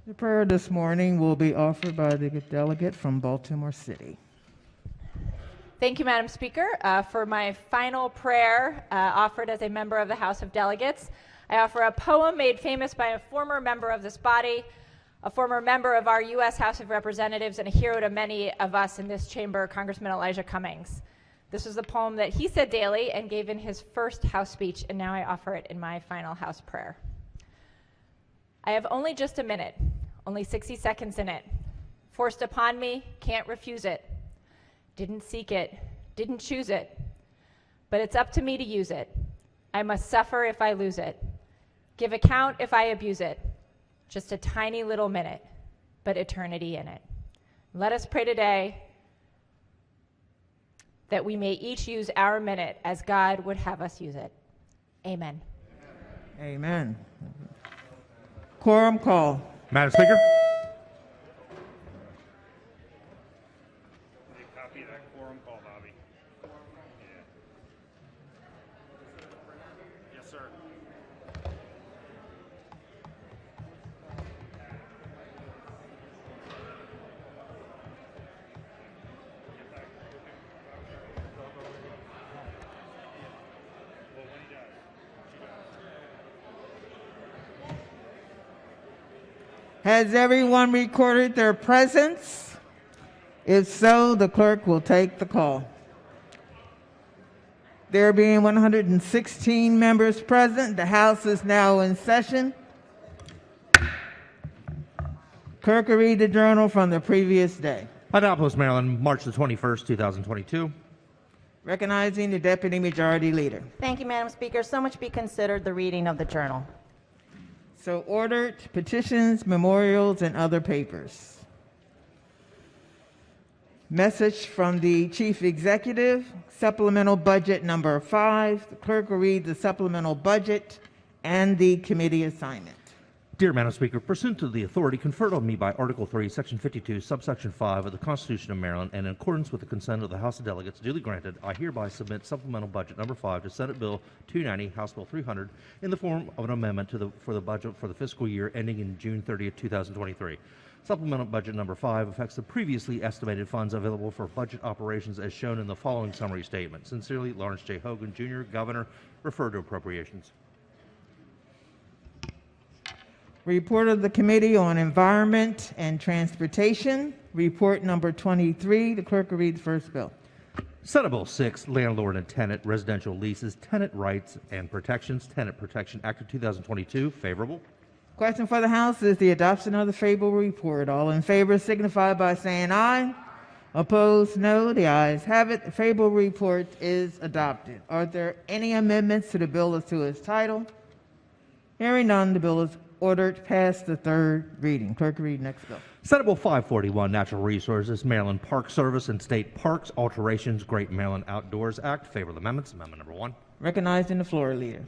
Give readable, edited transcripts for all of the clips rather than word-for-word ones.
The prayer this morning will be offered by the delegate from Baltimore City. Thank you, Madam Speaker. For my final prayer offered as a member of the House of Delegates, I offer a poem made famous by a former member of this body, a former member of our U.S. House of Representatives, and a hero to many of us in this chamber, Congressman Elijah Cummings. This is the poem that he said daily and gave in his first House speech, and now I offer it in my final House prayer. I have only just a minute, only 60 seconds in it. Forced upon me, can't refuse it. Didn't seek it, didn't choose it. But it's up to me to use it. I must suffer if I lose it. Give account if I abuse it. Just a tiny little minute, but eternity in it. Let us pray today that we may each use our minute as God would have us use it. Amen. Amen. Quorum call. Madam Speaker. Copy that quorum call, Bobby. Yeah. Yes, sir. Has everyone recorded their presence? If so, the clerk will take the call. There being 116 members present, the House is now in session. Clerk will read the journal from the previous day. Annapolis, Maryland, March the 21st, 2022. Recognizing the Deputy Majority Leader. Thank you, Madam Speaker. So much be considered the reading of the journal. So ordered. Petitions, memorials, and other papers. Message from the Chief Executive, Supplemental Budget Number 5. The clerk will read the supplemental budget and the committee assignment. Dear Madam Speaker, pursuant to the authority conferred on me by Article 3, Section 52, Subsection 5 of the Constitution of Maryland, and in accordance with the consent of the House of Delegates duly granted, I hereby submit Supplemental Budget Number 5 to Senate Bill 290, House Bill 300, in the form of an amendment for the budget for the fiscal year ending in June 30th, 2023. Supplemental Budget Number 5 affects the previously estimated funds available for budget operations as shown in the following summary statement. Sincerely, Lawrence J. Hogan, Jr., Governor. Refer to Appropriations. Report of the Committee on Environment and Transportation. Report number 23. The clerk will read the first bill. Senate Bill 6, Landlord and Tenant Residential Leases, Tenant Rights and Protections, Tenant Protection Act of 2022. Favorable. Question for the House is the adoption of the favorable report. All in favor signify by saying aye. Opposed, no. The ayes have it. The favorable report is adopted. Are there any amendments to the bill as to its title? Hearing none, the bill is ordered past the third reading. Clerk, read next bill. Senate Bill 541, Natural Resources, Maryland Park Service and State Parks Alterations, Great Maryland Outdoors Act. Favorable amendments. Amendment number 1. Recognizing the floor leader.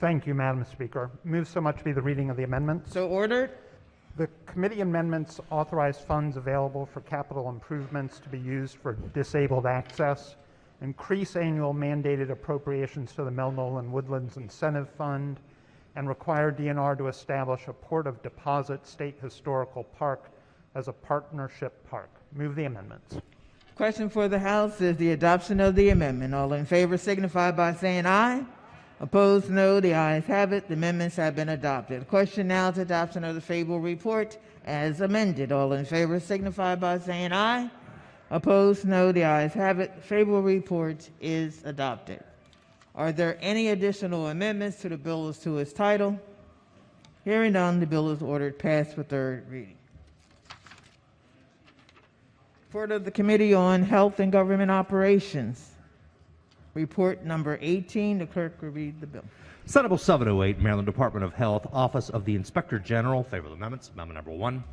Thank you, Madam Speaker. Move so much be the reading of the amendments. So ordered. The committee amendments authorize funds available for capital improvements to be used for disabled access, increase annual mandated appropriations to the Mel Nolan Woodlands Incentive Fund, and require DNR to establish a Port of Deposit State Historical Park as a partnership park. Move the amendments. Question for the House is the adoption of the amendment. All in favor signify by saying aye. Opposed, no. The ayes have it. The amendments have been adopted. The question now is adoption of the favorable report as amended. All in favor signify by saying aye. Opposed, no. The ayes have it. The favorable report is adopted. Are there any additional amendments to the bill as to its title? Hearing none, the bill is ordered passed for third reading. Report of the Committee on Health and Government Operations. Report number 18. The clerk will read the bill. Senate Bill 708, Maryland Department of Health, Office of the Inspector General. Favorable amendments. Amendment number 1.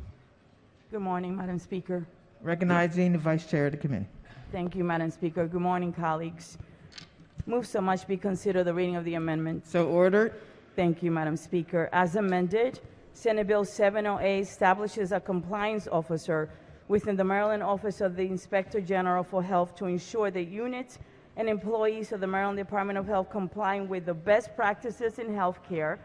Good morning, Madam Speaker. Recognizing the Vice Chair of the Committee. Thank you, Madam Speaker. Good morning, colleagues. Move so much be considered the reading of the amendment. So ordered. Thank you, Madam Speaker. As amended, Senate Bill 708 establishes a compliance officer within the Maryland Office of the Inspector General for Health to ensure that units and employees of the Maryland Department of Health complying with the best practices in healthcare,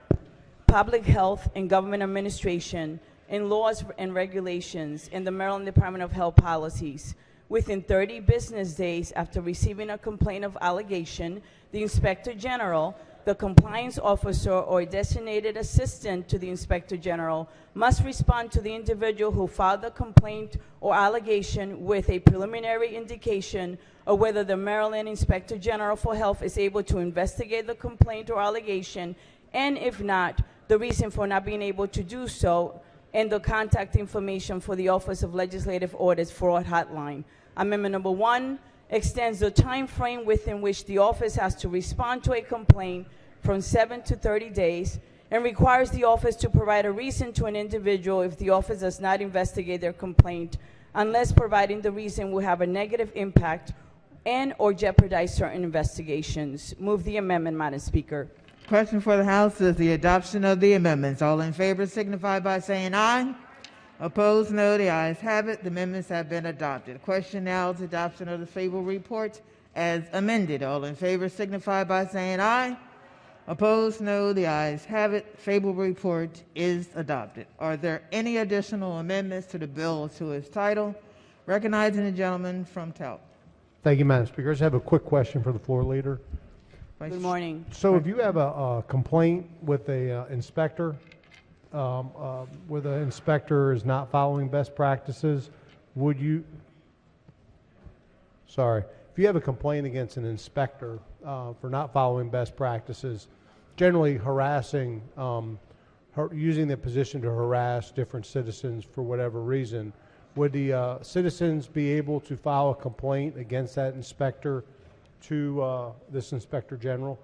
public health, and government administration and laws and regulations and the Maryland Department of Health policies. Within 30 business days after receiving a complaint of allegation, the Inspector General, the compliance officer, or a designated assistant to the Inspector General must respond to the individual who filed the complaint or allegation with a preliminary indication of whether the Maryland Inspector General for Health is able to investigate the complaint or allegation, and if not, the reason for not being able to do so, and the contact information for the Office of Legislative Orders Fraud Hotline. Amendment number 1 extends the time frame within which the office has to respond to a complaint from 7 to 30 days and requires the office to provide a reason to an individual if the office does not investigate their complaint, unless providing the reason will have a negative impact and or jeopardize certain investigations. Move the amendment, Madam Speaker. Question for the House is the adoption of the amendments. All in favor signify by saying aye. Opposed, no. The ayes have it. The amendments have been adopted. Question now is adoption of the Fable report as amended. All in favor signify by saying aye. Opposed, no. The ayes have it. Fable report is adopted. Are there any additional amendments to the bill to its title? Recognizing the gentleman from Talc. Thank you, Madam Speaker. I just have a quick question for the floor leader. Good morning. So if you have a complaint with a inspector, where the inspector is not following best practices, if you have a complaint against an inspector for not following best practices, generally harassing, using their position to harass different citizens for whatever reason, would the citizens be able to file a complaint against that inspector to this Inspector General?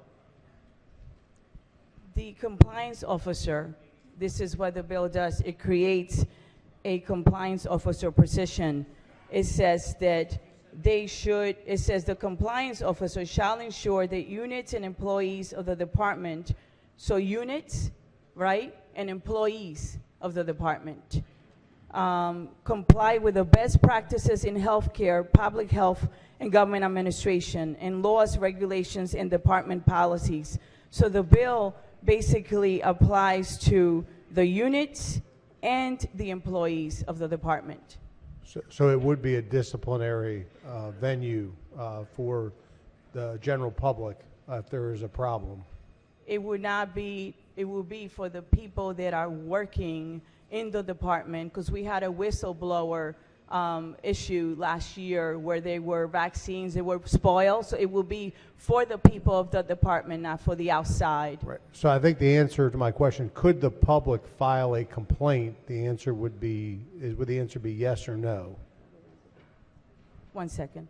The compliance officer, this is what the bill does. It creates a compliance officer position. It says that the compliance officer shall ensure that units and employees of the department, so units, right, and employees of the department, comply with the best practices in healthcare, public health, and government administration, and laws, regulations, and department policies. So the bill basically applies to the units and the employees of the department. So it would be a disciplinary venue for the general public if there is a problem. It would not be, it would be for the people that are working in the department, because we had a whistleblower issue last year where they were vaccines, they were spoiled, so it will be for the people of the department, not for the outside. Right. So I think the answer to my question, could the public file a complaint, the answer would the answer be yes or no? 1 second.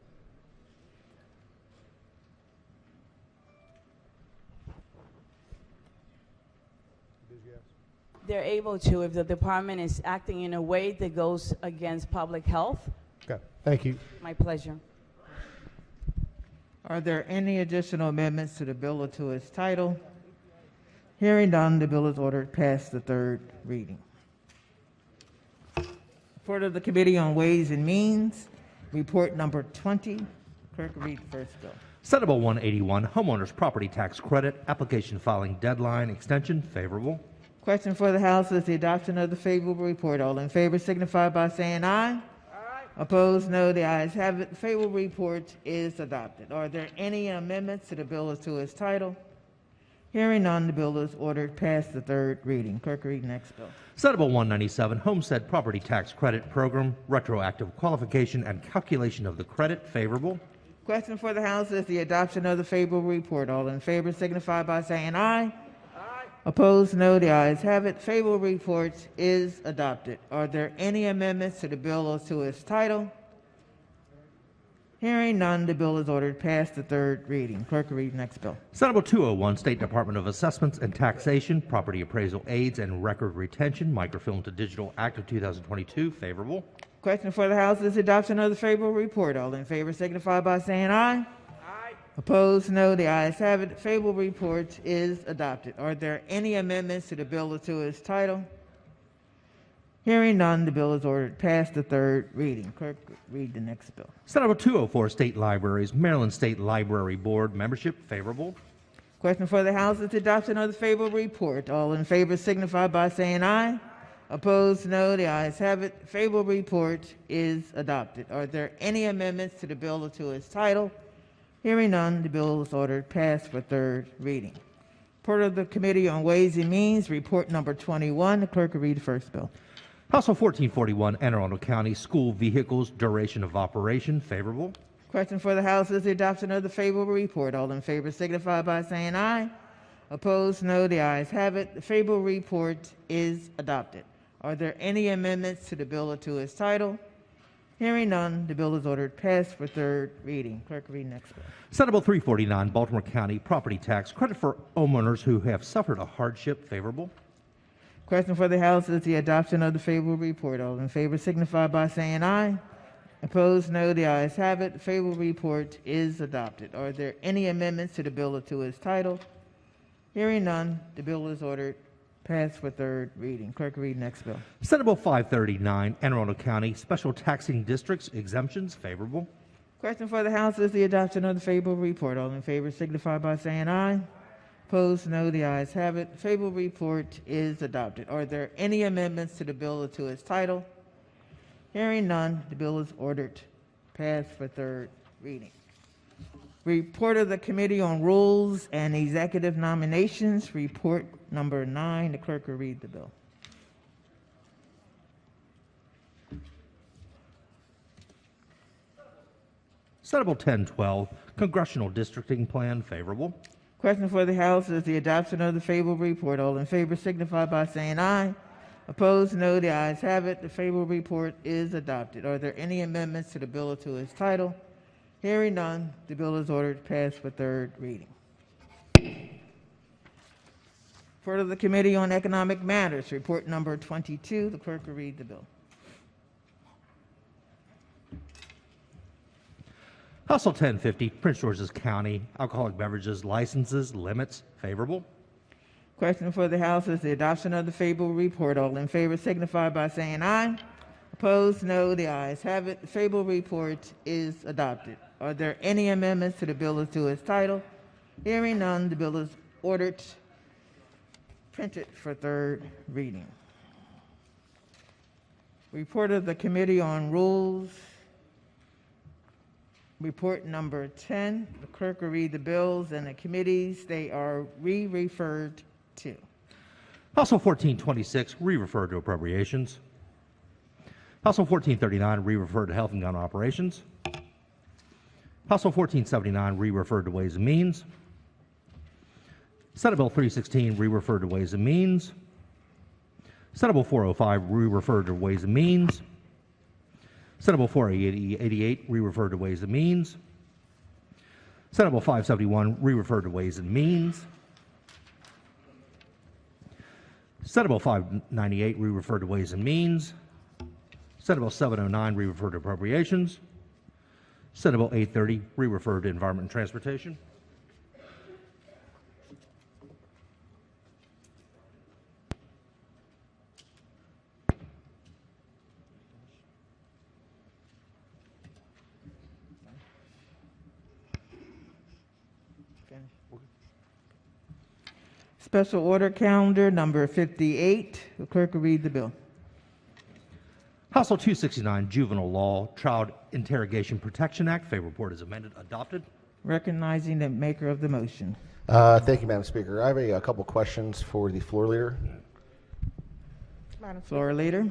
They're able to if the department is acting in a way that goes against public health. Okay, thank you. My pleasure. Are there any additional amendments to the bill or to its title? Hearing none, the bill is ordered past the third reading. Report of the Committee on Ways and Means, report number 20. Clerk, read the first bill. Senate Bill 181, Homeowners Property Tax Credit, Application Filing Deadline Extension, favorable. Question for the House is the adoption of the favorable report. All in favor signify by saying aye. Aye. Opposed, no. The ayes have it. The favorable report is adopted. Are there any amendments to the bill or to its title? Hearing none, the bill is ordered past the third reading. Clerk, read the next bill. Senate Bill 197, Homestead Property Tax Credit Program, Retroactive Qualification and Calculation of the Credit, favorable. Question for the House is the adoption of the favorable report. All in favor signify by saying aye. Opposed, no. The ayes have it. Favorable report is adopted. Are there any amendments to the bill or to its title? Hearing none, the bill is ordered past the third reading. Clerk, read the next bill. Senate Bill 201, State Department of Assessments and Taxation, Property Appraisal Aids and Record Retention, Microfilm to Digital Act of 2022, favorable. Question for the House is adoption of the favorable report. All in favor signify by saying aye. Opposed, no. The ayes have it. The favorable report is adopted. Are there any amendments to the bill or to its title? Hearing none, the bill is ordered past the third reading. Clerk, read the next bill. Senate Bill 204, State Libraries, Maryland State Library Board membership, favorable. Question for the House is adoption of the favorable report. All in favor signify by saying aye. Opposed, no. The ayes have it. The favorable report is adopted. Are there any amendments to the bill or to its title? Hearing none, the bill is ordered passed for third reading. Report of the Committee on Ways and Means, report number 21. The clerk will read the first bill. House Bill 1441, Anne Arundel County School Vehicles, duration of operation, favorable. Question for the House is the adoption of the favorable report. All in favor signify by saying aye. Opposed, no. The ayes have it. The favorable report is adopted. Are there any amendments to the bill or to its title? Hearing none, the bill is ordered passed for third reading. Clerk, read next bill. Senate Bill 349, Baltimore County Property Tax Credit for Homeowners Who Have Suffered a Hardship, favorable. Question for the House is the adoption of the favorable report. All in favor signify by saying aye. Opposed, no. The ayes have it. The favorable report is adopted. Are there any amendments to the bill or to its title? Hearing none, the bill is ordered passed for third reading. Clerk, read next bill. Senate Bill 539, Anne Arundel County Special Taxing Districts Exemptions, favorable. Question for the House is the adoption of the favorable report. All in favor signify by saying aye. Opposed, no. The ayes have it. The favorable report is adopted. Are there any amendments to the bill or to its title? Hearing none, the bill is ordered passed for third reading. Report of the Committee on Rules and Executive Nominations, report number 9. The clerk will read the bill. Senate Bill 1012, Congressional Districting Plan, favorable. Question for the House is the adoption of the favorable report. All in favor signify by saying aye. Opposed, no. The ayes have it. The favorable report is adopted. Are there any amendments to the bill or to its title? Hearing none, the bill is ordered passed for third reading. Report of the Committee on Economic Matters, report number 22. The clerk will read the bill. House Bill 1050, Prince George's County Alcoholic Beverages Licenses Limits, favorable. Question for the House is the adoption of the favorable report. All in favor signify by saying aye. Opposed, no. The ayes have it. The favorable report is adopted. Are there any amendments to the bill or to its title? Hearing none, the bill is ordered printed for third reading. Report of the Committee on Rules, report number 10. The clerk will read the bills and the committees they are re-referred to. House Bill 1426, re-referred to Appropriations. House Bill 1439, re-referred to Health and Gun Operations. House Bill 1479, re-referred to Ways and Means. Senate Bill 316, re-referred to Ways and Means. Senate Bill 405, re-referred to Ways and Means. Senate Bill 488, re-referred to Ways and Means. Senate Bill 571, re-referred to Ways and Means. Senate Bill 598, re-referred to Ways and Means. Senate Bill 709, re-referred to Appropriations. Senate Bill 830, re-referred to Environment and Transportation. Special order calendar number 58. The clerk will read the bill. House Bill 269, Juvenile Law, Child Interrogation Protection Act. Favorable report is amended, adopted. Recognizing the maker of the motion. Thank you, Madam Speaker. I have a couple questions for the floor leader. Floor leader.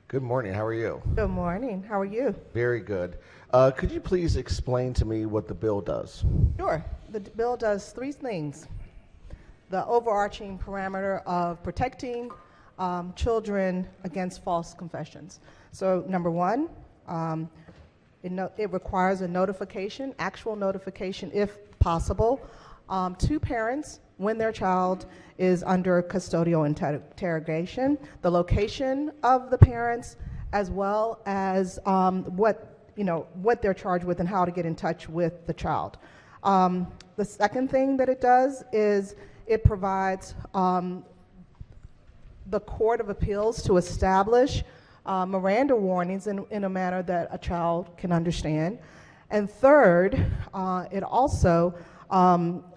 Good morning. How are you? Good morning. How are you? Very good. Could you please explain to me what the bill does? Sure. The bill does three things. The overarching parameter of protecting children against false confessions. So number one, it requires a notification, actual notification if possible, to parents when their child is under custodial interrogation, the location of the parents, as well as what they're charged with and how to get in touch with the child. The second thing that it does is it provides the Court of Appeals to establish Miranda warnings in a manner that a child can understand. And third, it also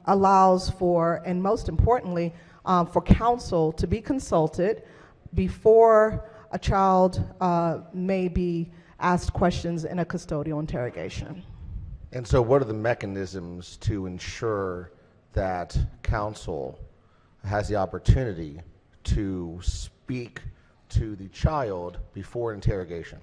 allows for, and most importantly, for counsel to be consulted before a child may be asked questions in a custodial interrogation. And so what are the mechanisms to ensure that counsel has the opportunity to speak to the child before interrogation?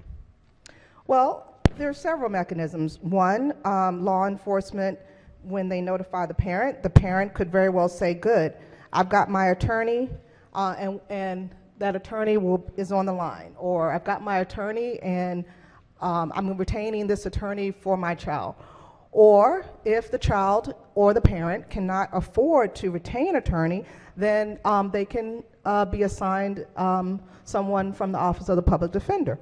Well, there are several mechanisms. One, law enforcement, when they notify the parent could very well say, good, I've got my attorney, and that attorney is on the line. Or I've got my attorney, and I'm retaining this attorney for my child. Or if the child or the parent cannot afford to retain attorney, then they can be assigned someone from the Office of the Public Defender.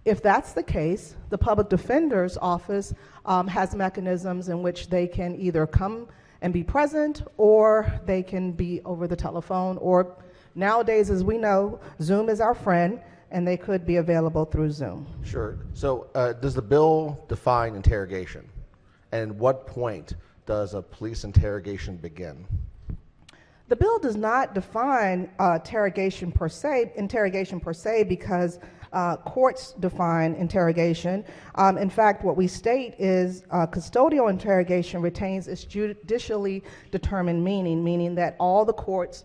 If that's the case, the Public Defender's Office has mechanisms in which they can either come and be present, or they can be over the telephone, or nowadays, as we know, Zoom is our friend, and they could be available through Zoom. Sure. So does the bill define interrogation? And at what point does a police interrogation begin? The bill does not define interrogation per se, because courts define interrogation. In fact, what we state is custodial interrogation retains its judicially determined meaning that all the courts,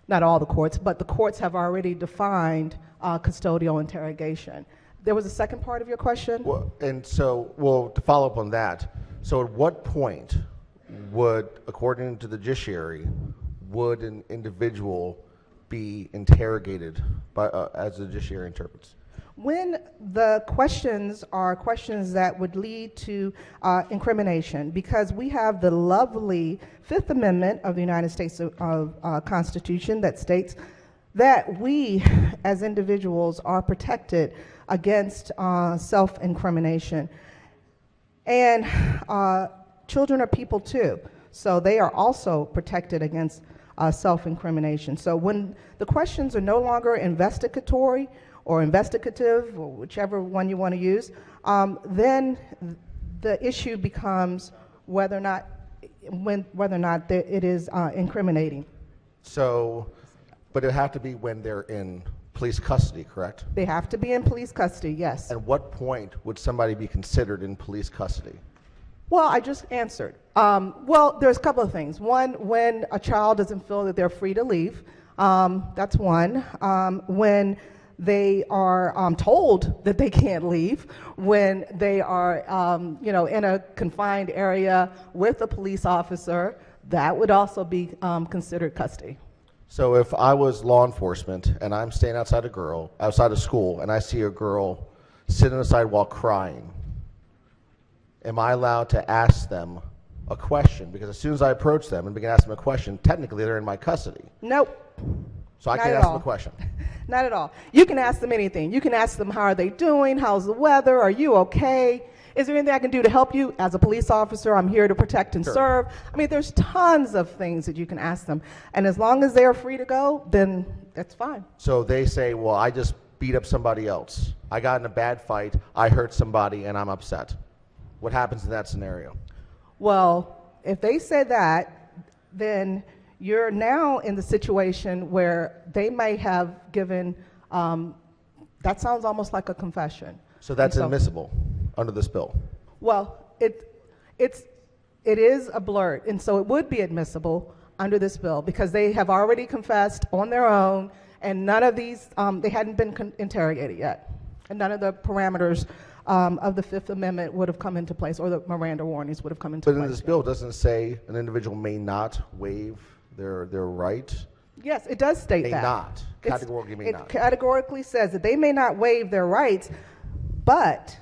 not all the courts, but the courts have already defined custodial interrogation. There was a second part of your question? Well, and so, well, to follow up on that, so at what point would, according to the judiciary, would an individual be interrogated by, as the judiciary interprets? When the questions are questions that would lead to incrimination, because we have the lovely Fifth Amendment of the United States Constitution that states that we as individuals are protected against self-incrimination. And children are people too, so they are also protected against self-incrimination. So when the questions are no longer investigatory or investigative, or whichever one you want to use, then the issue becomes whether or not it is incriminating. So, but it have to be when they're in police custody, correct? They have to be in police custody, yes. At what point would somebody be considered in police custody? Well, I just answered. Well, there's a couple of things. One, when a child doesn't feel that they're free to leave, that's one. When they are told that they can't leave, when they are, in a confined area with a police officer, that would also be considered custody. So if I was law enforcement and I'm staying outside of school, and I see a girl sitting on the sidewalk crying, am I allowed to ask them a question? Because as soon as I approach them and begin to ask them a question, technically they're in my custody. Nope. So I can't ask them a question. Not at all. You can ask them anything. You can ask them, how are they doing? How's the weather? Are you okay? Is there anything I can do to help you? As a police officer, I'm here to protect and serve. I mean, there's tons of things that you can ask them. And as long as they're free to go, then that's fine. So they say, well, I just beat up somebody else. I got in a bad fight. I hurt somebody and I'm upset. What happens in that scenario? Well, if they say that, then you're now in the situation where they may have given, that sounds almost like a confession. So that's admissible under this bill? Well, it is a blurt, and so it would be admissible under this bill because they have already confessed on their own, and none of these, they hadn't been interrogated yet, and none of the parameters of the Fifth Amendment would have come into place, or the Miranda warnings would have come into place. But in this bill, doesn't it say an individual may not waive their right? Yes, it does state May that. not. Categorically may not. It categorically says that they may not waive their rights, but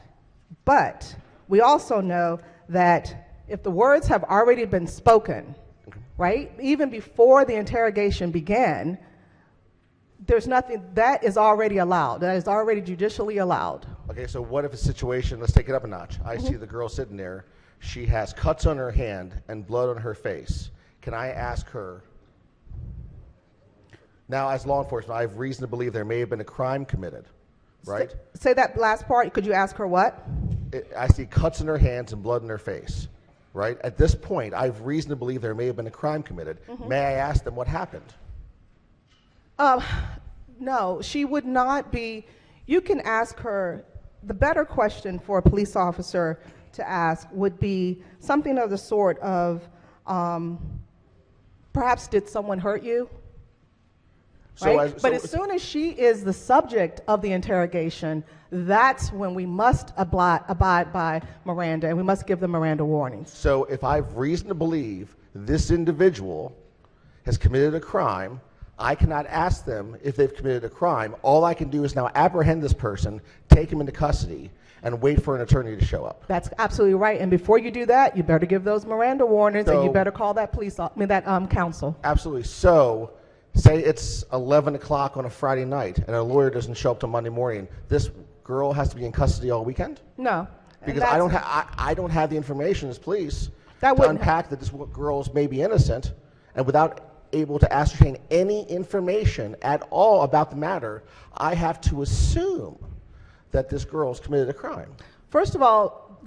we also know that if the words have already been spoken, right, even before the interrogation began, there's nothing, that is already allowed. That is already judicially allowed. Okay, so what if a situation, let's take it up a notch. I see the girl sitting there. She has cuts on her hand and blood on her face. Can I ask her, now as law enforcement, I have reason to believe there may have been a crime committed, right? Say that last part. Could you ask her what? I see cuts in her hands and blood in her face, right? At this point, I have reason to believe there may have been a crime committed. May I ask them what happened? No, she would not be. You can ask her. The better question for a police officer to ask would be something of the sort of, perhaps did someone hurt you? Right? But as soon as she is the subject of the interrogation, that's when we must abide by Miranda, and we must give them Miranda warnings. So if I have reason to believe this individual has committed a crime, I cannot ask them if they've committed a crime. All I can do is now apprehend this person, take him into custody, and wait for an attorney to show up. That's absolutely right. And before you do that, you better give those Miranda warnings, and you So- better call that counsel. Absolutely. So, say it's 11 o'clock on a Friday night, and a lawyer doesn't show up till Monday morning. This girl has to be in custody all weekend? No. Because I don't have the information as police That to wouldn't unpack that this girl is maybe innocent, and without able to ascertain any information at all about the matter, I have to assume that this girl's committed a crime. First of all,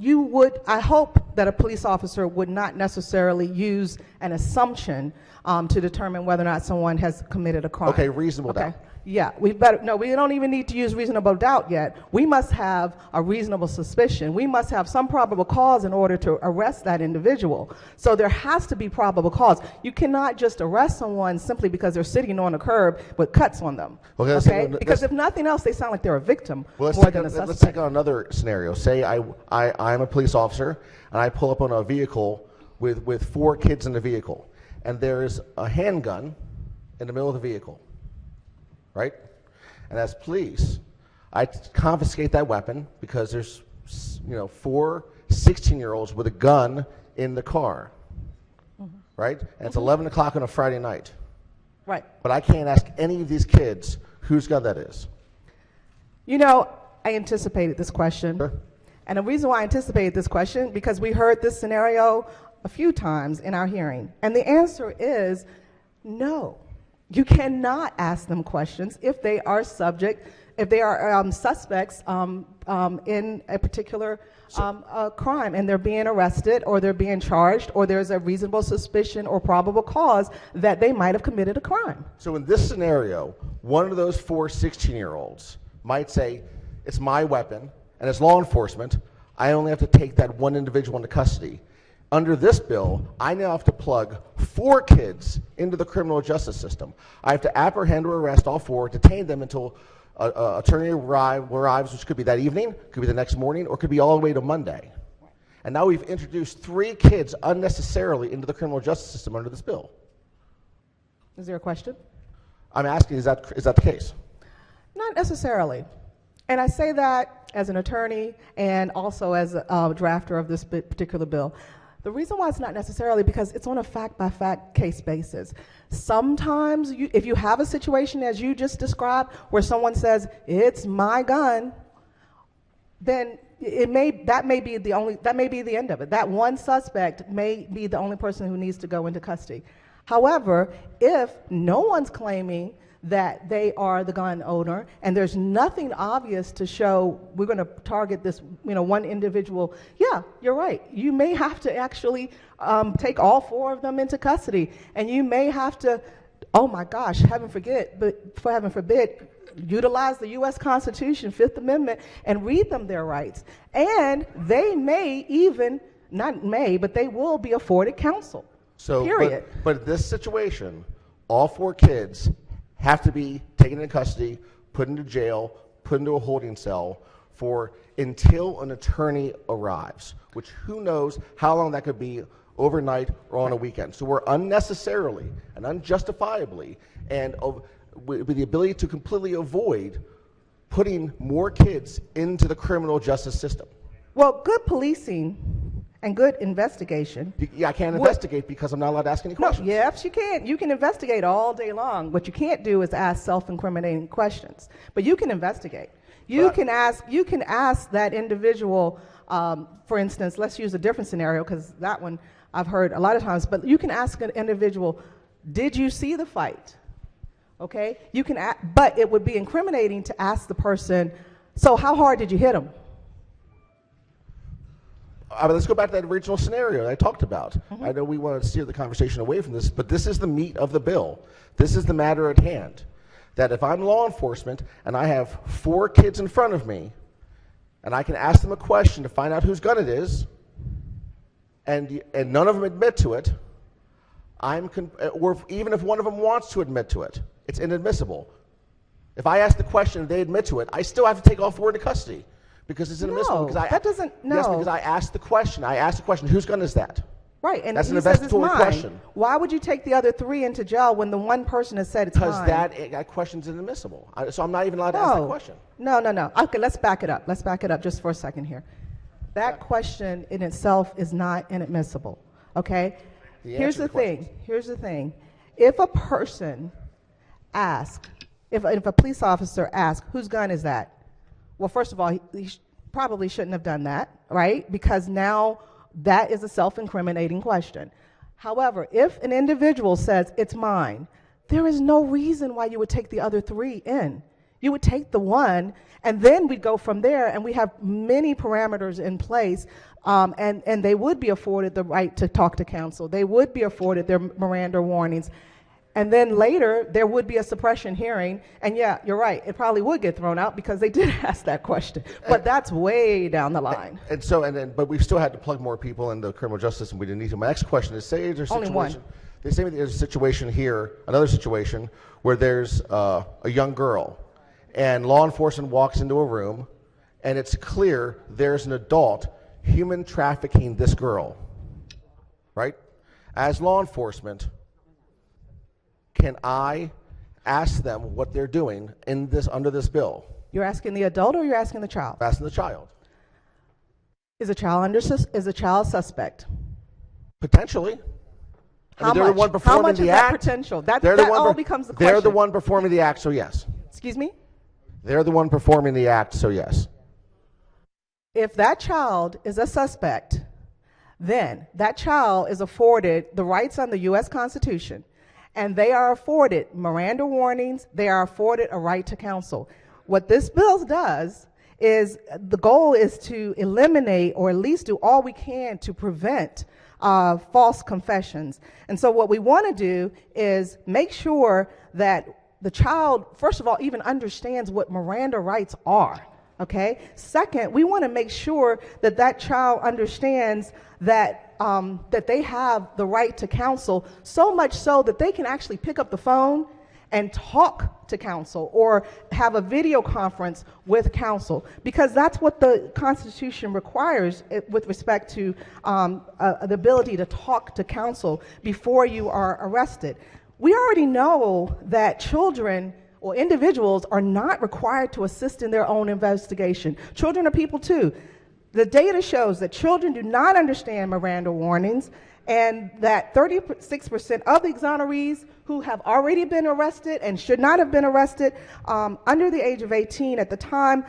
I hope that a police officer would not necessarily use an assumption to determine whether or not someone has committed a crime. Okay, reasonable doubt. Yeah, we don't even need to use reasonable doubt yet. We must have a reasonable suspicion. We must have some probable cause in order to arrest that individual. So there has to be probable cause. You cannot just arrest someone simply because they're sitting on a curb with cuts on them. Okay? Because if nothing else, they sound like they're a victim more than a suspect. Let's take on another scenario. Say I'm a police officer, and I pull up on a vehicle with 4 kids in the vehicle, and there's a handgun in the middle of the vehicle. Right? And as police, I confiscate that weapon because there's 4 16-year-olds with a gun in the car. Mm-hmm. Right? And it's 11 o'clock on a Friday night. Right. But I can't ask any of these kids whose gun that is. I anticipated this question. Sure. And the reason why I anticipated this question, because we heard this scenario a few times in our hearing. And the answer is no. You cannot ask them questions if they are suspects in a particular crime, and they're being arrested, or they're being charged, or there's a reasonable suspicion or probable cause that they might have committed a crime. So in this scenario, one of those 4 16-year-olds might say, it's my weapon, and as law enforcement, I only have to take that one individual into custody. Under this bill, I now have to plug 4 kids into the criminal justice system. I have to apprehend or arrest all 4, detain them until an attorney arrives, which could be that evening, could be the next morning, or could be all the way to Monday. And now we've introduced 3 kids unnecessarily into the criminal justice system under this bill. Is there a question? I'm asking, is that the case? Not necessarily. And I say that as an attorney and also as a drafter of this particular bill. The reason why it's not necessarily because it's on a fact-by-fact case basis. Sometimes, if you have a situation as you just described, where someone says, it's my gun, then that may be the end of it. That one suspect may be the only person who needs to go into custody. However, if no one's claiming that they are the gun owner, and there's nothing obvious to show we're going to target this, one individual. Yeah, you're right. You may have to actually take all 4 of them into custody, and you may have to, oh my gosh, heaven forbid, utilize the U.S. Constitution, 5th Amendment, and read them their rights. And they may even, not may, but they will be afforded counsel. So, period. But in this situation, all 4 kids have to be taken into custody, put into jail, put into a holding cell until an attorney arrives, which who knows how long that could be, overnight or on a weekend. So we're unnecessarily and unjustifiably, and with the ability to completely avoid putting more kids into the criminal justice system. Well, good policing and good investigation. Yeah, I can't investigate because I'm not allowed to ask any questions. No, yes, you can. You can investigate all day long. What you can't do is ask self-incriminating questions. But you can investigate. You can ask that individual, for instance, let's use a different scenario because that one I've heard a lot of times, but you can ask an individual, did you see the fight? Okay? But it would be incriminating to ask the person, so how hard did you hit him? Let's go back to that original scenario that I talked about. Mm-hmm. I know we want to steer the conversation away from this, but this is the meat of the bill. This is the matter at hand. that if I'm law enforcement and I have 4 kids in front of me, and I can ask them a question to find out whose gun it is, and none of them admit to it, or even if one of them wants to admit to it, it's inadmissible. If I ask the question and they admit to it, I still have to take all 4 into custody because it's inadmissible. No, that doesn't. No. Yes, because I asked the question. I asked the question, whose gun is that? Right, and that's an he says it's investigatory mine. question. Why would you take the other 3 into jail when the one person has said it's mine? Because that question's inadmissible. So I'm not even allowed to ask that question. No. Okay, let's back it up. Let's back it up just for a second here. That question in itself is not inadmissible, okay? Here's the thing. If a person asks, if a police officer asks, whose gun is that? Well, first of all, he probably shouldn't have done that, right? Because now that is a self-incriminating question. However, if an individual says, it's mine, there is no reason why you would take the other 3 in. You would take the one, and then we'd go from there, and we have many parameters in place, and they would be afforded the right to talk to counsel. They would be afforded their Miranda warnings. And then later, there would be a suppression hearing, and yeah, you're right, it probably would get thrown out because they did ask that question. But that's way down the line. But we've still had to plug more people in the criminal justice system. We didn't need to. My next question is, say there's a Only situation. one. They say there's a situation here, another situation, where there's a young girl, and law enforcement walks into a room, and it's clear there's an adult human trafficking this girl, right? As law enforcement, can I ask them what they're doing under this bill? You're asking the adult or you're asking the child? I'm asking the child. Is a child suspect? Potentially. How they're much? the one performing How much the is act. that potential? That all becomes the question. They're the one performing the act, so yes. Excuse me? They're the one performing the act, so yes. If that child is a suspect, then that child is afforded the rights under the U.S. Constitution, and they are afforded Miranda warnings, they are afforded a right to counsel. What this bill does is, the goal is to eliminate, or at least do all we can to prevent false confessions. And so what we want to do is make sure that the child, first of all, even understands what Miranda rights are. Okay. Second, we want to make sure that that child understands that that they have the right to counsel, so much so that they can actually pick up the phone and talk to counsel or have a video conference with counsel, because that's what the Constitution requires with respect to the ability to talk to counsel before you are arrested. We already know that children or individuals are not required to assist in their own investigation. Children are people too. The data shows that children do not understand Miranda warnings, and that 36% of the exonerees who have already been arrested and should not have been arrested under the age of 18 at the time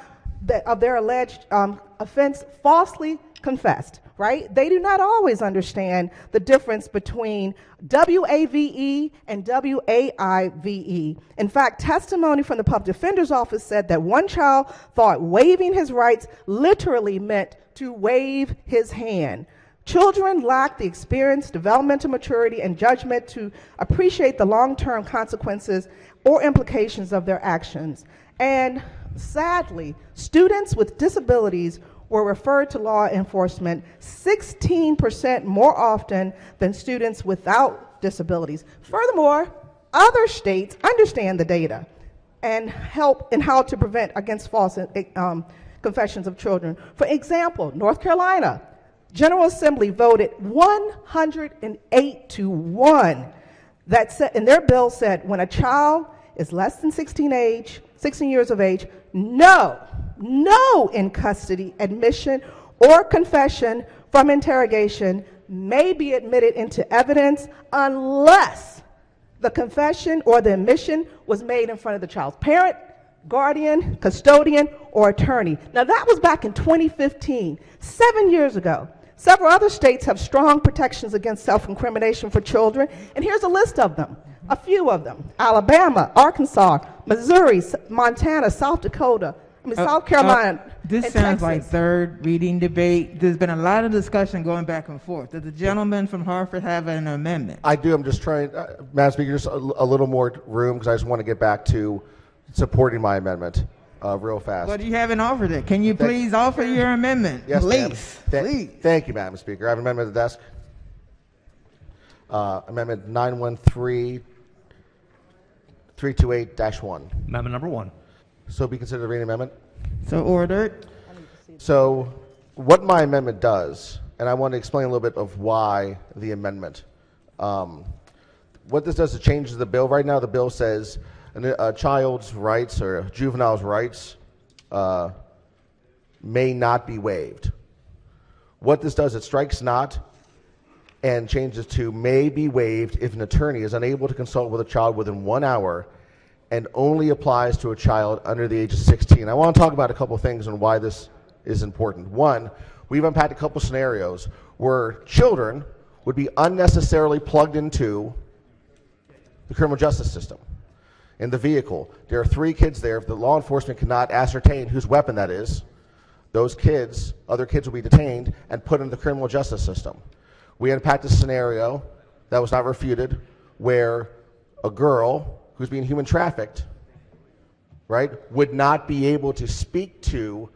of their alleged offense falsely confessed, right? They do not always understand the difference between WAVE and WAIVE. In fact, testimony from the public defender's office said that one child thought waiving his rights literally meant to wave his hand. Children lack the experience, developmental maturity, and judgment to appreciate the long-term consequences or implications of their actions. And sadly, students with disabilities were referred to law enforcement 16% more often than students without disabilities. Furthermore, other states understand the data and help in how to prevent against false confessions of children. For example, North Carolina, General Assembly voted 108-1 that said, and their bill said, when a child is less than 16 years of age, no in custody admission or confession from interrogation may be admitted into evidence unless the confession or the admission was made in front of the child's parent, guardian, custodian, or attorney. Now that was back in 2015, 7 years ago. Several other states have strong protections against self-incrimination for children, and here's a list of them, a few of them: Alabama, Arkansas, Missouri, Montana, South Dakota, South Carolina. This and sounds Texas. like third reading debate. There's been a lot of discussion going back and forth. Does the gentleman from Hartford have an amendment? I do. I'm just trying, Madam Speaker, just a little more room, because I just want to get back to supporting my amendment real fast. But you haven't offered it. Can you please offer your amendment? Yes, ma'am. Please. Please. Thank you, Madam Speaker. I have an amendment at the desk. Amendment 913-328-1. Amendment number 1. So be considered a reading amendment. So ordered. So what my amendment does, and I want to explain a little bit of why the amendment. What this does is changes the bill. Right now the bill says a child's rights or a juvenile's rights may not be waived. What this does, it strikes not and changes to may be waived if an attorney is unable to consult with a child within 1 hour and only applies to a child under the age of 16. I want to talk about a couple things on why this is important. One, we've unpacked a couple scenarios where children would be unnecessarily plugged into the criminal justice system. In the vehicle, there are 3 kids there. If the law enforcement cannot ascertain whose weapon that is, those kids, other kids will be detained and put into the criminal justice system. We unpacked a scenario that was not refuted where a girl who's being human trafficked, right, would not be able to speak to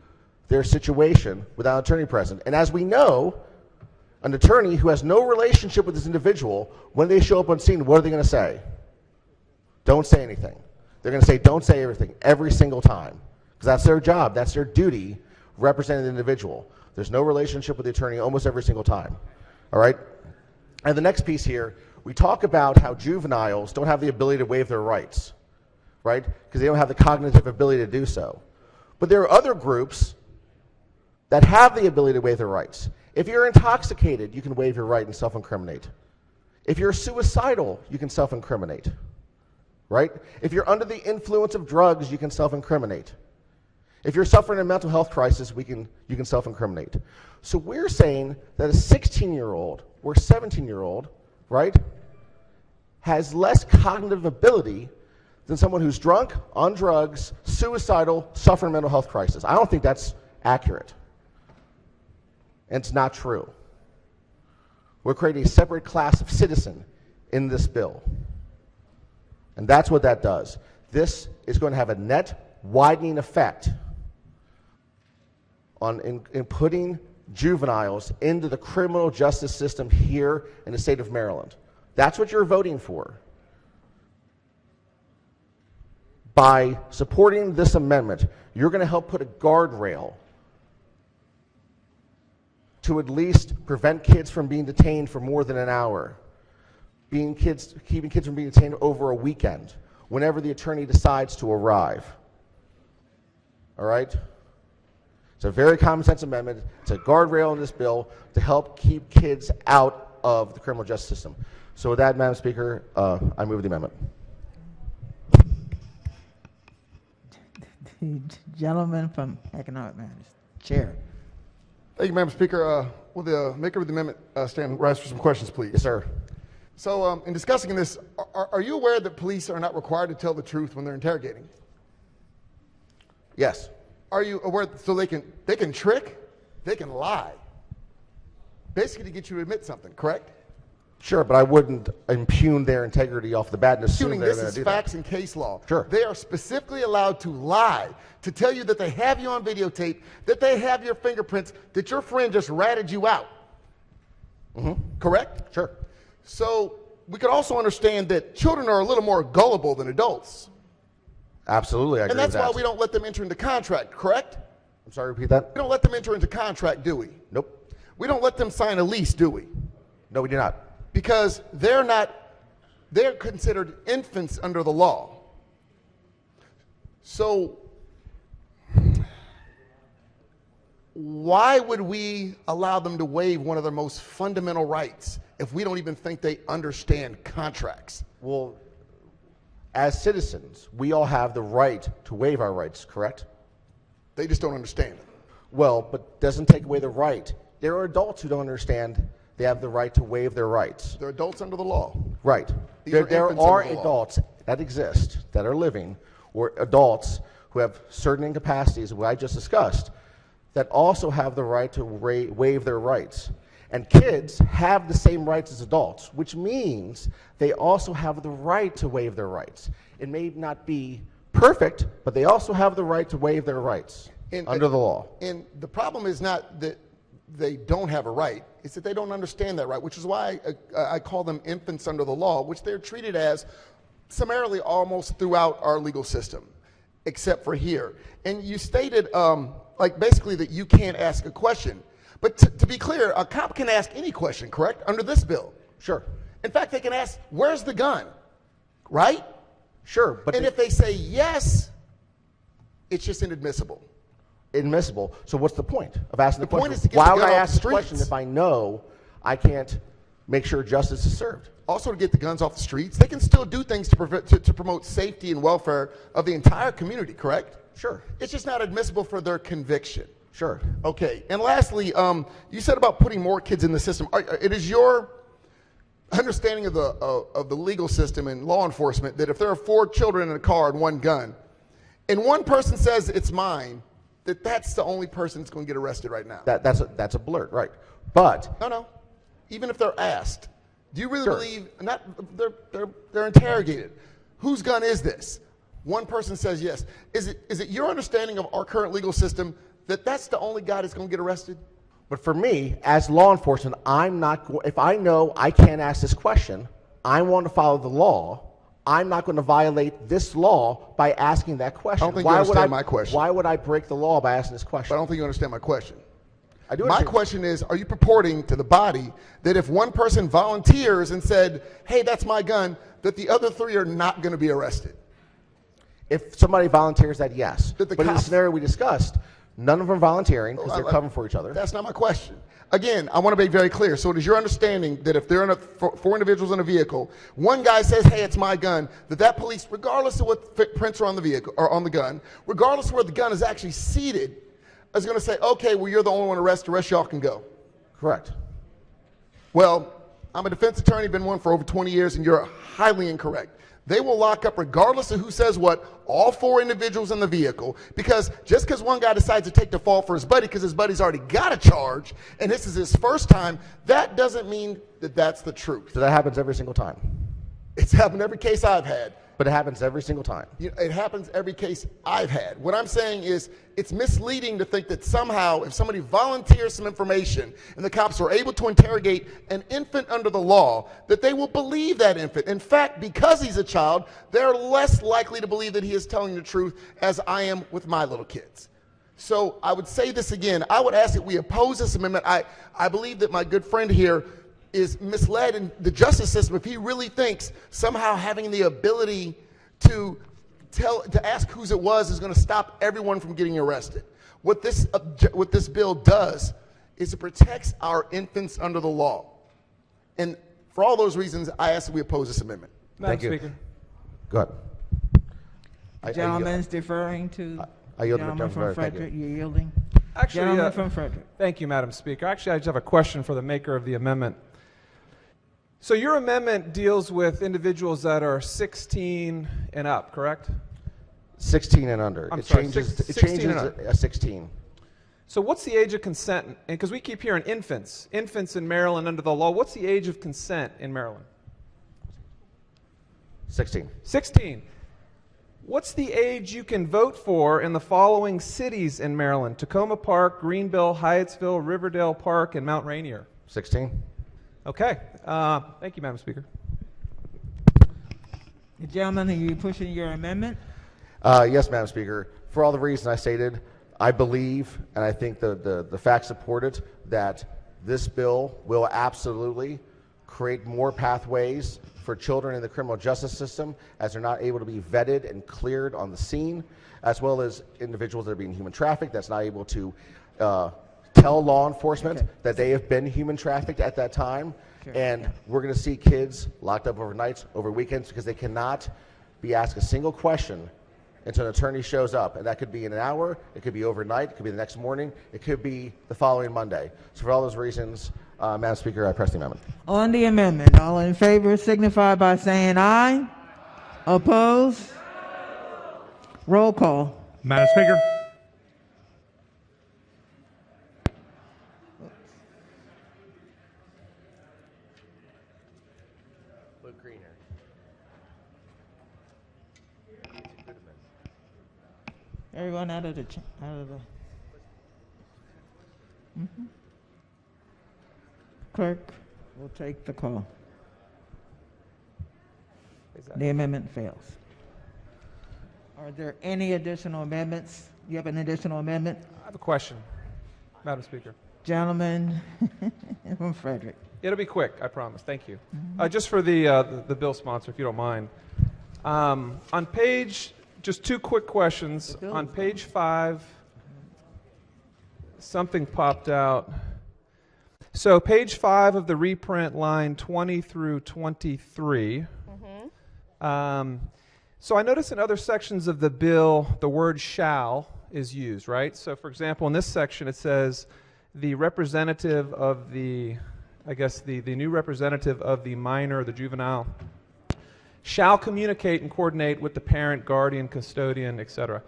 their situation without an attorney present. And as we know, an attorney who has no relationship with this individual, when they show up on scene, what are they going to say? Don't say anything. They're going to say, don't say everything, every single time. Because that's their job, that's their duty, representing the individual. There's no relationship with the attorney almost every single time. All right? And the next piece here, we talk about how juveniles don't have the ability to waive their rights, right? Because they don't have the cognitive ability to do so. But there are other groups that have the ability to waive their rights. If you're intoxicated, you can waive your right and self-incriminate. If you're suicidal, you can self-incriminate, right? If you're under the influence of drugs, you can self-incriminate. If you're suffering a mental health crisis, you can self-incriminate. So we're saying that a 16-year-old or 17-year-old, right, has less cognitive ability than someone who's drunk, on drugs, suicidal, suffering a mental health crisis. I don't think that's accurate. And it's not true. We're creating a separate class of citizen in this bill. And that's what that does. This is going to have a net widening effect in putting juveniles into the criminal justice system here in the state of Maryland. That's what you're voting for. By supporting this amendment, you're going to help put a guardrail to at least prevent kids from being detained for more than an hour, keeping kids from being detained over a weekend, whenever the attorney decides to arrive. All right? It's a very common sense amendment. It's a guardrail in this bill to help keep kids out of the criminal justice system. So with that, Madam Speaker, I move the amendment. The gentleman from Economic Matters. Chair. Thank you, Madam Speaker. Will the maker of the amendment stand rise for some questions, please? Yes, sir. So in discussing this, are you aware that police are not required to tell the truth when they're interrogating? Yes. Are you aware so they can trick, they can lie, basically to get you to admit something, correct? Sure, but I wouldn't impugn their integrity off the bat and assume they're going to do that. This is facts and case law. Sure. They are specifically allowed to lie, to tell you that they have you on videotape, that they have your fingerprints, that your friend just ratted you out. Mm-hmm. Correct? Sure. So we could also understand that children are a little more gullible than adults. Absolutely, I agree And that's with that. why we don't let them enter into contract, correct? I'm sorry, repeat that? We don't let them enter into contract, do we? Nope. We don't let them sign a lease, do we? No, we do not. Because they're considered infants under the law. So why would we allow them to waive one of their most fundamental rights if we don't even think they understand contracts? Well, as citizens, we all have the right to waive our rights, correct? They just don't understand it. Well, but doesn't take away the right. There are adults who don't understand they have the right to waive their rights. They're adults under the law. Right. These are There infants are under the law. adults that exist, that are living, or adults who have certain incapacities, what I just discussed, that also have the right to waive their rights. And kids have the same rights as adults, which means they also have the right to waive their rights. It may not be perfect, but they also have the right to waive their rights under the law. And the problem is not that they don't have a right, it's that they don't understand that right, which is why I call them infants under the law, which they're treated as summarily almost throughout our legal system, except for here. And you stated, like basically that you can't ask a question. But to be clear, a cop can ask any question, correct? Under this bill. Sure. In fact, they can ask, where's the gun? Right? Sure. But and if they say yes, it's just inadmissible. Admissible. So what's the point of asking the question? The point is to get Why the would gun I off ask the the question streets. if I know I can't make sure justice is served? Also to get the guns off the streets. They can still do things to promote safety and welfare of the entire community, correct? Sure. It's just not admissible for their conviction. Sure. Okay. And lastly, you said about putting more kids in the system. It is your understanding of the legal system and law enforcement that if there are 4 children in a car and 1 gun, and one person says it's mine, that's the only person that's going to get arrested right now. That's a blurt, right? But No. Even if they're asked, do you really Sure. believe? Not they're interrogated. Whose gun is this? One person says yes. Is it your understanding of our current legal system that that's the only guy that's going to get arrested? But for me, as law enforcement, I'm not. If I know I can't ask this question, I want to follow the law. I'm not going to violate this law by asking that question. I don't think you understand my question. Why would I break the law by asking this question? But I don't think you understand my question. I do My understand. question is, are you purporting to the body that if one person volunteers and said, hey, that's my gun, that the other 3 are not going to be arrested? If somebody volunteers that, yes. That the But in the cops- scenario we discussed, none of them volunteering because they're covering for each other. That's not my question. Again, I want to be very clear. So it is your understanding that if they're in 4 individuals in a vehicle, one guy says, hey, it's my gun, that police, regardless of what prints are on the vehicle or on the gun, regardless of where the gun is actually seated, is going to say, okay, well, you're the only one arrested, the rest of y'all can go. Correct. Well, I'm a defense attorney, been one for over 20 years, and you're highly incorrect. They will lock up regardless of who says what, all 4 individuals in the vehicle, because just because one guy decides to take the fall for his buddy because his buddy's already got a charge, and this is his first time, that doesn't mean that that's the truth. So that happens every single time. It's happened every case I've had. But it happens every single time. It happens every case I've had. What I'm saying is it's misleading to think that somehow if somebody volunteers some information and the cops are able to interrogate an infant under the law, that they will believe that infant. In fact, because he's a child, they're less likely to believe that he is telling the truth, as I am with my little kids. So I would say this again. I would ask that we oppose this amendment. I believe that my good friend here is misled in the justice system if he really thinks somehow having the ability to ask whose it was is going to stop everyone from getting arrested. What this bill does is it protects our infants under the law. And for all those reasons, I ask that we oppose this amendment. Madam Thank you. Speaker. Go ahead. The gentleman's deferring to I yield to the gentleman from gentleman. Thank you. Frederick. You're yielding. Actually, Gentleman from Frederick. thank you, Madam Speaker. Actually, I just have a question for the maker of the amendment. So your amendment deals with individuals that are 16 and up, correct? 16 and under. I'm It sorry, changes. It 16 changes and up. a 16. So what's the age of consent? And because we keep hearing infants in Maryland under the law. What's the age of consent in Maryland? 16. 16. What's the age you can vote for in the following cities in Maryland? Tacoma Park, Greenville, Hyattsville, Riverdale Park, and Mount Rainier. 16. Okay. Thank you, Madam Speaker. The gentleman, are you pushing your amendment? Yes, Madam Speaker. For all the reasons I stated, I believe, and I think the facts support it, that this bill will absolutely create more pathways for children in the criminal justice system as they're not able to be vetted and cleared on the scene, as well as individuals that are being human trafficked that's not able to tell law enforcement that they have been human trafficked at that time. And we're going to see kids locked up overnights, over weekends, because they cannot be asked a single question until an attorney shows up. And that could be in an hour, it could be overnight, it could be the next morning, it could be the following Monday. So for all those reasons, Madam Speaker, I press the amendment. On the amendment, all in favor signify by saying aye. Oppose? Roll call. Madam Speaker. Everyone out of the Clerk will take the call. The amendment fails. Are there any additional amendments? You have an additional amendment? I have a question, Madam Speaker. Gentleman from Frederick. It'll be quick, I promise. Thank you. Just for the bill sponsor, if you don't mind. On page, just two quick questions. On page 5, something popped out. So page 5 of the reprint, line 20 through 23. So I notice in other sections of the bill, the word shall is used, right? So for example, in this section, it says the representative of the, I guess the new representative of the minor, the juvenile, shall communicate and coordinate with the parent, guardian, custodian, etc.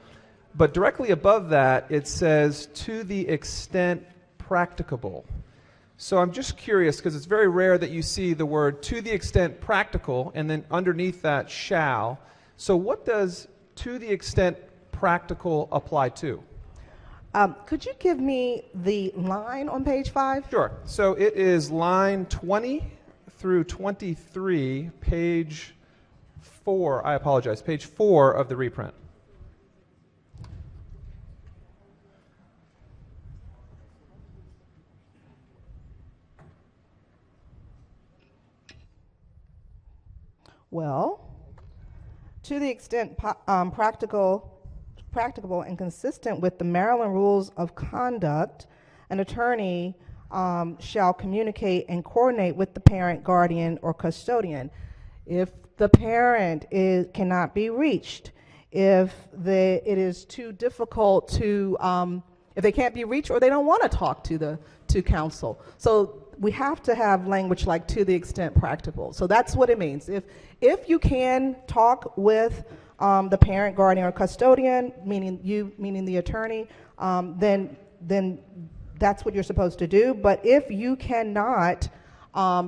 But directly above that, it says to the extent practicable. So I'm just curious, because it's very rare that you see the word to the extent practical and then underneath that shall. So what does to the extent practical apply to? Could you give me the line on page 5? Sure. So it is line 20 through 23, page 4. I apologize. Page 4 of the reprint. Well, to the extent practicable and consistent with the Maryland Rules of Conduct, an attorney shall communicate and coordinate with the parent, guardian, or custodian. If the parent cannot be reached, if it is too difficult to, if they can't be reached or they don't want to talk to counsel. So we have to have language like to the extent practical. So that's what it means. If you can talk with the parent, guardian, or custodian, meaning the attorney, then that's what you're supposed to do. But if you cannot,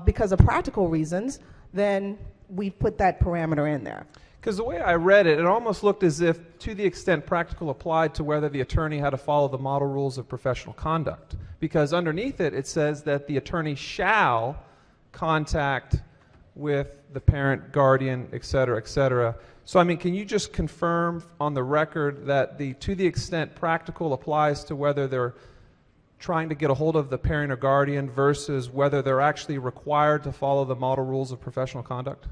because of practical reasons, then we put that parameter in there. Because the way I read it, it almost looked as if to the extent practical applied to whether the attorney had to follow the model rules of professional conduct. Because underneath it, it says that the attorney shall contact with the parent, guardian, et cetera, et cetera. So, I mean, can you just confirm on the record that the to the extent practical applies to whether they're trying to get a hold of the parent or guardian versus whether they're actually required to follow the model rules of professional conduct?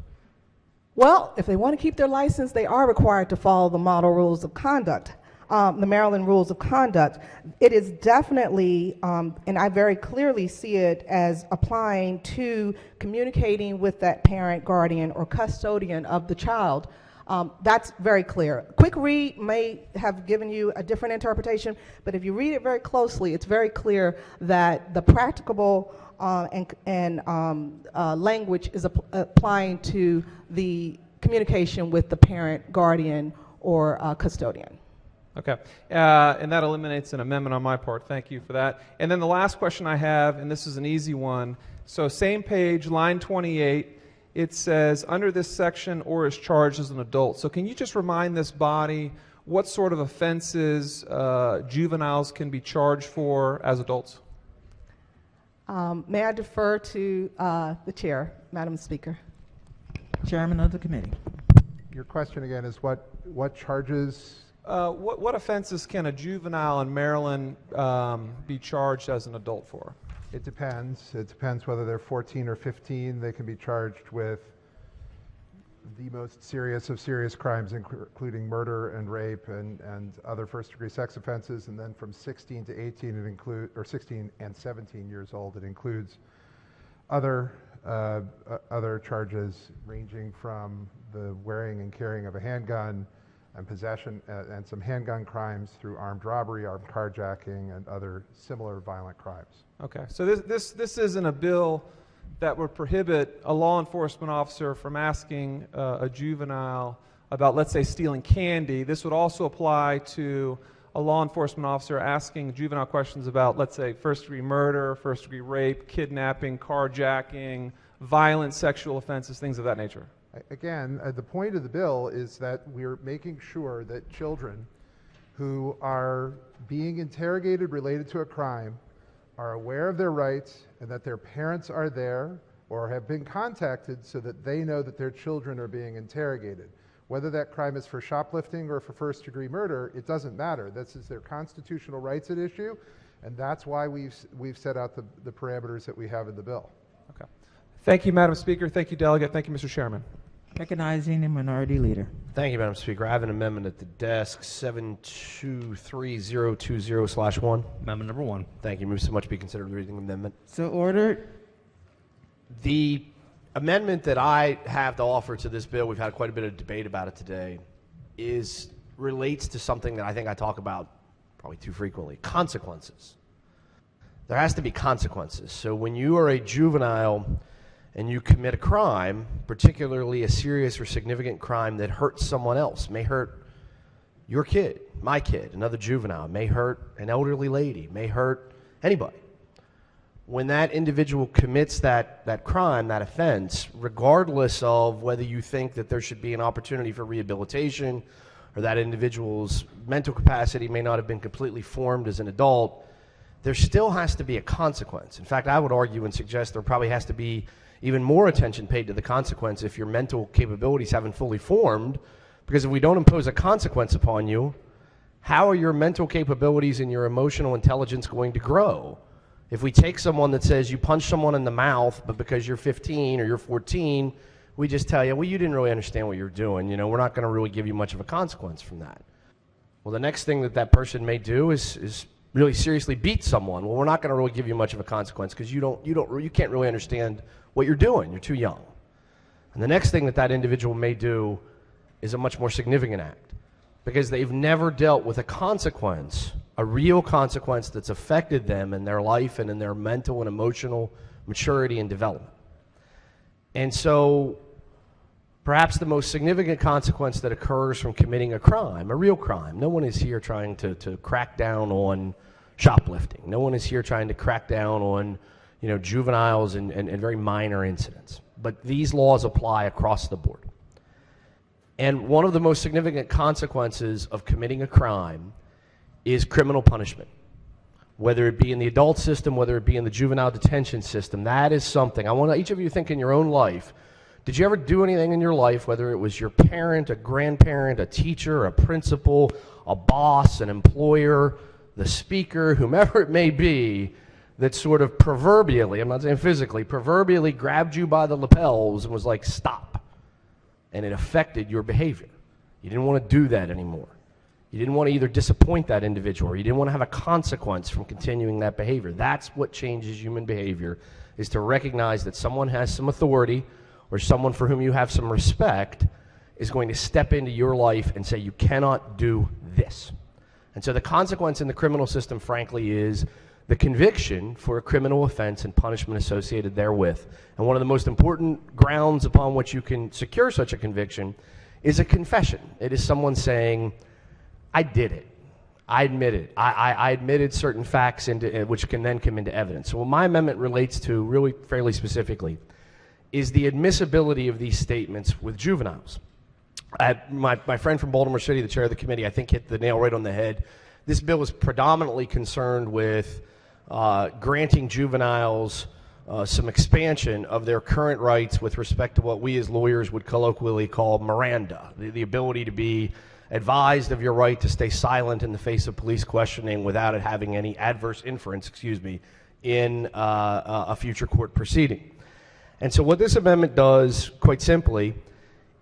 Well, if they want to keep their license, they are required to follow the model rules of conduct, the Maryland Rules of Conduct. It is definitely, and I very clearly see it as applying to communicating with that parent, guardian, or custodian of the child. That's very clear. Quick read may have given you a different interpretation, but if you read it very closely, it's very clear that the practicable and language is applying to the communication with the parent, guardian, or custodian. Okay, and that eliminates an amendment on my part. Thank you for that. And then the last question I have, and this is an easy one. So same page, line 28, it says, under this section or is charged as an adult. So can you just remind this body what sort of offenses juveniles can be charged for as adults? May I defer to the chair, Madam Speaker? Chairman of the committee. Your question again is what charges? What offenses can a juvenile in Maryland be charged as an adult for? It depends. It depends whether they're 14 or 15. They can be charged with the most serious of serious crimes, including murder and rape and other first-degree sex offenses. And then from 16 to 18, it includes, or 16 and 17 years old, it includes other charges ranging from the wearing and carrying of a handgun and possession and some handgun crimes through armed robbery, armed carjacking, and other similar violent crimes. Okay, so this isn't a bill that would prohibit a law enforcement officer from asking a juvenile about, let's say, stealing candy. This would also apply to a law enforcement officer asking juvenile questions about, let's say, first-degree murder, first-degree rape, kidnapping, carjacking, violent sexual offenses, things of that nature. Again, the point of the bill is that we're making sure that children who are being interrogated related to a crime are aware of their rights and that their parents are there or have been contacted so that they know that their children are being interrogated. Whether that crime is for shoplifting or for first-degree murder, it doesn't matter. This is their constitutional rights at issue, and that's why we've set out the parameters that we have in the bill. Okay. Thank you, Madam Speaker. Thank you, Delegate. Thank you, Mr. Chairman. Recognizing the Minority Leader. Thank you, Madam Speaker. I have an amendment at the desk, 723020/1. Amendment number 1. Thank you. Move so much be considered the reading amendment. So ordered. The amendment that I have to offer to this bill, we've had quite a bit of debate about it today, relates to something that I think I talk about probably too frequently: consequences. There has to be consequences. So when you are a juvenile and you commit a crime, particularly a serious or significant crime that hurts someone else, may hurt your kid, my kid, another juvenile, may hurt an elderly lady, may hurt anybody. When that individual commits that crime, that offense, regardless of whether you think that there should be an opportunity for rehabilitation or that individual's mental capacity may not have been completely formed as an adult, there still has to be a consequence. In fact, I would argue and suggest there probably has to be even more attention paid to the consequence if your mental capabilities haven't fully formed, because if we don't impose a consequence upon you, how are your mental capabilities and your emotional intelligence going to grow? If we take someone that says you punch someone in the mouth, but because you're 15 or you're 14, we just tell you, well, you didn't really understand what you're doing. You know, we're not going to really give you much of a consequence from that. Well, the next thing that person may do is really seriously beat someone. Well, we're not going to really give you much of a consequence because you can't really understand what you're doing. You're too young. And the next thing that individual may do is a much more significant act because they've never dealt with a consequence, a real consequence that's affected them in their life and in their mental and emotional maturity and development. And so perhaps the most significant consequence that occurs from committing a crime, a real crime. No one is here trying to crack down on shoplifting. No one is here trying to crack down on juveniles and very minor incidents. But these laws apply across the board. And one of the most significant consequences of committing a crime is criminal punishment. Whether it be in the adult system, whether it be in the juvenile detention system, that is something. I want each of you to think in your own life. Did you ever do anything in your life, whether it was your parent, a grandparent, a teacher, a principal, a boss, an employer, the speaker, whomever it may be, that sort of proverbially, I'm not saying physically, proverbially grabbed you by the lapels and was like, stop. And it affected your behavior. You didn't want to do that anymore. You didn't want to either disappoint that individual or you didn't want to have a consequence from continuing that behavior. That's what changes human behavior, is to recognize that someone has some authority or someone for whom you have some respect is going to step into your life and say, you cannot do this. And so the consequence in the criminal system, frankly, is the conviction for a criminal offense and punishment associated therewith. And one of the most important grounds upon which you can secure such a conviction is a confession. It is someone saying, I did it. I admit it. I admitted certain facts which can then come into evidence. So what my amendment relates to, really fairly specifically, is the admissibility of these statements with juveniles. My friend from Baltimore City, the chair of the committee, I think hit the nail right on the head. This bill is predominantly concerned with granting juveniles some expansion of their current rights with respect to what we as lawyers would colloquially call Miranda, the ability to be advised of your right to stay silent in the face of police questioning without it having any adverse inference, in a future court proceeding. And so what this amendment does, quite simply,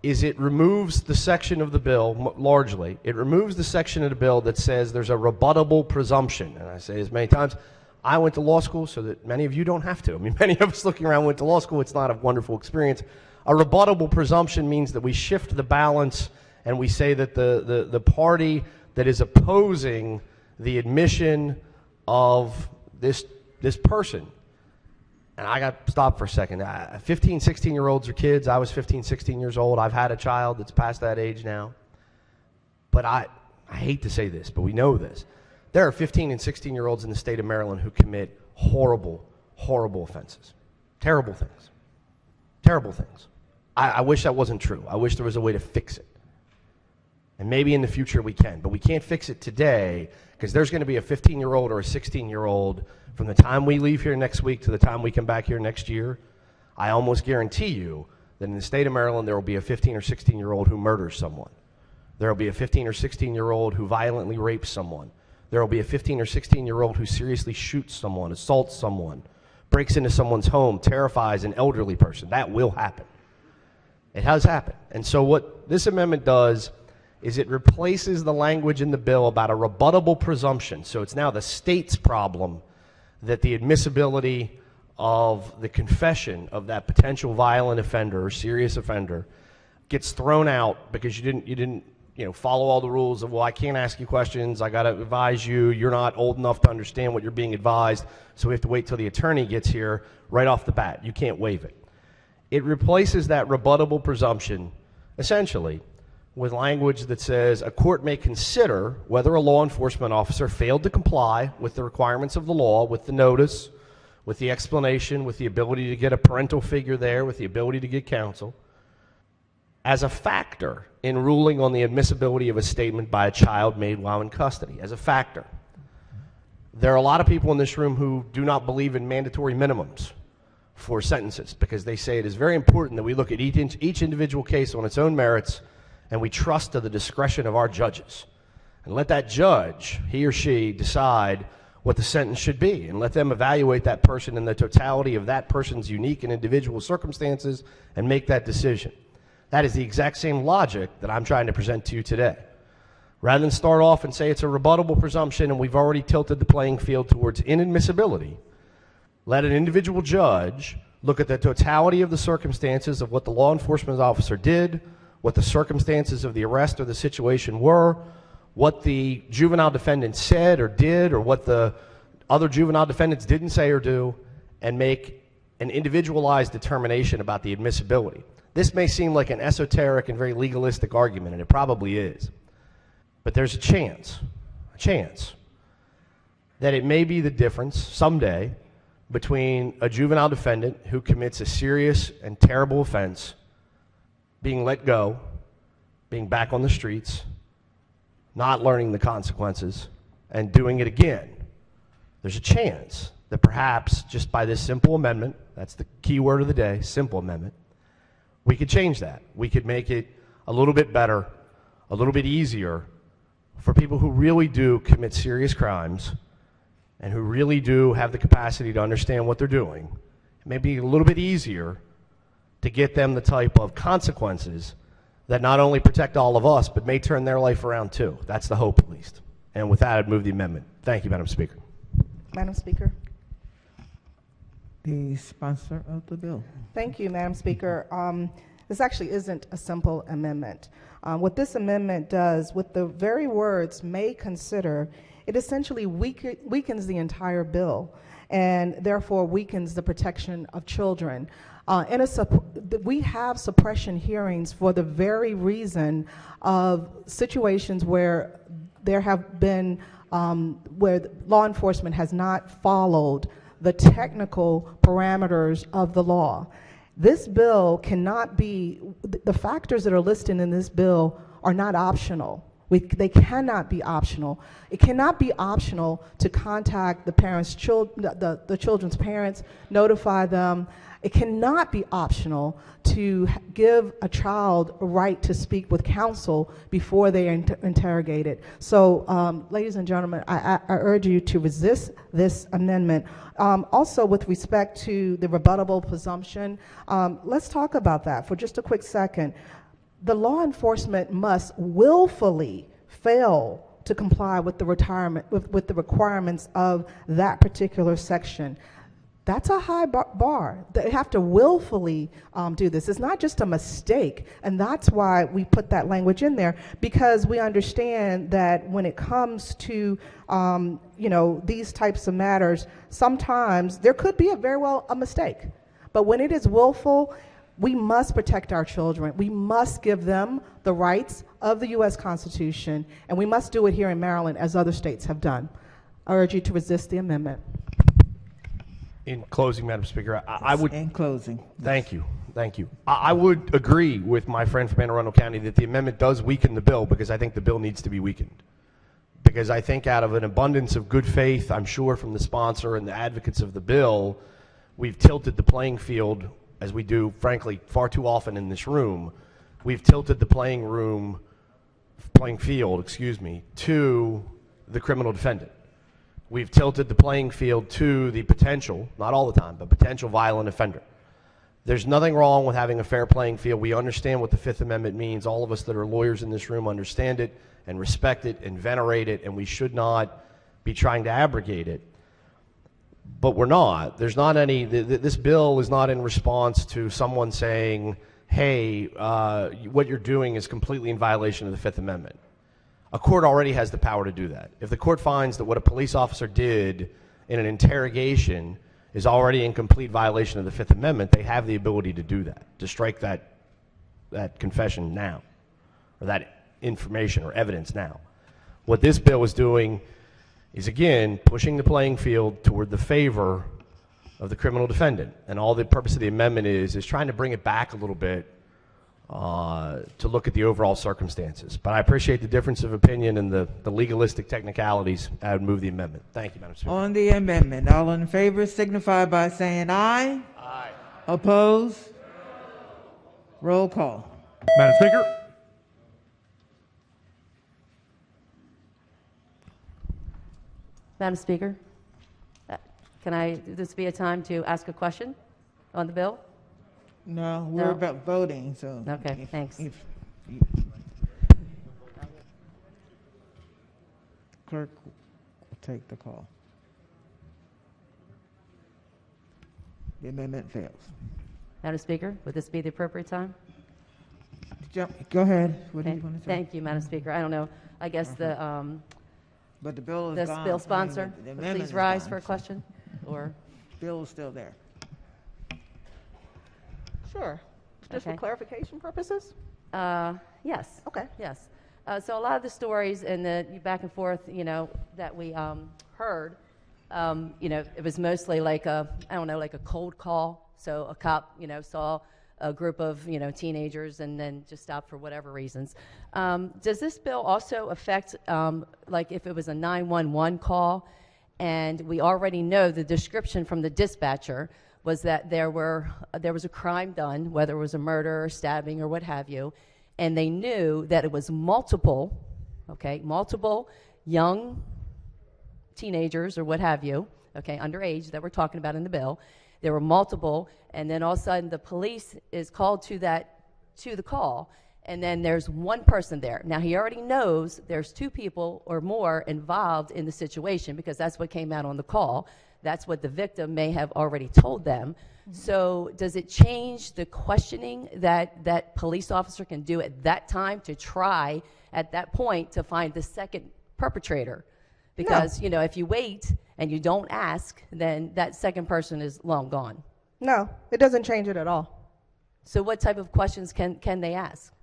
is it removes the section of the bill, largely, it removes the section of the bill that says there's a rebuttable presumption. And I say this many times, I went to law school so that many of you don't have to. I mean, many of us looking around went to law school. It's not a wonderful experience. A rebuttable presumption means that we shift the balance and we say that the party that is opposing the admission of this person, and I got stopped for a second. 15, 16-year-olds are kids. I was 15, 16 years old. I've had a child that's past that age now. But I hate to say this, but we know this. There are 15 and 16-year-olds in the state of Maryland who commit horrible, horrible offenses. Terrible things. Terrible things. I wish that wasn't true. I wish there was a way to fix it. And maybe in the future we can, but we can't fix it today because there's going to be a 15-year-old or a 16-year-old from the time we leave here next week to the time we come back here next year. I almost guarantee you that in the state of Maryland there will be a 15 or 16-year-old who murders someone. There will be a 15 or 16-year-old who violently rapes someone. There will be a 15 or 16-year-old who seriously shoots someone, assaults someone, breaks into someone's home, terrifies an elderly person. That will happen. It has happened. And so what this amendment does is it replaces the language in the bill about a rebuttable presumption. So it's now the state's problem that the admissibility of the confession of that potential violent offender or serious offender gets thrown out because you didn't follow all the rules of, well, I can't ask you questions, I got to advise you, you're not old enough to understand what you're being advised, so we have to wait till the attorney gets here right off the bat. You can't waive it. It replaces that rebuttable presumption, essentially, with language that says a court may consider whether a law enforcement officer failed to comply with the requirements of the law, with the notice, with the explanation, with the ability to get a parental figure there, with the ability to get counsel, as a factor in ruling on the admissibility of a statement by a child made while in custody, as a factor. There are a lot of people in this room who do not believe in mandatory minimums for sentences because they say it is very important that we look at each individual case on its own merits and we trust to the discretion of our judges. And let that judge, he or she, decide what the sentence should be and let them evaluate that person in the totality of that person's unique and individual circumstances and make that decision. That is the exact same logic that I'm trying to present to you today. Rather than start off and say it's a rebuttable presumption and we've already tilted the playing field towards inadmissibility, let an individual judge look at the totality of the circumstances of what the law enforcement officer did, what the circumstances of the arrest or the situation were, what the juvenile defendant said or did, or what the other juvenile defendants didn't say or do, and make an individualized determination about the admissibility. This may seem like an esoteric and very legalistic argument, and it probably is. But there's a chance that it may be the difference someday between a juvenile defendant who commits a serious and terrible offense being let go, being back on the streets, not learning the consequences, and doing it again. There's a chance that perhaps just by this simple amendment, that's the key word of the day, simple amendment, we could change that. We could make it a little bit better, a little bit easier for people who really do commit serious crimes and who really do have the capacity to understand what they're doing. It may be a little bit easier to get them the type of consequences that not only protect all of us, but may turn their life around too. That's the hope, at least. And with that, I'd move the amendment. Thank you, Madam Speaker. Madam Speaker. The sponsor of the bill. Thank you, Madam Speaker. This actually isn't a simple amendment. What this amendment does, with the very words "may consider," it essentially weakens the entire bill and therefore weakens the protection of children. We have suppression hearings for the very reason of situations where there have been, where law enforcement has not followed the technical parameters of the law. This bill cannot be, the factors that are listed in this bill are not optional. They cannot be optional. It cannot be optional to contact the parents' the children's parents, notify them. It cannot be optional to give a child a right to speak with counsel before they are interrogated. So, ladies and gentlemen, I urge you to resist this amendment. Also, with respect to the rebuttable presumption, let's talk about that for just a quick second. The law enforcement must willfully fail to comply with the with the requirements of that particular section. That's a high bar. They have to willfully do this. It's not just a mistake, and that's why we put that language in there, because we understand that when it comes to these types of matters, sometimes there could be very well a mistake. But when it is willful, we must protect our children. We must give them the rights of the U.S. Constitution, and we must do it here in Maryland as other states have done. I urge you to resist the amendment. In closing, Madam Speaker, I would. In closing. Thank you. Thank you. I would agree with my friend from Anne Arundel County that the amendment does weaken the bill, because I think the bill needs to be weakened. Because I think out of an abundance of good faith, I'm sure from the sponsor and the advocates of the bill, we've tilted the playing field, as we do, frankly, far too often in this room. We've tilted the playing field, to the criminal defendant. We've tilted the playing field to the potential, not all the time, but potential violent offender. There's nothing wrong with having a fair playing field. We understand what the Fifth Amendment means. All of us that are lawyers in this room understand it and respect it and venerate it, and we should not be trying to abrogate it. But we're not. There's not any, this bill is not in response to someone saying, hey, what you're doing is completely in violation of the Fifth Amendment. A court already has the power to do that. If the court finds that what a police officer did in an interrogation is already in complete violation of the Fifth Amendment, they have the ability to do that, to strike that confession now, or that information or evidence now. What this bill is doing is, again, pushing the playing field toward the favor of the criminal defendant. And all the purpose of the amendment is trying to bring it back a little bit to look at the overall circumstances. But I appreciate the difference of opinion and the legalistic technicalities. I would move the amendment. Thank you, Madam Speaker. On the amendment, all in favor signify by saying aye. Aye. Opposed? Roll call. Madam Speaker. Madam Speaker, can this be a time to ask a question on the bill? No, we're about voting, so. Okay, thanks. Clerk will take the call. The amendment fails. Madam Speaker, would this be the appropriate time? Go ahead. What do you want to say? Thank you, Madam Speaker. I don't know. I guess the but the bill is this gone. bill sponsor, The would amendment please is rise gone. for a question, or Bill is still there. Sure. Just for clarification purposes? yes. Okay. Yes. So a lot of the stories and the back and forth, that we heard, it was mostly like a cold call. So a cop, saw a group of, teenagers and then just stopped for whatever reasons. Does this bill also affect, like if it was a 911 call and we already know the description from the dispatcher was that there was a crime done, whether it was a murder or stabbing or what have you, and they knew that it was multiple young teenagers or what have you, underage that we're talking about in the bill. There were multiple, and then all of a sudden the police is called to the call, and then there's one person there. Now he already knows there's two people or more involved in the situation because that's what came out on the call. That's what the victim may have already told them. Mm-hmm. So does it change the questioning that police officer can do at that time to try at that point to find the second perpetrator? Because, if you wait and you don't ask, then that second person is long gone. No, it doesn't change it at all. So what type of questions can they ask?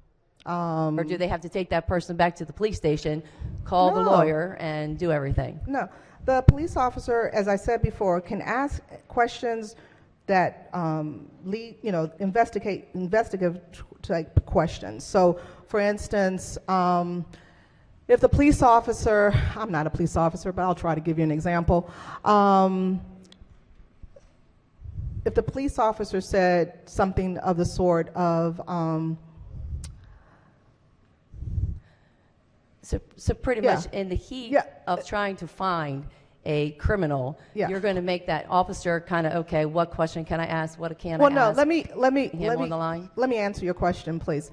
Or do they have to take that person back to the police station, call the lawyer, and do everything? No. The police officer, as I said before, can ask questions that investigative type questions. So, for instance, if the police officer, I'm not a police officer, but I'll try to give you an example. If the police officer said something of the sort of, So pretty much in the heat of trying to find a criminal, you're going to make that officer kind of, okay, what question can I ask? What can I ask? Well, no, let me answer your question, please.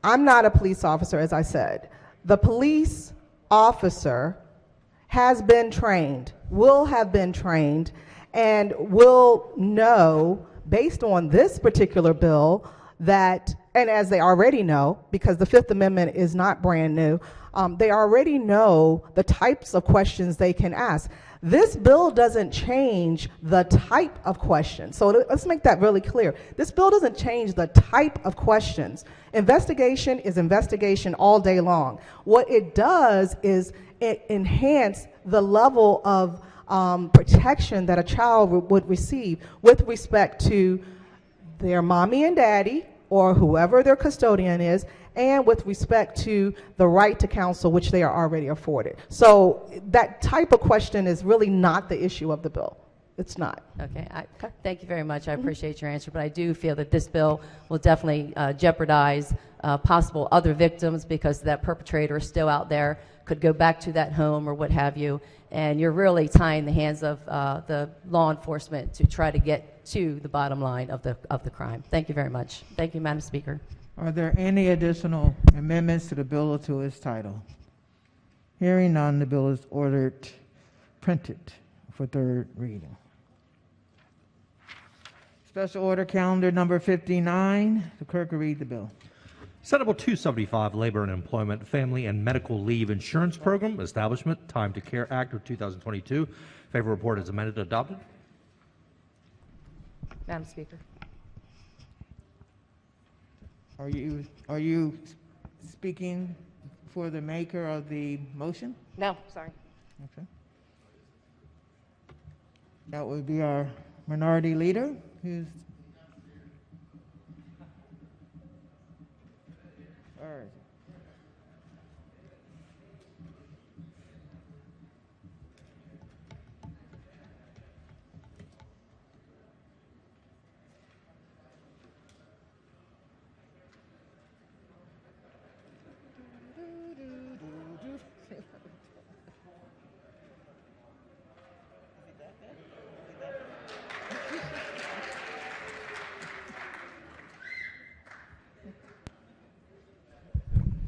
I'm not a police officer, as I said. The police officer has been trained, will have been trained, and will know, based on this particular bill, that, and as they already know, because the Fifth Amendment is not brand new, they already know the types of questions they can ask. This bill doesn't change the type of questions. So let's make that really clear. This bill doesn't change the type of questions. Investigation is investigation all day long. What it does is it enhance the level of protection that a child would receive with respect to their mommy and daddy or whoever their custodian is, and with respect to the right to counsel, which they are already afforded. So that type of question is really not the issue of the bill. It's not. Okay, thank you very much. I appreciate your answer, but I do feel that this bill will definitely jeopardize possible other victims because that perpetrator is still out there, could go back to that home or what have you, and you're really tying the hands of the law enforcement to try to get to the bottom line of the crime. Thank you very much. Thank you, Madam Speaker. Are there any additional amendments to the bill or to its title? Hearing none, the bill is ordered printed for third reading. Special order calendar number 59. The clerk will read the bill. Senate Bill 275, Labor and Employment, Family and Medical Leave Insurance Program, Establishment, Time to Care Act of 2022. Favor report is amended and adopted. Madam Speaker. Are you speaking for the maker of the motion? No, sorry. Okay. That would be our minority leader, who's all right.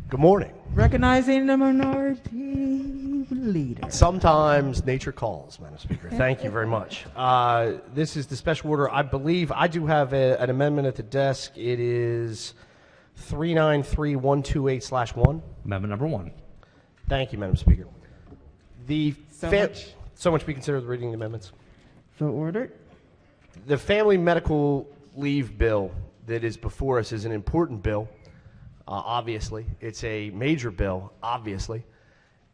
Good morning. Recognizing the minority leader. Sometimes nature calls, Madam Speaker. Thank you very much. This is the special order. I believe I do have an amendment at the desk. It is 393128/1. Amendment number 1. Thank you, Madam Speaker. So much be considered the reading of the amendments. So ordered. The Family Medical Leave Bill that is before us is an important bill. Obviously, it's a major bill, obviously,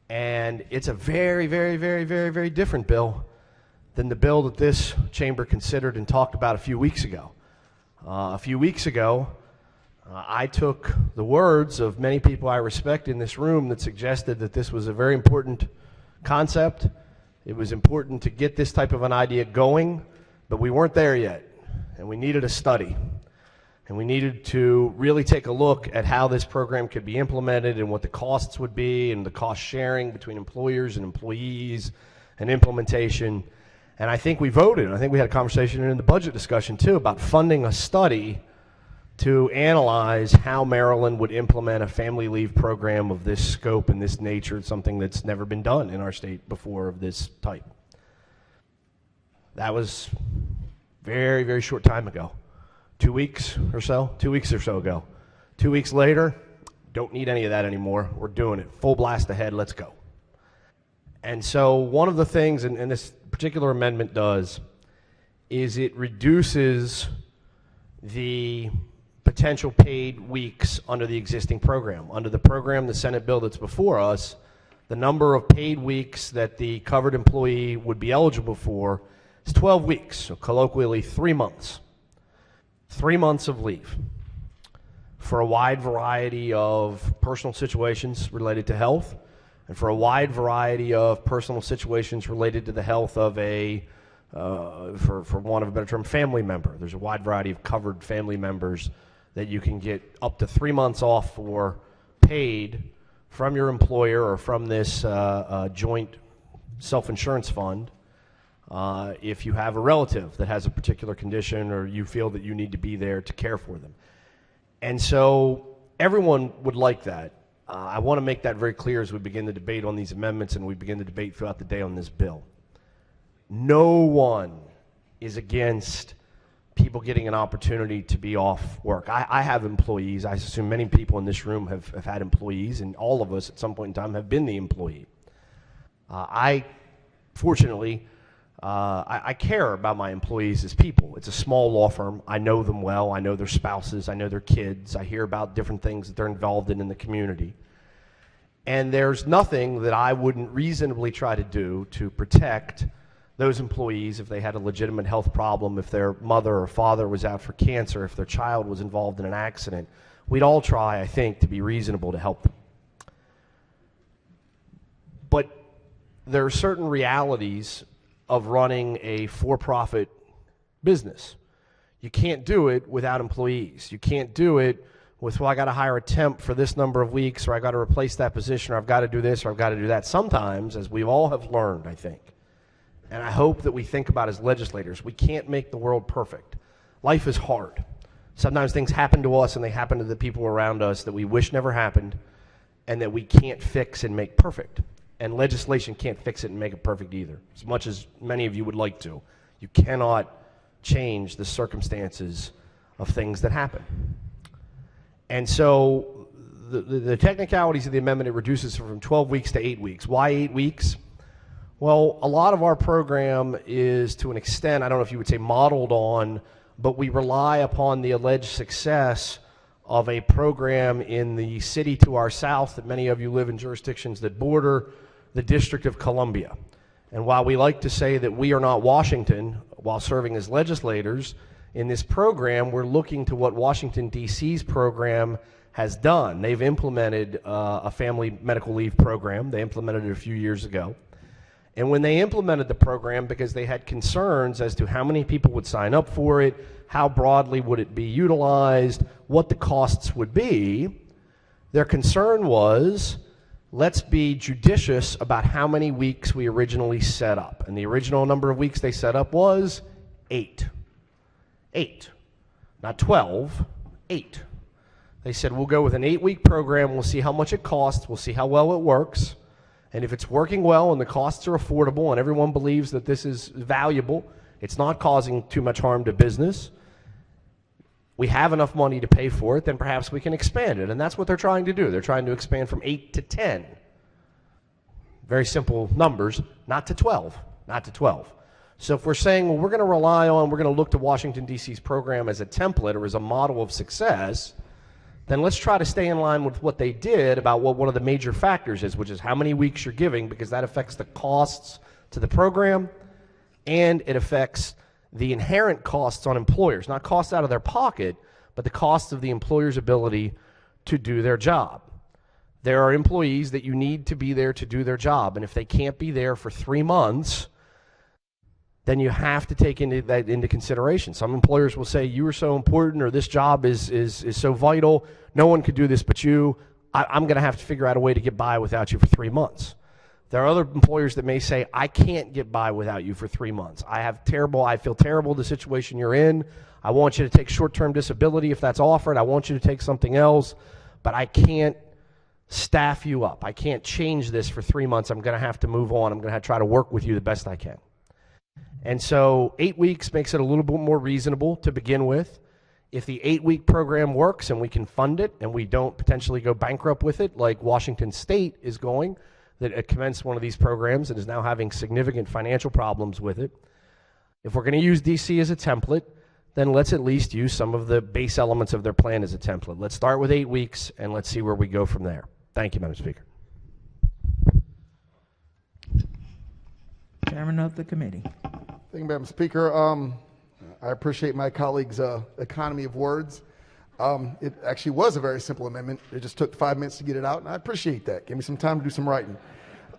and it's a very, very, very, very, very different bill than the bill that this chamber considered and talked about a few weeks ago. A few weeks ago, I took the words of many people I respect in this room that suggested that this was a very important concept. It was important to get this type of an idea going, but we weren't there yet, and we needed a study. And we needed to really take a look at how this program could be implemented and what the costs would be and the cost sharing between employers and employees and implementation. And I think we voted. I think we had a conversation in the budget discussion too about funding a study to analyze how Maryland would implement a family leave program of this scope and this nature. It's something that's never been done in our state before of this type. That was very, very short time ago. 2 weeks or so ago. 2 weeks later, don't need any of that anymore. We're doing it. Full blast ahead, let's go. And so one of the things, and this particular amendment does, is it reduces the potential paid weeks under the existing program. Under the program, the Senate bill that's before us, the number of paid weeks that the covered employee would be eligible for is 12 weeks, so colloquially 3 months. 3 months of leave for a wide variety of personal situations related to health and for a wide variety of personal situations related to the health of a, for want of a better term, family member. There's a wide variety of covered family members that you can get up to 3 months off for paid from your employer or from this joint self-insurance fund. If you have a relative that has a particular condition or you feel that you need to be there to care for them. And so everyone would like that. I want to make that very clear as we begin the debate on these amendments and we begin the debate throughout the day on this bill. No one is against people getting an opportunity to be off work. I have employees. I assume many people in this room have had employees, and all of us at some point in time have been the employee. Fortunately, I care about my employees as people. It's a small law firm. I know them well. I know their spouses. I know their kids. I hear about different things that they're involved in the community. And there's nothing that I wouldn't reasonably try to do to protect those employees, if they had a legitimate health problem, if their mother or father was out for cancer, if their child was involved in an accident, we'd all try, I think, to be reasonable to help them. But there are certain realities of running a for-profit business. You can't do it without employees. You can't do it with, well, I got to hire a temp for this number of weeks, or I got to replace that position, or I've got to do this, or I've got to do that. Sometimes, as we all have learned, I think, and I hope that we think about as legislators, we can't make the world perfect. Life is hard. Sometimes things happen to us and they happen to the people around us that we wish never happened and that we can't fix and make perfect. And legislation can't fix it and make it perfect either, as much as many of you would like to. You cannot change the circumstances of things that happen. And so the technicalities of the amendment, it reduces from 12 weeks to 8 weeks. Why 8 weeks? Well, a lot of our program is, to an extent, I don't know if you would say modeled on, but we rely upon the alleged success of a program in the city to our south that many of you live in jurisdictions that border the District of Columbia. And while we like to say that we are not Washington while serving as legislators, in this program, we're looking to what Washington, D.C.'s program has done. They've implemented a family medical leave program. They implemented it a few years ago. And when they implemented the program, because they had concerns as to how many people would sign up for it, how broadly would it be utilized, what the costs would be, their concern was, let's be judicious about how many weeks we originally set up. And the original number of weeks they set up was 8. 8. Not 12, 8. They said, we'll go with an 8-week program, we'll see how much it costs, we'll see how well it works. And if it's working well and the costs are affordable and everyone believes that this is valuable, it's not causing too much harm to business, we have enough money to pay for it, then perhaps we can expand it. And that's what they're trying to do. They're trying to expand from 8 to 10. Very simple numbers, not to 12, not to 12. So if we're saying, well, we're going to look to Washington, D.C.'s program as a template or as a model of success, then let's try to stay in line with what they did about what one of the major factors is, which is how many weeks you're giving, because that affects the costs to the program, and it affects the inherent costs on employers, not costs out of their pocket, but the cost of the employer's ability to do their job. There are employees that you need to be there to do their job, and if they can't be there for 3 months, then you have to take that into consideration. Some employers will say, you are so important, or this job is so vital, no one could do this but you. I'm going to have to figure out a way to get by without you for 3 months. There are other employers that may say, I can't get by without you for 3 months. I feel terrible the situation you're in. I want you to take short-term disability if that's offered. I want you to take something else, but I can't staff you up. I can't change this for 3 months. I'm going to have to move on. I'm going to try to work with you the best I can. And so 8 weeks makes it a little bit more reasonable to begin with. If the 8-week program works and we can fund it and we don't potentially go bankrupt with it like Washington State is going, that it commenced one of these programs and is now having significant financial problems with it. If we're going to use DC as a template, then let's at least use some of the base elements of their plan as a template. Let's start with 8 weeks and let's see where we go from there. Thank you, Madam Speaker. Chairman of the committee. Thank you, Madam Speaker. I appreciate my colleague's economy of words. It actually was a very simple amendment. It just took 5 minutes to get it out, and I appreciate that. Give me some time to do some writing.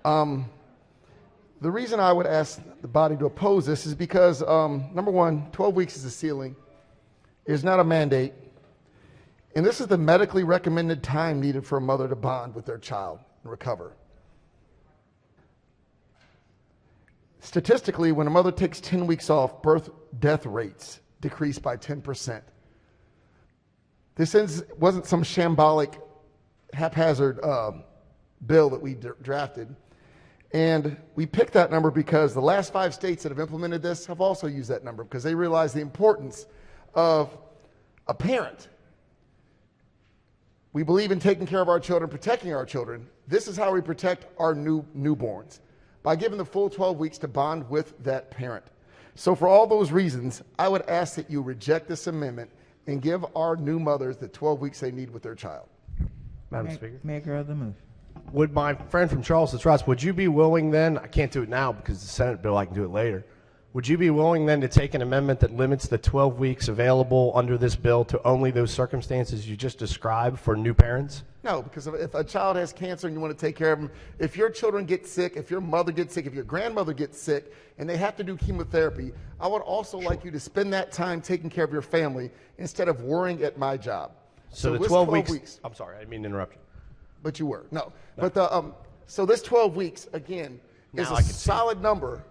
The reason I would ask the body to oppose this is because, number one, 12 weeks is a ceiling. It is not a mandate. And this is the medically recommended time needed for a mother to bond with their child and recover. Statistically, when a mother takes 10 weeks off, birth death rates decrease by 10%. This wasn't some shambolic, haphazard bill that we drafted. And we picked that number because the last 5 states that have implemented this have also used that number because they realize the importance of a parent. We believe in taking care of our children, protecting our children. This is how we protect our newborns, by giving the full 12 weeks to bond with that parent. So for all those reasons, I would ask that you reject this amendment and give our new mothers the 12 weeks they need with their child. Madam Speaker. Maker of the move. Would my friend from Charleston Trust, would you be willing then, I can't do it now because the Senate bill, I can do it later. Would you be willing then to take an amendment that limits the 12 weeks available under this bill to only those circumstances you just described for new parents? No, because if a child has cancer and you want to take care of them, if your children get sick, if your mother gets sick, if your grandmother gets sick, and they have to do chemotherapy, I would also like you to spend that time taking care of your family instead of worrying at my job. So the this 12 weeks, I'm sorry, I didn't mean to interrupt you. But you were. No. But so this 12 weeks, again, is Now a solid number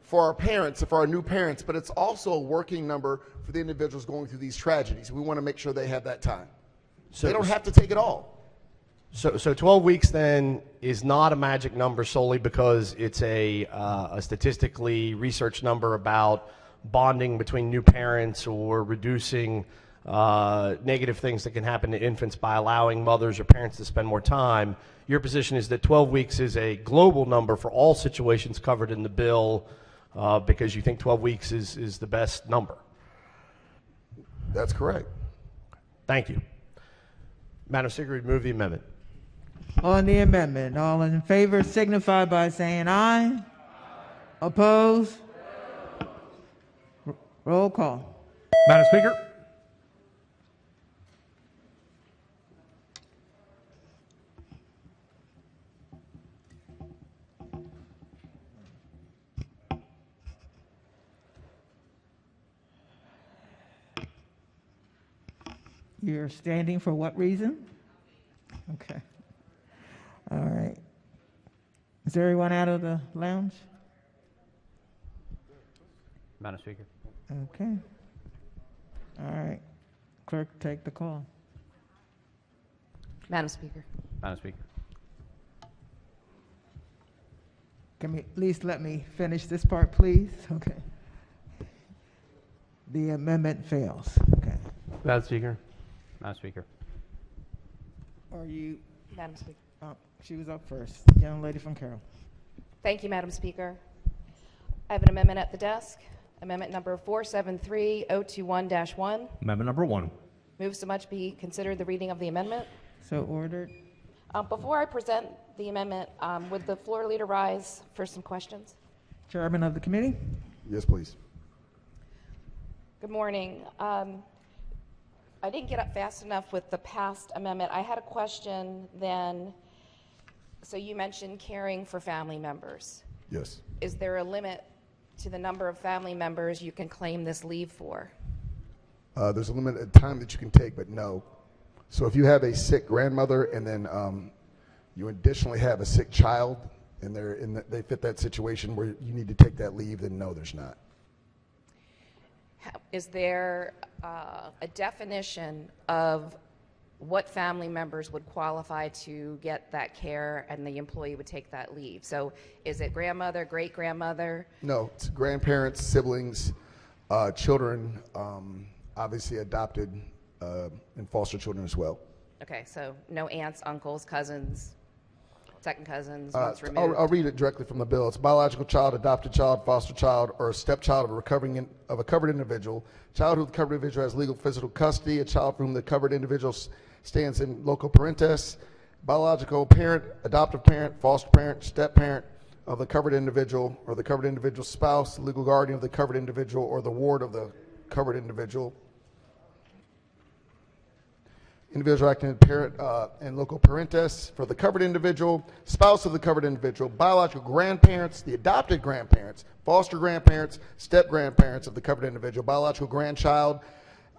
for our parents, for our new parents, but it's also a working number for the individuals going through these tragedies. We want to make sure they have that time. So they don't have to take it all. So 12 weeks then is not a magic number solely because it's a statistically researched number about bonding between new parents or reducing negative things that can happen to infants by allowing mothers or parents to spend more time. Your position is that 12 weeks is a global number for all situations covered in the bill because you think 12 weeks is the best number. That's correct. Thank you. Madam Speaker, move the amendment. On the amendment, all in favor signify by saying aye. Oppose? Roll call. Madam Speaker. You're standing for what reason? Okay. All right. Is there anyone out of the lounge? Madam Speaker. Okay. All right. Clerk, take the call. Madam Speaker. Madam Speaker. Can we at least let me finish this part, please? Okay. The amendment fails. Okay. Madam Speaker. Madam Speaker. Are you? Madam Speaker. She was up first. Young lady from Carroll. Thank you, Madam Speaker. I have an amendment at the desk. Amendment number 473021-1. Amendment number 1. Move so much be considered the reading of the amendment. So ordered. Before I present the amendment, would the floor leader rise for some questions? Chairman of the committee. Yes, please. Good morning. I didn't get up fast enough with the past amendment. I had a question then. So you mentioned caring for family members. Yes. Is there a limit to the number of family members you can claim this leave for? There's a limited time that you can take, but no. So if you have a sick grandmother and then you additionally have a sick child and they fit that situation where you need to take that leave, then no, there's not. Is there a definition of what family members would qualify to get that care and the employee would take that leave? So is it grandmother, great-grandmother? No, it's grandparents, siblings, children, obviously adopted and foster children as well. Okay, so no aunts, uncles, cousins, second cousins, once removed? I'll read it directly from the bill. It's a biological child, adopted child, foster child, or a stepchild of a covered individual. Child who the covered individual has legal physical custody. A child for whom the covered individual stands in loco parentis. Biological parent, adoptive parent, foster parent, step parent of the covered individual, or the covered individual's spouse, legal guardian of the covered individual, or the ward of the covered individual. Individual acting as parent and local parentis for the covered individual, spouse of the covered individual, biological grandparents, the adopted grandparents, foster grandparents, step grandparents of the covered individual, biological grandchild,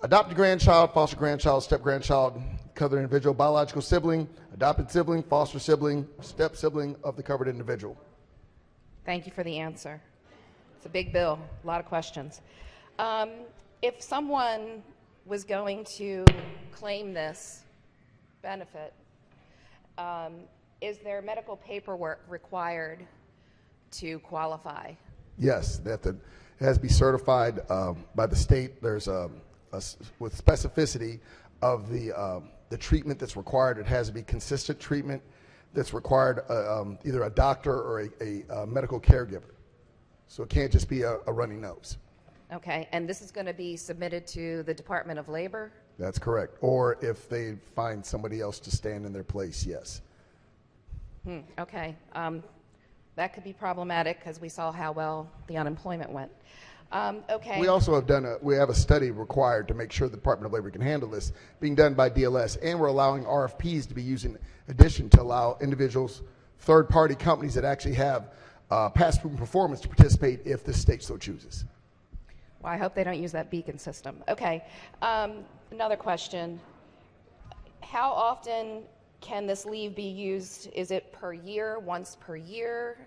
adopted grandchild, foster grandchild, step grandchild, covered individual, biological sibling, adopted sibling, foster sibling, step sibling of the covered individual. Thank you for the answer. It's a big bill, a lot of questions. If someone was going to claim this benefit, is there medical paperwork required to qualify? Yes, it has to be certified by the state. There's with specificity of the treatment that's required. It has to be consistent treatment that's required, either a doctor or a medical caregiver. So it can't just be a runny nose. Okay, and this is going to be submitted to the Department of Labor? That's correct. Or if they find somebody else to stand in their place, yes. Okay. That could be problematic because we saw how well the unemployment went. Okay. We also have we have a study required to make sure the Department of Labor can handle this, being done by DLS, and we're allowing RFPs to be used in addition to allow individuals, third-party companies that actually have past proven performance to participate if the state so chooses. Well, I hope they don't use that beacon system. Okay. Another question. How often can this leave be used? Is it per year, once per year?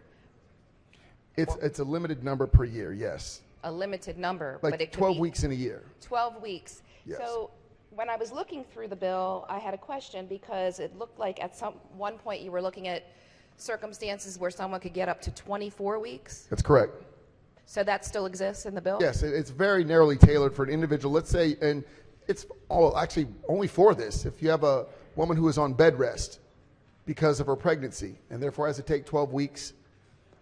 It's a limited number per year, yes. A limited number, Like but it could 12 be weeks in a year. 12 weeks. Yes. So when I was looking through the bill, I had a question because it looked like at one point you were looking at circumstances where someone could get up to 24 weeks. That's correct. So that still exists in the bill? Yes, it's very narrowly tailored for an individual. Let's say, and it's actually only for this. If you have a woman who is on bed rest because of her pregnancy and therefore has to take 12 weeks,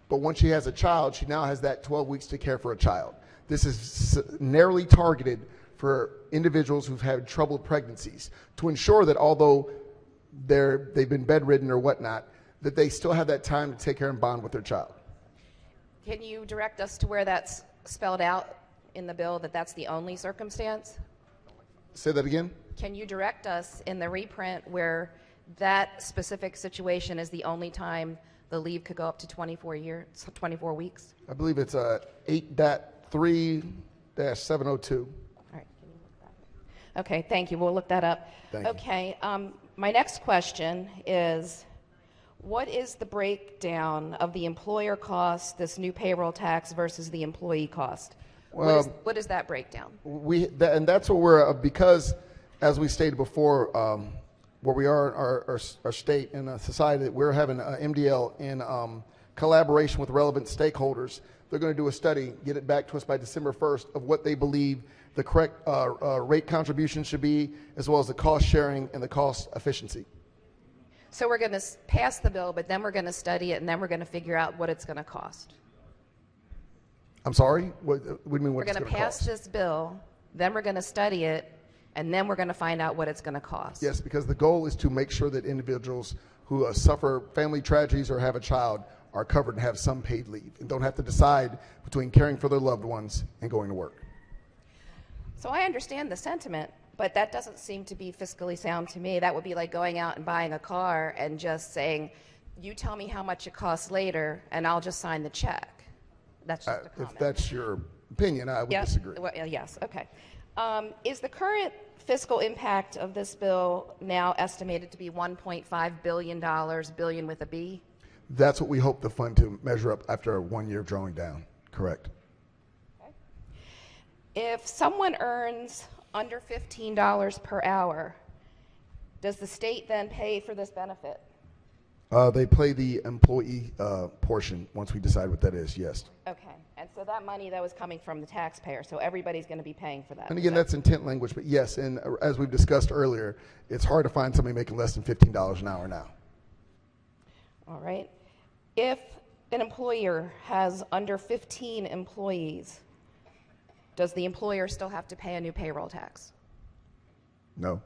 but once she has a child, she now has that 12 weeks to care for a child. This is narrowly targeted for individuals who've had troubled pregnancies to ensure that although they've been bedridden or whatnot, that they still have that time to take care and bond with their child. Can you direct us to where that's spelled out in the bill, that that's the only circumstance? Say that again? Can you direct us in the reprint where that specific situation is the only time the leave could go up to 24 weeks? I believe it's 8.3-702. Okay, thank you. We'll look that up. Thank you. Okay, my next question is, what is the breakdown of the employer cost, this new payroll tax, versus the employee cost? Well, what is that breakdown? And that's what we're, because as we stated before, where we are in our state and society, that we're having MDL in collaboration with relevant stakeholders. They're going to do a study, get it back to us by December 1st, of what they believe the correct rate contribution should be, as well as the cost sharing and the cost efficiency. So we're going to pass the bill, but then we're going to study it, and then we're going to figure out what it's going to cost. I'm sorry? What do you mean We're what it's going to going to pass cost? this bill, then we're going to study it, and then we're going to find out what it's going to cost. Yes, because the goal is to make sure that individuals who suffer family tragedies or have a child are covered and have some paid leave and don't have to decide between caring for their loved ones and going to work. So I understand the sentiment, but that doesn't seem to be fiscally sound to me. That would be like going out and buying a car and just saying, you tell me how much it costs later, and I'll just sign the check. That's just a comment. If that's your opinion, I would disagree. Well, yes, okay. Is the current fiscal impact of this bill now estimated to be $1.5 billion, billion with a B? That's what we hope the fund to measure up after 1 year drawing down. Correct. Okay. If someone earns under $15 per hour, does the state then pay for this benefit? They play the employee portion once we decide what that is, yes. Okay, and so that money that was coming from the taxpayer, so everybody's going to be paying for that. And again, that's intent language, but yes, and as we've discussed earlier, it's hard to find somebody making less than $15 an hour now. All right. If an employer has under 15 employees, does the employer still have to pay a new payroll tax? No.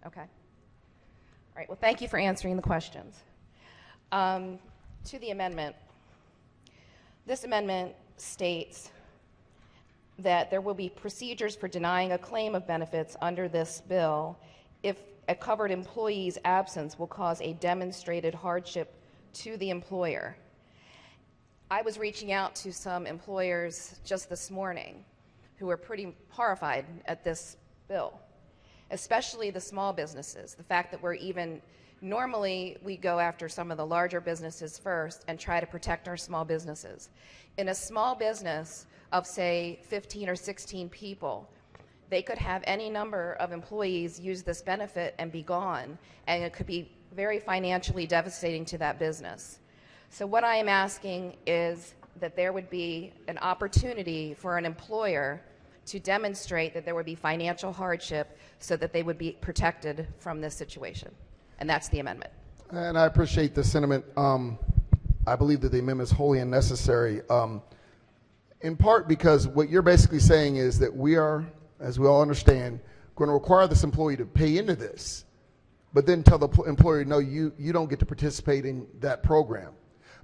Okay. All right, well, thank you for answering the questions. To the amendment, this amendment states that there will be procedures for denying a claim of benefits under this bill if a covered employee's absence will cause a demonstrated hardship to the employer. I was reaching out to some employers just this morning who were pretty horrified at this bill, especially the small businesses. The fact that normally we go after some of the larger businesses first and try to protect our small businesses. In a small business of, say, 15 or 16 people, they could have any number of employees use this benefit and be gone, and it could be very financially devastating to that business. So what I am asking is that there would be an opportunity for an employer to demonstrate that there would be financial hardship so that they would be protected from this situation. And that's the amendment. And I appreciate the sentiment. I believe that the amendment is wholly unnecessary, in part because what you're basically saying is that we are, as we all understand, going to require this employee to pay into this but then tell the employer, no, you don't get to participate in that program.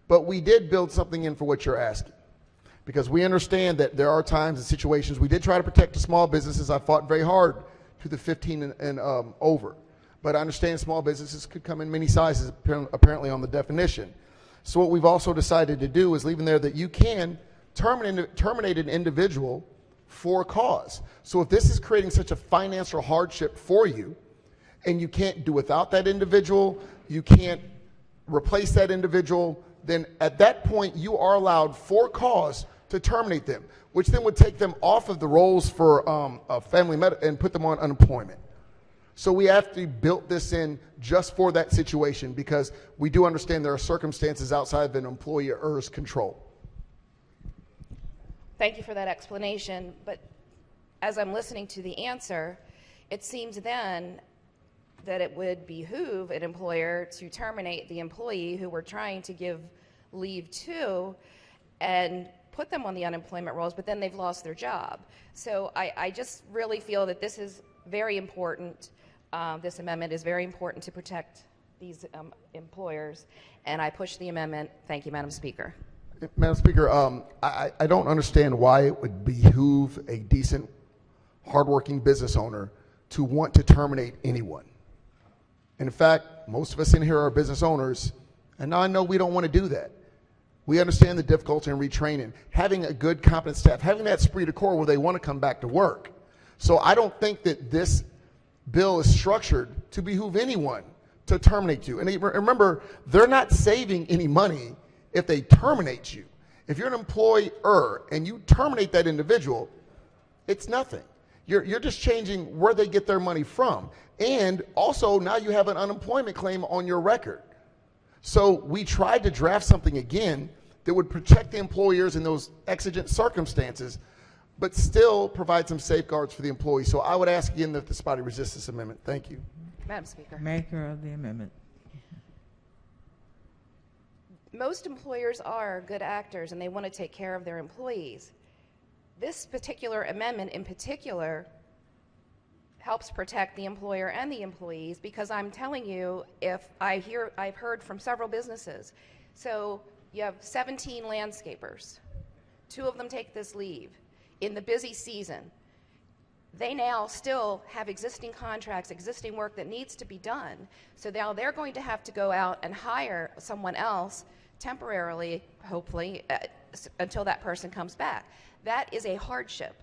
But we did build something in for what you're asking, because we understand that there are times and situations. We did try to protect the small businesses. I fought very hard to the 15 and over. But I understand small businesses could come in many sizes, apparently on the definition. So what we've also decided to do is leave in there that you can terminate an individual for a cause. So if this is creating such a financial hardship for you, and you can't do without that individual, you can't replace that individual, then at that point you are allowed for cause to terminate them, which then would take them off of the rolls for family and put them on unemployment. So we actually built this in just for that situation, because we do understand there are circumstances outside of an employer's control. Thank you for that explanation, but as I'm listening to the answer, it seems then that it would behoove an employer to terminate the employee who we're trying to give leave to and put them on the unemployment rolls, but then they've lost their job. So I just really feel that this is very important. This amendment is very important to protect these employers, and I push the amendment. Thank you, Madam Speaker. Madam Speaker, I don't understand why it would behoove a decent, hardworking business owner to want to terminate anyone. And in fact, most of us in here are business owners, and I know we don't want to do that. We understand the difficulty in retraining, having a good, competent staff, having that esprit de corps where they want to come back to work. So I don't think that this bill is structured to behoove anyone to terminate you. And remember, they're not saving any money if they terminate you. If you're an employer and you terminate that individual, it's nothing. You're just changing where they get their money from. And also, now you have an unemployment claim on your record. So we tried to draft something again that would protect the employers in those exigent circumstances, but still provide some safeguards for the employees. So I would ask again that this body resist this amendment. Thank you. Madam Speaker. Maker of the amendment. Most employers are good actors and they want to take care of their employees. This particular amendment in particular helps protect the employer and the employees, because I'm telling you, I've heard from several businesses. So you have 17 landscapers. 2 of them take this leave in the busy season. They now still have existing contracts, existing work that needs to be done. So now they're going to have to go out and hire someone else temporarily, hopefully, until that person comes back. That is a hardship.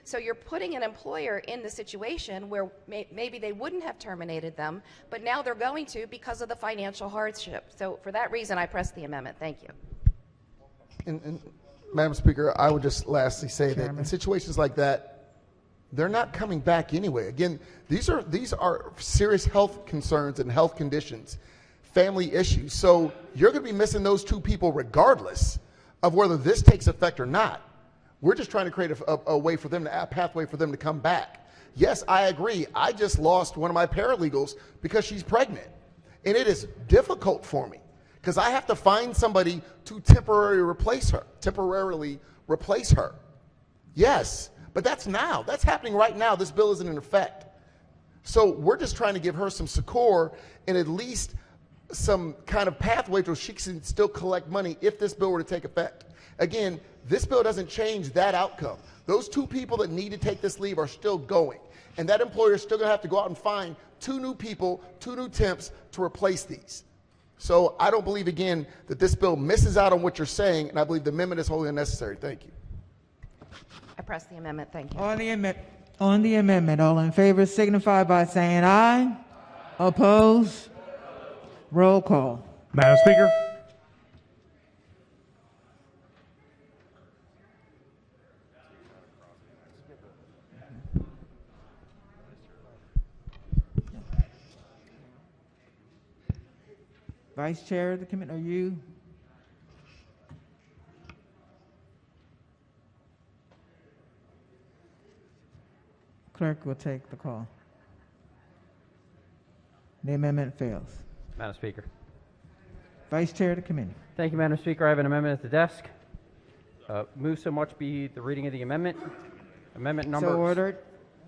So you're putting an employer in the situation where maybe they wouldn't have terminated them, but now they're going to because of the financial hardship. So for that reason, I press the amendment. Thank you. And Madam Speaker, I would just lastly say that in situations like that, they're not coming back anyway. Again, these are serious health concerns and health conditions, family issues. So you're going to be missing those 2 people regardless of whether this takes effect or not. We're just trying to create a way for them, a pathway for them to come back. Yes, I agree. I just lost one of my paralegals because she's pregnant. And it is difficult for me because I have to find somebody to temporarily replace her. Yes, but that's now. That's happening right now. This bill isn't in effect. So we're just trying to give her some succor and at least some kind of pathway so she can still collect money if this bill were to take effect. Again, this bill doesn't change that outcome. Those 2 people that need to take this leave are still going. And that employer is still going to have to go out and find 2 new people, 2 new temps to replace these. So I don't believe, again, that this bill misses out on what you're saying, and I believe the amendment is wholly unnecessary. Thank you. I press the amendment. Thank you. On the amendment, all in favor signify by saying aye. Oppose? Roll call. Madam Speaker. Vice Chair of the committee, are you? Clerk will take the call. The amendment fails. Madam Speaker. Vice Chair of the committee. Thank you, Madam Speaker. I have an amendment at the desk. Move so much be the reading of the amendment. Amendment number. So ordered.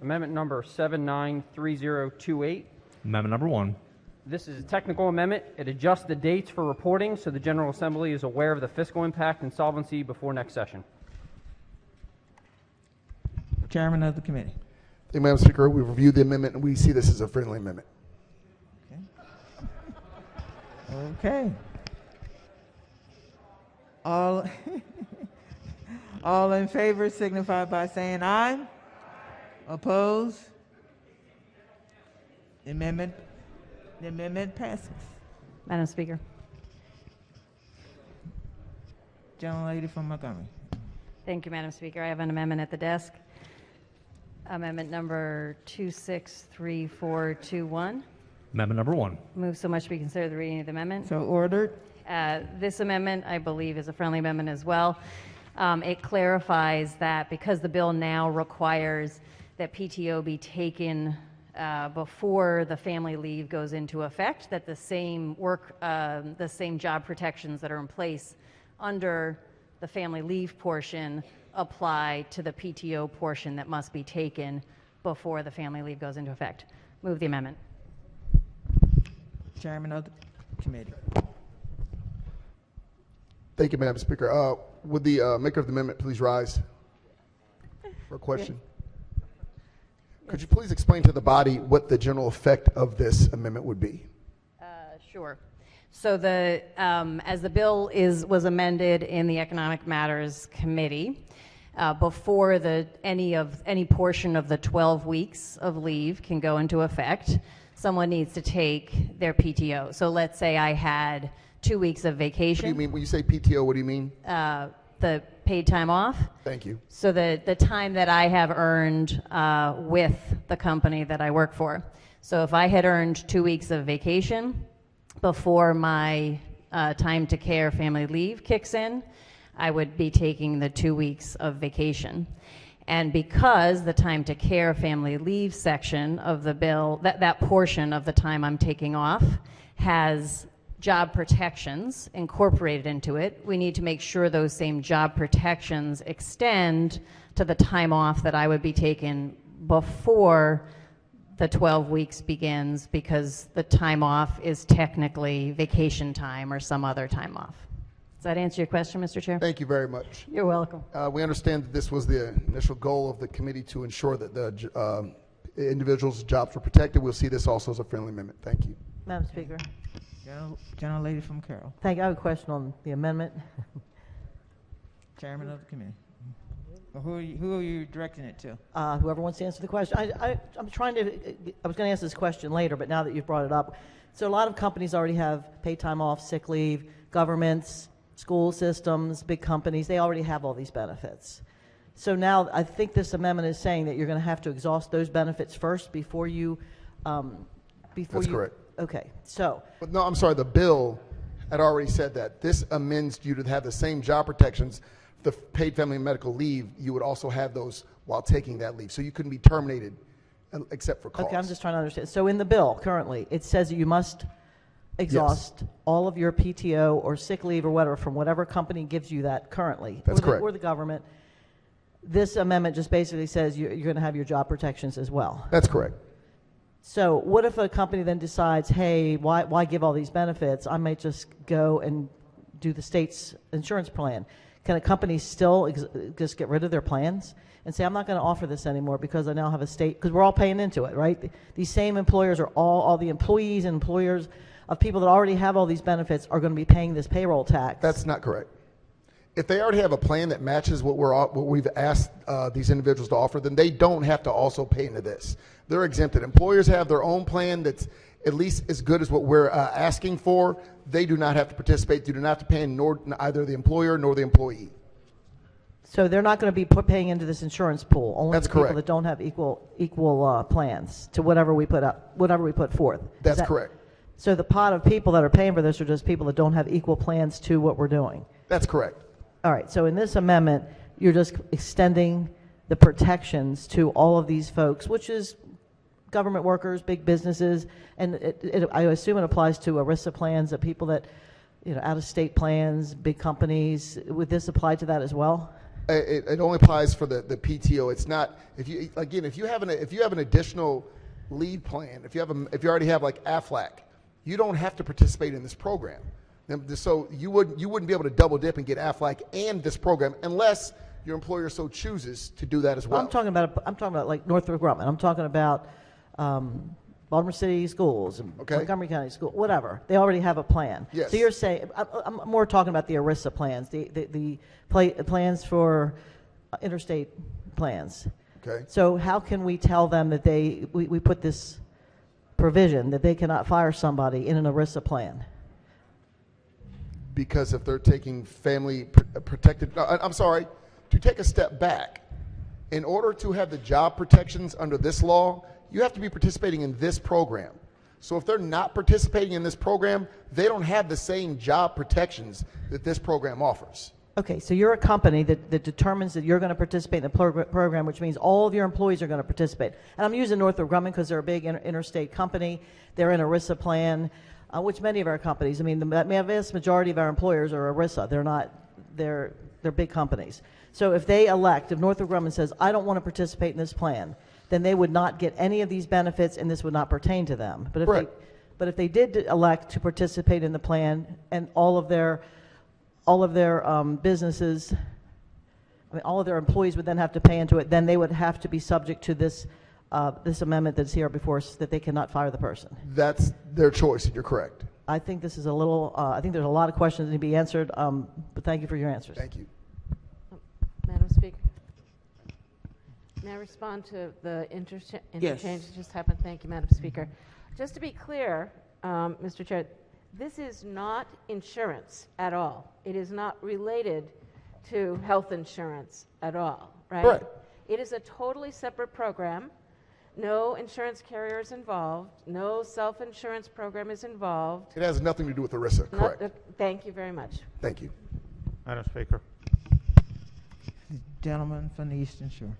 Amendment number 793028. Amendment number 1. This is a technical amendment. It adjusts the dates for reporting so the General Assembly is aware of the fiscal impact and solvency before next session. Chairman of the committee. Thank you, Madam Speaker. We've reviewed the amendment and we see this as a friendly amendment. Okay. All, all in favor signify by saying aye. Opposed? The amendment passes. Madam Speaker. Gentlelady from Montgomery. Thank you, Madam Speaker. I have an amendment at the desk. Amendment number 263421. Amendment number 1. Move so much to be considered the reading of the amendment. So ordered. This amendment, I believe, is a friendly amendment as well. It clarifies that because the bill now requires that PTO be taken before the family leave goes into effect, that the same job protections that are in place under the family leave portion apply to the PTO portion that must be taken before the family leave goes into effect. Move the amendment. Chairman of the committee. Thank you, Madam Speaker. Would the maker of the amendment please rise for a question? Could you please explain to the body what the general effect of this amendment would be? Sure. So as the bill was amended in the Economic Matters Committee, before any portion of the 12 weeks of leave can go into effect, someone needs to take their PTO. So let's say I had 2 weeks of vacation. What do you mean when you say PTO? What do you mean? The paid time off. Thank you. So the time that I have earned with the company that I work for. So if I had earned 2 weeks of vacation before my time to care family leave kicks in, I would be taking the 2 weeks of vacation. And because the time to care family leave section of the bill, that portion of the time I'm taking off has job protections incorporated into it, we need to make sure those same job protections extend to the time off that I would be taking before the 12 weeks begins, because the time off is technically vacation time or some other time off. Does that answer your question, Mr. Chair? Thank you very much. You're welcome. We understand that this was the initial goal of the committee to ensure that the individuals' jobs were protected. We'll see this also as a friendly amendment. Thank you. Madam Speaker. Gentlelady from Carroll. Thank you. I have a question on the amendment. Chairman of the committee. Who are you directing it to? Whoever wants to answer the question. I'm trying to, I was going to ask this question later, but now that you've brought it up. So a lot of companies already have paid time off, sick leave, governments, school systems, big companies, they already have all these benefits. So now I think this amendment is saying that you're going to have to exhaust those benefits first before you, That's correct. Okay, so. But no, I'm sorry, the bill had already said that. This amends you to have the same job protections. The paid family and medical leave, you would also have those while taking that leave. So you couldn't be terminated except for cause. Okay, I'm just trying to understand. So in the bill currently, it says that you must exhaust all of your PTO or sick leave or whatever from whatever company gives you that currently. That's correct. Or the government. This amendment just basically says you're going to have your job protections as well. That's correct. So what if a company then decides, hey, why give all these benefits? I might just go and do the state's insurance plan. Can a company still just get rid of their plans and say, I'm not going to offer this anymore because I now have a state, because we're all paying into it, right? These same employers are all the employees and employers of people that already have all these benefits are going to be paying this payroll tax. That's not correct. If they already have a plan that matches what we've asked these individuals to offer, then they don't have to also pay into this. They're exempted. Employers have their own plan that's at least as good as what we're asking for. They do not have to participate. They do not have to pay in either the employer nor the employee. So they're not going to be paying into this insurance pool. Only That's the people correct. that don't have equal plans to whatever we put forth. That's correct. So the pot of people that are paying for this are just people that don't have equal plans to what we're doing. That's correct. All right. So in this amendment, you're just extending the protections to all of these folks, which is government workers, big businesses, and I assume it applies to ERISA plans, that people that, out-of-state plans, big companies. Would this apply to that as well? It only applies for the PTO. It's not, if you have an additional leave plan, if you already have like AFLAC, you don't have to participate in this program. So you wouldn't be able to double dip and get Aflac and this program unless your employer so chooses to do that as well. I'm talking about like Northrop Grumman. I'm talking about Baltimore City Schools, and Montgomery County School, whatever. They already have a plan. Yes. So you're saying, I'm more talking about the ERISA plans, the plans for interstate plans. Okay. So how can we tell them that we put this provision that they cannot fire somebody in an ERISA plan? Because if they're taking family protected, I'm sorry, to take a step back, in order to have the job protections under this law, you have to be participating in this program. So if they're not participating in this program, they don't have the same job protections that this program offers. Okay, so you're a company that determines that you're going to participate in the program, which means all of your employees are going to participate. And I'm using Northrop Grumman because they're a big interstate company. They're in ERISA plan, which many of our companies, I mean, the vast majority of our employers are ERISA. They're big companies. So if Northrop Grumman says, I don't want to participate in this plan, then they would not get any of these benefits and this would not pertain to them. But if they did elect to participate in the plan and all of their businesses, all of their employees would then have to pay into it, then they would have to be subject to this amendment that's here before us, that they cannot fire the person. That's their choice, you're correct. I think this is I think there's a lot of questions that need to be answered, but thank you for your answers. Thank you. Madam Speaker, may I respond to the interchange that just happened? Thank you, Madam Speaker. Just to be clear, Mr. Chair, this is not insurance at all. It is not related to health insurance at all, right? Right. It is a totally separate program. No insurance carrier is involved. No self-insurance program is involved. It has nothing to do with ERISA, correct? Thank you very much. Thank you. Madam Speaker. Gentleman from the Eastern Shore.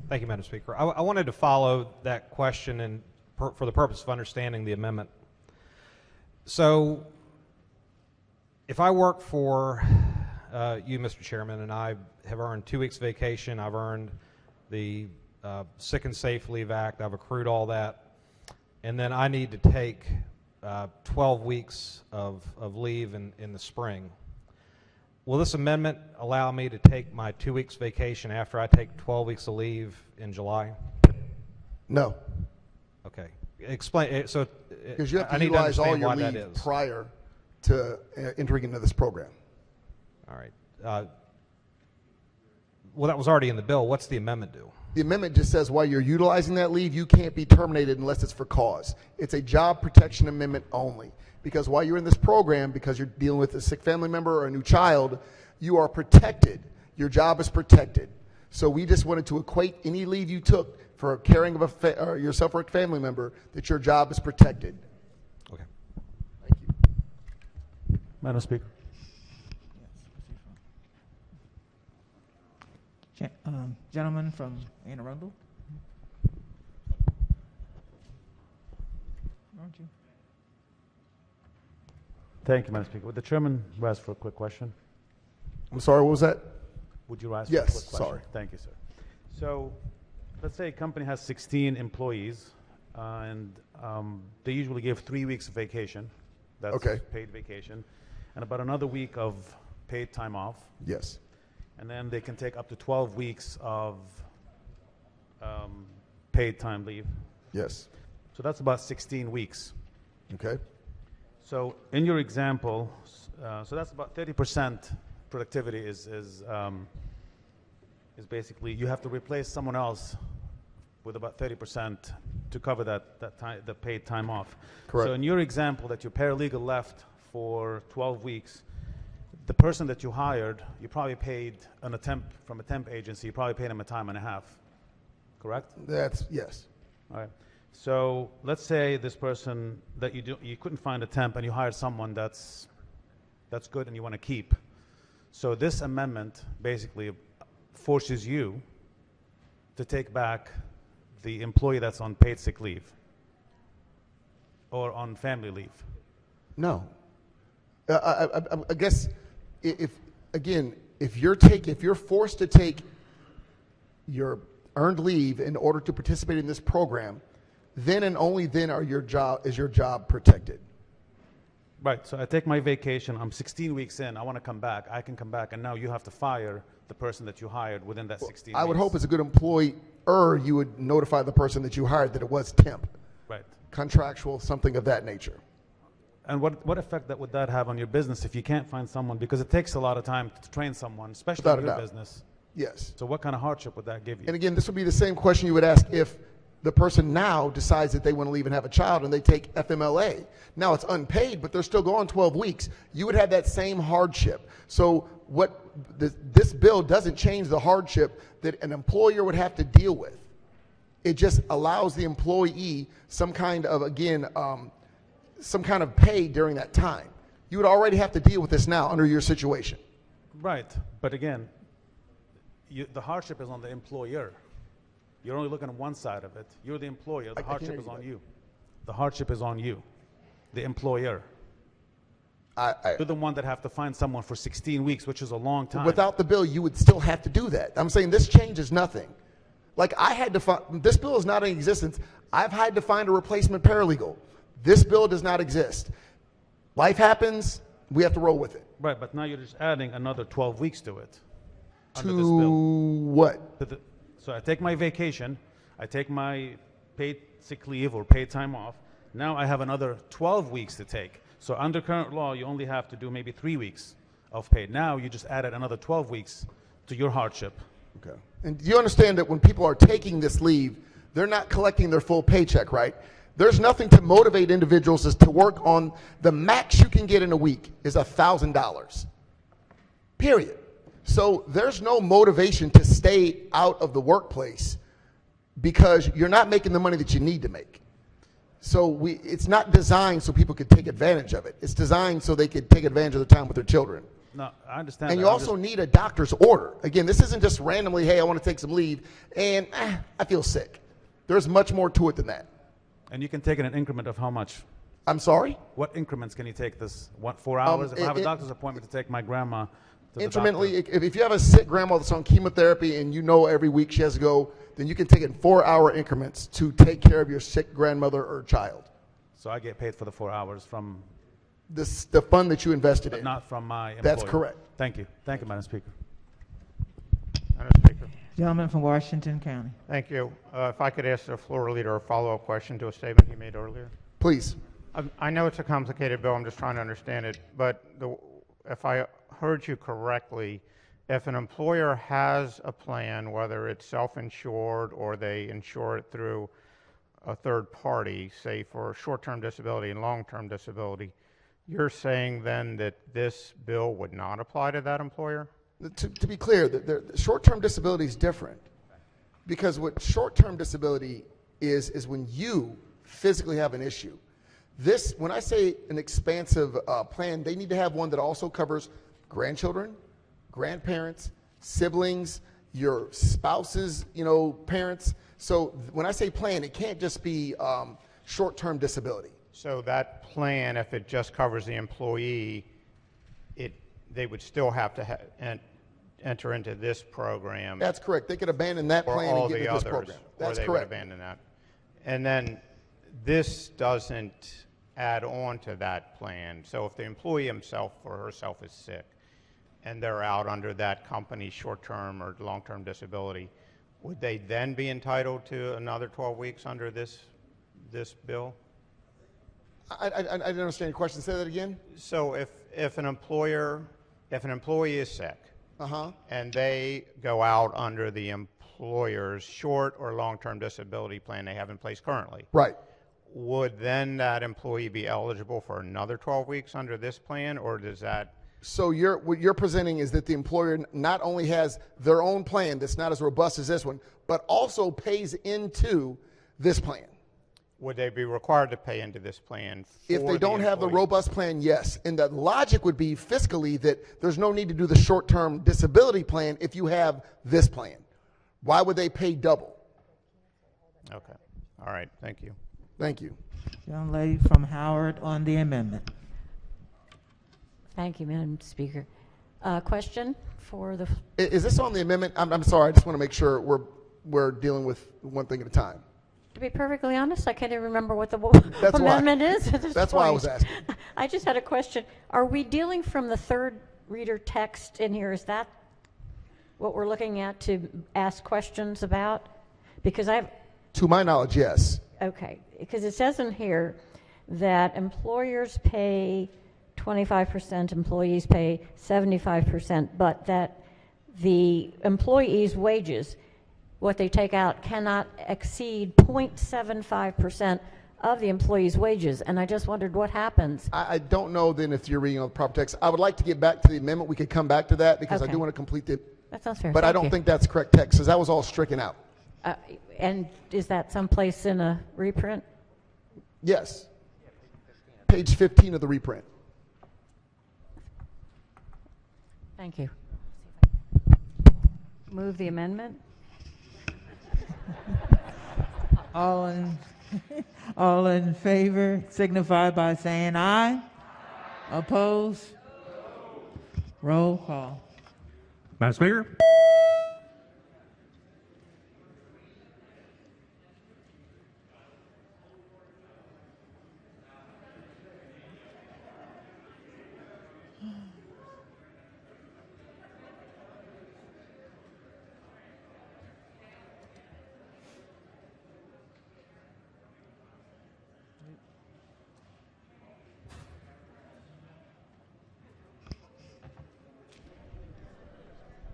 Thank you, Madam Speaker. I wanted to follow that question and for the purpose of understanding the amendment. So if I work for you, Mr. Chairman, and I have earned 2 weeks vacation, I've earned the Sick and Safe Leave Act, I've accrued all that, and then I need to take 12 weeks of leave in the spring. Will this amendment allow me to take my 2 weeks vacation after I take 12 weeks of leave in July? No. Okay. Explain. So because you have to I need utilize to all understand your why that leave is. prior to entering into this program. All right. Well, that was already in the bill. What's the amendment do? The amendment just says while you're utilizing that leave, you can't be terminated unless it's for cause. It's a job protection amendment only. Because while you're in this program, because you're dealing with a sick family member or a new child, you are protected. Your job is protected. So we just wanted to equate any leave you took for caring of yourself or a family member that your job is protected. Okay. Thank you. Madam Speaker. Gentleman from Anne Arundel. Aren't you? Thank you, Madam Speaker. Would the chairman rise for a quick question? I'm sorry, what was that? Would you rise Yes, for a quick question? sorry. Thank you, sir. So let's say a company has 16 employees, and they usually give 3 weeks of vacation. That's Okay. paid vacation, and about another week of paid time off. Yes. And then they can take up to 12 weeks of paid time leave. Yes. So that's about 16 weeks. Okay. So in your example, so that's about 30% productivity is basically you have to replace someone else with about 30% to cover the paid time off. Correct. So in your example that your paralegal left for 12 weeks, the person that you hired, you probably paid from a temp agency, you probably paid him a time and a half, correct? That's, yes. All right. So let's say this person that you couldn't find a temp and you hired someone that's good and you want to keep. So this amendment basically forces you to take back the employee that's on paid sick leave or on family leave. No. I guess if you're forced to take your earned leave in order to participate in this program, then and only then is your job protected. Right. So I take my vacation. I'm 16 weeks in. I want to come back. I can come back, and now you have to fire the person that you hired within that 16 I would weeks. hope as a good employer, you would notify the person that you hired that it was temp. Right. Contractual, something of that nature. And what effect would that have on your business if you can't find someone? Because it takes a lot of time to train someone, especially Without in a your doubt. business. Yes. So what kind of hardship would that give you? And again, this would be the same question you would ask if the person now decides that they want to leave and have a child and they take FMLA. Now it's unpaid, but they're still going 12 weeks. You would have that same hardship. So this bill doesn't change the hardship that an employer would have to deal with. It just allows the employee some kind of, some kind of pay during that time. You would already have to deal with this now under your situation. Right. But again, the hardship is on the employer. You're only looking at one side of it. You're the employer. The hardship is on you. The hardship is on you, the employer. You're the one that have to find someone for 16 weeks, which is a long time. Without the bill, you would still have to do that. I'm saying this changes nothing. Like I had to find, this bill is not in existence. I've had to find a replacement paralegal. This bill does not exist. Life happens, we have to roll with it. Right, but now you're just adding another 12 weeks to it. Under To this bill. what? So I take my vacation, I take my paid sick leave or paid time off. Now I have another 12 weeks to take. So under current law, you only have to do maybe 3 weeks of paid. Now you just added another 12 weeks to your hardship. Okay. And do you understand that when people are taking this leave, they're not collecting their full paycheck, right? There's nothing to motivate individuals is to work on the max you can get in a week is $1,000. Period. So there's no motivation to stay out of the workplace because you're not making the money that you need to make. So it's not designed so people could take advantage of it. It's designed so they could take advantage of their time with their children. No, I understand. And that. you also need a doctor's order. Again, this isn't just randomly, hey, I want to take some leave, and I feel sick. There's much more to it than that. And you can take it in an increment of how much? I'm sorry? What increments can you take this? 4 hours? If I have a doctor's appointment to take my grandma to the Intermittently, if you have a sick grandma that's on chemotherapy and you know every week she has to go, then you can take it in 4-hour increments to take care of your sick grandmother or child. So I get paid for the 4 hours from the fund that you invested but in. not from my employer. That's correct. Thank you. Thank you, Madam Speaker. Madam Speaker. Gentleman from Washington County. Thank you. If I could ask the floor leader a follow-up question to a statement he made earlier. Please. I know it's a complicated bill. I'm just trying to understand it. But if I heard you correctly, if an employer has a plan, whether it's self-insured or they insure it through a third party, say for short-term disability and long-term disability, you're saying then that this bill would not apply to that employer? To be clear, the short-term disability is different. Because what short-term disability is when you physically have an issue. When I say an expansive plan, they need to have one that also covers grandchildren, grandparents, siblings, your spouse's, parents. So when I say plan, it can't just be short-term disability. So that plan, if it just covers the employee, they would still have to enter into this program. That's correct. They could abandon that plan and get into this program. That's or they correct. Would abandon that. And then this doesn't add on to that plan. So if the employee himself or herself is sick and they're out under that company's short-term or long-term disability, would they then be entitled to another 12 weeks under this bill? I didn't understand your question. Say that again. So if an employee is sick and they go out under the employer's short or long-term disability plan they have in place currently, right? Would then that employee be eligible for another 12 weeks under this plan, or does that? So what you're presenting is that the employer not only has their own plan that's not as robust as this one, but also pays into this plan. Would they be required to pay into this plan? If they don't have the robust plan, yes. And the logic would be fiscally that there's no need to do the short-term disability plan if you have this plan. Why would they pay double? Okay. All right. Thank you. Thank you. Young lady from Howard on the amendment. Thank you, Madam Speaker. Question for the... Is this on the amendment? I'm sorry. I just want to make sure we're dealing with one thing at a time. To be perfectly honest, I can't even remember what the That's amendment why. is at this That's point. why I was asking. I just had a question. Are we dealing from the third reader text in here? Is that what we're looking at to ask questions about? Because To my knowledge, yes. okay, because it says in here that employers pay 25%, employees pay 75%, but that the employees' wages, what they take out, cannot exceed 0.75% of the employees' wages. And I just wondered what happens. I don't know then if you're reading on the proper text. I would like to get back to the amendment. We could come back to that because I Okay. do want to complete the. That sounds fair. But I Thank don't you. think that's correct text because that was all stricken out. And is that someplace in a reprint? Yes. Page 15 of the reprint. Thank you. Move the amendment. All in favor signify by saying aye. Opposed? Roll call. Madam Speaker?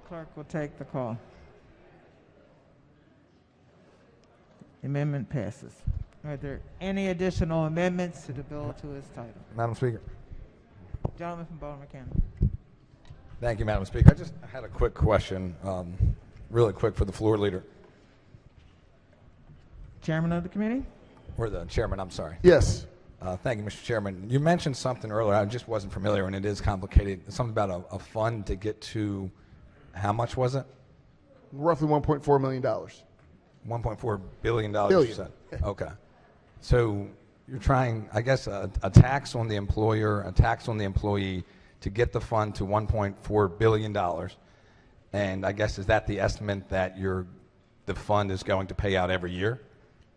Clerk will take the call. Amendment passes. Are there any additional amendments to the bill to its title? Madam Speaker. Gentleman from Baltimore County. Thank you, Madam Speaker. I just had a quick question, really quick for the floor leader. Chairman of the committee? Or the chairman, I'm sorry. Yes. Thank you, Mr. Chairman. You mentioned something earlier, I just wasn't familiar, and it is complicated. Something about a fund to get to, how much was it? Roughly $1.4 million. $1.4 billion, Billion. you said? Okay. So you're trying, I guess, a tax on the employer, a tax on the employee to get the fund to $1.4 billion. And I guess, is that the estimate that the fund is going to pay out every year?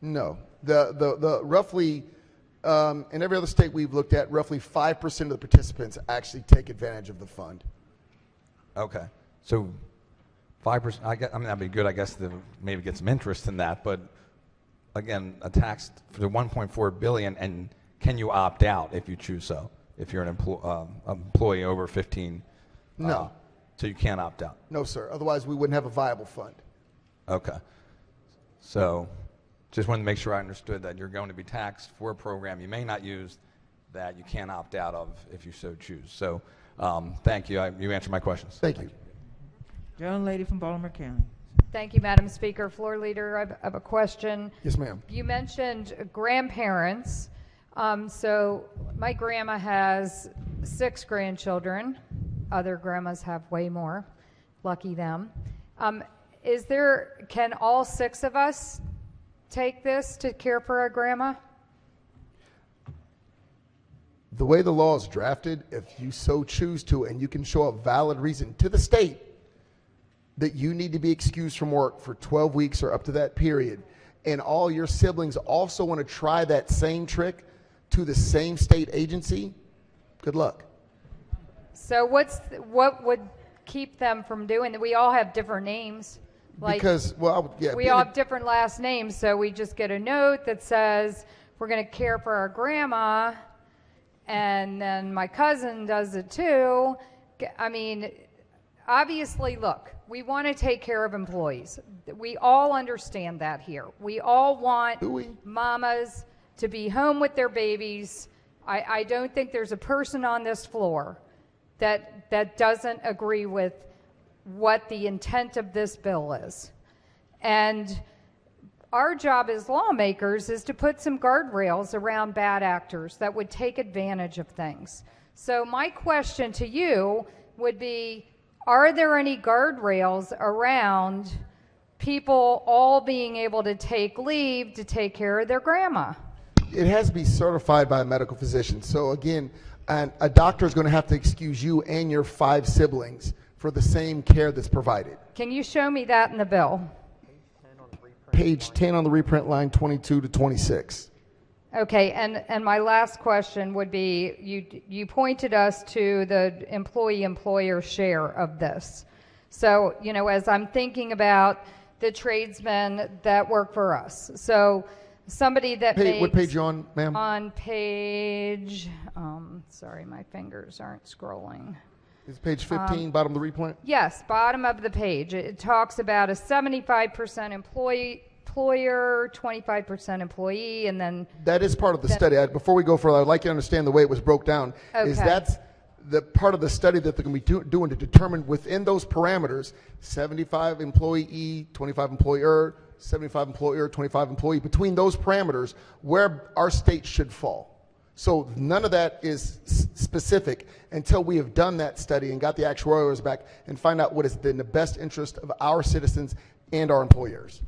No. The roughly, in every other state we've looked at, roughly 5% of the participants actually take advantage of the fund. Okay. So 5%, I mean, that'd be good, I guess, to maybe get some interest in that. But again, a tax for the $1.4 billion, and can you opt out if you choose so? If you're an employee over 15? No. So you can't opt out? No, sir. Otherwise, we wouldn't have a viable fund. Okay. So just wanted to make sure I understood that you're going to be taxed for a program you may not use that you can't opt out of if you so choose. So thank you. You answered my questions. Thank you. Young lady from Baltimore County. Thank you, Madam Speaker. Floor Leader, I have a question. Yes, ma'am. You mentioned grandparents. So my grandma has 6 grandchildren. Other grandmas have way more. Lucky them. Can all 6 of us take this to care for our grandma? The way the law is drafted, if you so choose to, and you can show a valid reason to the state that you need to be excused from work for 12 weeks or up to that period, and all your siblings also want to try that same trick to the same state agency, good luck. So what would keep them from doing that? We all have different names. Because, well, yeah. We all have different last names, so we just get a note that says we're going to care for our grandma, and then my cousin does it too. I mean, obviously, look, we want to take care of employees. We all understand that here. We all want mamas to be home with their babies. I don't think there's a person on this floor that doesn't agree with what the intent of this bill is. And our job as lawmakers is to put some guardrails around bad actors that would take advantage of things. So my question to you would be, are there any guardrails around people all being able to take leave to take care of their grandma? It has to be certified by a medical physician. So again, a doctor is going to have to excuse you and your 5 siblings for the same care that's provided. Can you show me that in the bill? page 10 on the reprint, line 22 to 26. Okay, and my last question would be, you pointed us to the employee-employer share of this. So, as I'm thinking about the tradesmen that work for us, so somebody that makes... What page you on, ma'am? On page, sorry, my fingers aren't scrolling. Is page 15, bottom of the reprint? Yes, bottom of the page. It talks about a 75% employer, 25% employee, and then... That is part of the study. Before we go further, I'd like you to understand the way it was broke down. Okay. Is that's the part of the study that they're going to be doing to determine within those parameters, 75 employee, 25 employer, 75 employer, 25 employee, between those parameters, where our state should fall. So none of that is specific until we have done that study and got the actuarials back and find out what is in the best interest of our citizens and our employers.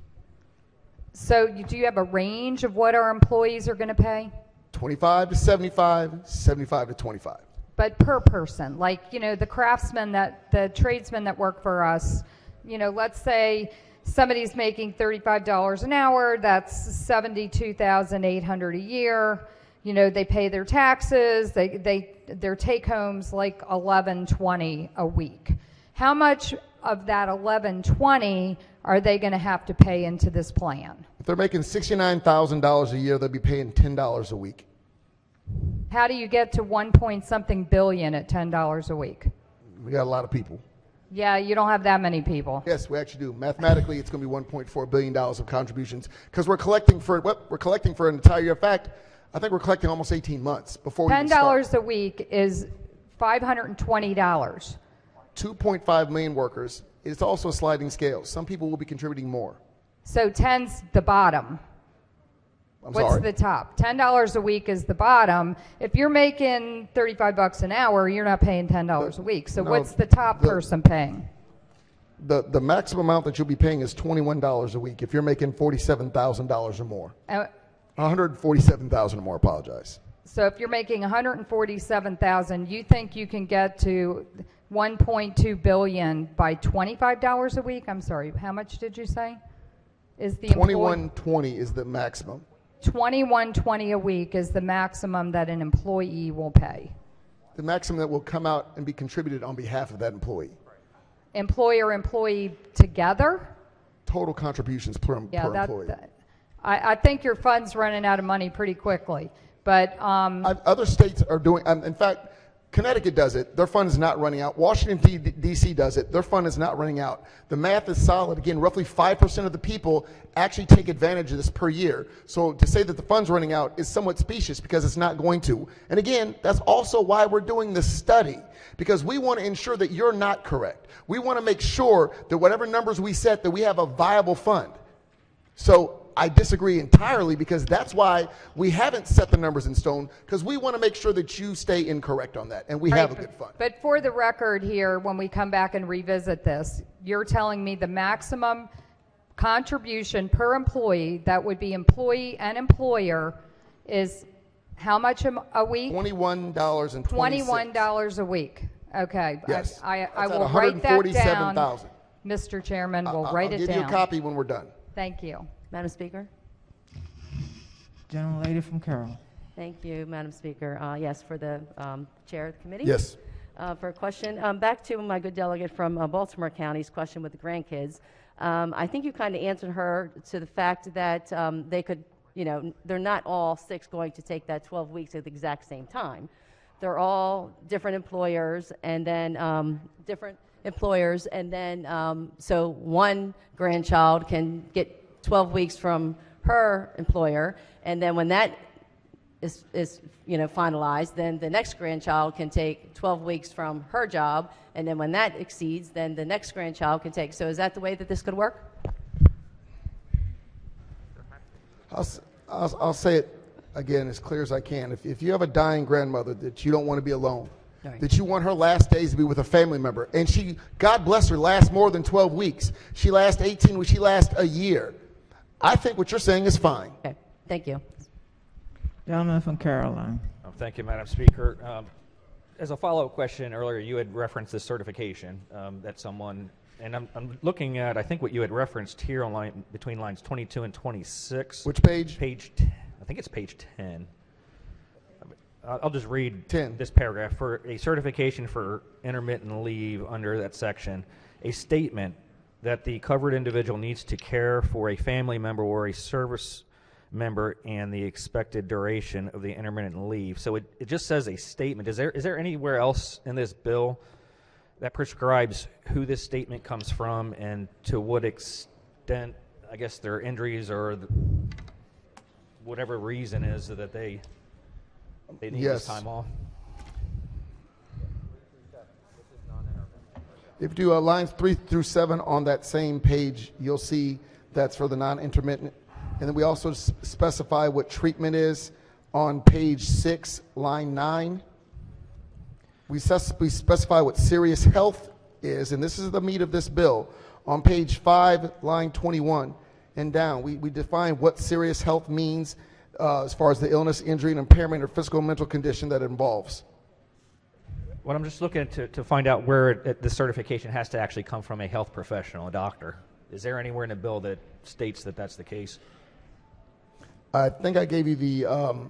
So do you have a range of what our employees are going to pay? 25 to 75, 75 to 25. But per person, like, the craftsmen, the tradesmen that work for us, let's say somebody's making $35 an hour, that's $72,800 a year. They pay their taxes, their take home's like $11.20 a week. How much of that $11.20 are they going to have to pay into this plan? If they're making $69,000 a year, they'll be paying $10 a week. How do you get to 1-point-something billion at $10 a week? We got a lot of people. Yeah, you don't have that many people. Yes, we actually do. Mathematically, it's going to be $1.4 billion of contributions because we're collecting for an entire year. In fact, I think we're collecting almost 18 months before we even start. $10 a week is $520. 2.5 million workers. It's also a sliding scale. Some people will be contributing more. So 10's the bottom. What's the top? $10 a week is the bottom. If you're making $35 an hour, you're not paying $10 a week. So what's the top person paying? The maximum amount that you'll be paying is $21 a week if you're making $47,000 or more. $147,000 or more, apologize. So if you're making $147,000, you think you can get to $1.2 billion by $25 a week? I'm sorry, how much did you say? Is the $21.20 is the maximum. $21.20 a week is the maximum that an employee will pay. The maximum that will come out and be contributed on behalf of that employee. Employer-employee together? Total contributions per employee. I think your fund's running out of money pretty quickly. But other states are doing, in fact, Connecticut does it. Their fund is not running out. Washington, D.C. does it. Their fund is not running out. The math is solid. Again, roughly 5% of the people actually take advantage of this per year. So to say that the fund's running out is somewhat specious because it's not going to. And again, that's also why we're doing this study, because we want to ensure that you're not correct. We want to make sure that whatever numbers we set, that we have a viable fund. So I disagree entirely because that's why we haven't set the numbers in stone, because we want to make sure that you stay incorrect on that and we have a good fund. But for the record here, when we come back and revisit this, you're telling me the maximum contribution per employee, that would be employee and employer, is how much a week? $21.20. $21 a week. Okay. Yes. I will write that down. Mr. Chairman, we'll write it down. I'll give you a copy when we're done. Thank you. Madam Speaker? Gentlelady from Carroll. Thank you, Madam Speaker. Yes, for the chair of the committee? Yes. For a question. Back to my good delegate from Baltimore County's question with the grandkids. I think you kind of answered her to the fact that they could, they're not all 6 going to take that 12 weeks at the exact same time. They're all different employers, and then so one grandchild can get 12 weeks from her employer, and then when that is finalized, then the next grandchild can take 12 weeks from her job, and then when that exceeds, then the next grandchild can take. So is that the way that this could work? I'll say it again as clear as I can. If you have a dying grandmother that you don't want to be alone, right, that you want her last days to be with a family member, and she, God bless her, lasts more than 12 weeks. She lasts 18 weeks. She lasts a year. I think what you're saying is fine. Okay, thank you. Gentleman from Caroline. Thank you, Madam Speaker. As a follow-up question earlier, you had referenced the certification that someone And I'm looking at, I think, what you had referenced here on between lines 22 and 26. Which page? I think it's page 10. I'll just read 10. This paragraph. For a certification for intermittent leave under that section, a statement that the covered individual needs to care for a family member or a service member and the expected duration of the intermittent leave. So it just says a statement. Is there anywhere else in this bill that prescribes who this statement comes from and to what extent, I guess, their injuries or whatever reason is that they need this time off? If you do lines 3 through 7 on that same page, you'll see that's for the non-intermittent. And then we also specify what treatment is on page 6, line 9. We specify what serious health is, and this is the meat of this bill. On page 5, line 21 and down, we define what serious health means as far as the illness, injury, and impairment or physical or mental condition that it involves. Well, I'm just looking to find out where the certification has to actually come from a health professional, a doctor. Is there anywhere in the bill that states that that's the case? I think I gave you the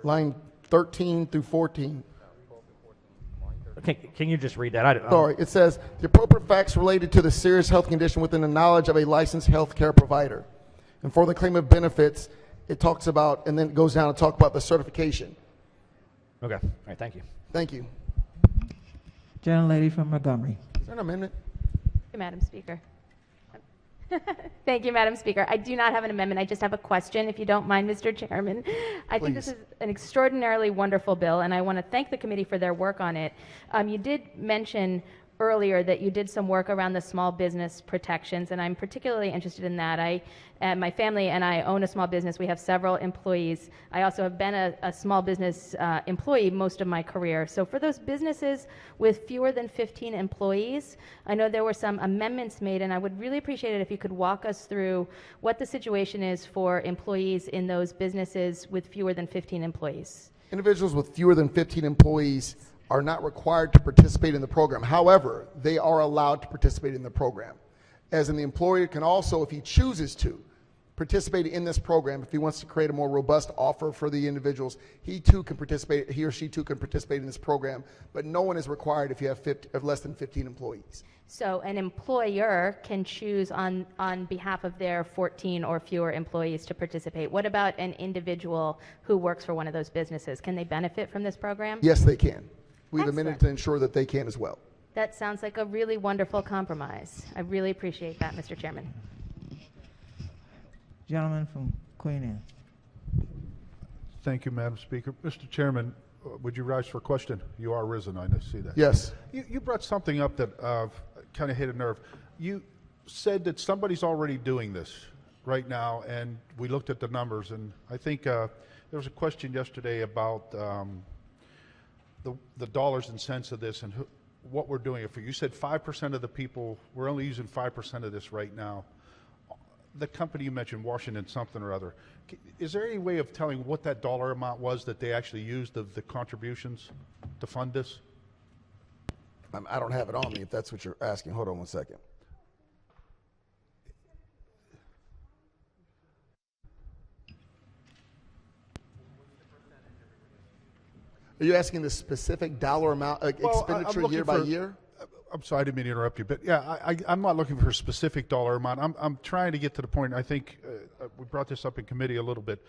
line 13 through 14. Can you just read that? Sorry, it says the appropriate facts related to the serious health condition within the knowledge of a licensed health care provider. And for the claim of benefits, it talks about, and then it goes down to talk about the certification. Okay. All right. Thank you. Thank you. Gentlelady from Montgomery. Is there an amendment? Thank you, Madam Speaker. Thank you, Madam Speaker. I do not have an amendment. I just have a question, if you don't mind, Mr. Chairman. I think this is an extraordinarily wonderful bill, and I want to thank the committee for their work on it. You did mention earlier that you did some work around the small business protections, and I'm particularly interested in that. My family and I own a small business. We have several employees. I also have been a small business employee most of my career. So for those businesses with fewer than 15 employees, I know there were some amendments made, and I would really appreciate it if you could walk us through what the situation is for employees in those businesses with fewer than 15 employees. Individuals with fewer than 15 employees are not required to participate in the program. However, they are allowed to participate in the program. As in, the employer can also, if he chooses to, participate in this program. If he wants to create a more robust offer for the individuals, he or she too can participate in this program, but no one is required if you have less than 15 employees. So an employer can choose on behalf of their 14 or fewer employees to participate. What about an individual who works for one of those businesses? Can they benefit from this program? Yes, they can. We've amended to ensure that they can as well. That sounds like a really wonderful compromise. I really appreciate that, Mr. Chairman. Gentleman from Queen Anne. Thank you, Madam Speaker. Mr. Chairman, would you rise for a question? You are risen, I see that. Yes. You brought something up that kind of hit a nerve. You said that somebody's already doing this right now, and we looked at the numbers, and I think there was a question yesterday about the dollars and cents of this and what we're doing it for. You said 5% of the people, we're only using 5% of this right now. The company you mentioned, Washington something or other, is there any way of telling what that dollar amount was that they actually used of the contributions to fund this? I don't have it on me if that's what you're asking. Hold on one second. Are you asking the specific dollar amount, expenditure year by year? I'm sorry, I didn't mean to interrupt you, but yeah, I'm not looking for a specific dollar amount. I'm trying to get to the point. I think we brought this up in committee a little bit.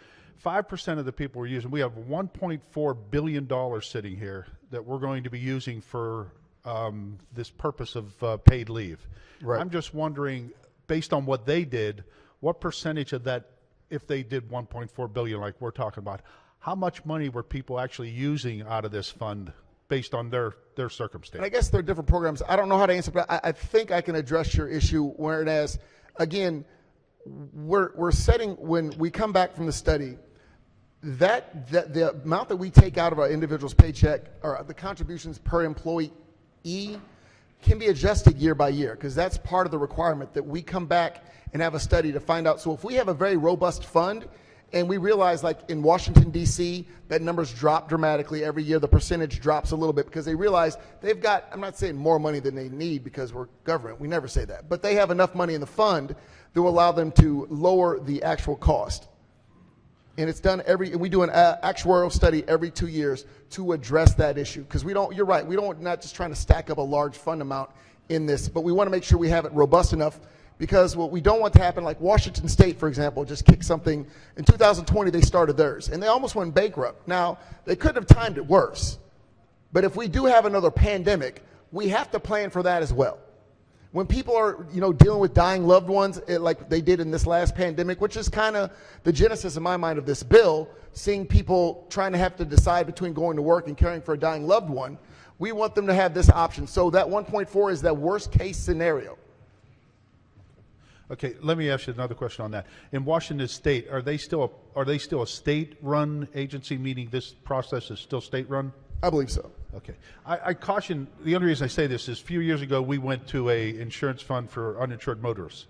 5% of the people we're using, we have $1.4 billion sitting here that we're going to be using for this purpose of paid leave. Right. I'm just wondering, based on what they did, what percentage of that, if they did $1.4 billion like we're talking about, how much money were people actually using out of this fund based on their circumstance? And I guess there are different programs. I don't know how to answer, but I think I can address your issue. Whereas, again, we're setting, when we come back from the study, that the amount that we take out of our individual's paycheck or the contributions per employee can be adjusted year by year, because that's part of the requirement that we come back and have a study to find out. So if we have a very robust fund And we realize, like in Washington, D.C., that numbers drop dramatically every year. The percentage drops a little bit because they realize they've got, I'm not saying more money than they need because we're government. We never say that. But they have enough money in the fund that will allow them to lower the actual cost. And it's done we do an actuarial study every 2 years to address that issue. Because you're right, we're not just trying to stack up a large fund amount in this, but we want to make sure we have it robust enough. Because what we don't want to happen, like Washington State, for example, just kicked something. In 2020, they started theirs, and they almost went bankrupt. Now, they could have timed it worse. But if we do have another pandemic, we have to plan for that as well. When people are, dealing with dying loved ones, like they did in this last pandemic, which is kind of the genesis in my mind of this bill, seeing people trying to have to decide between going to work and caring for a dying loved one, we want them to have this option. So that 1.4 is that worst case scenario. Okay, let me ask you another question on that. In Washington State, are they still a state-run agency, meaning this process is still state-run? I believe so. Okay. I caution, the only reason I say this is a few years ago we went to a insurance fund for uninsured motorists,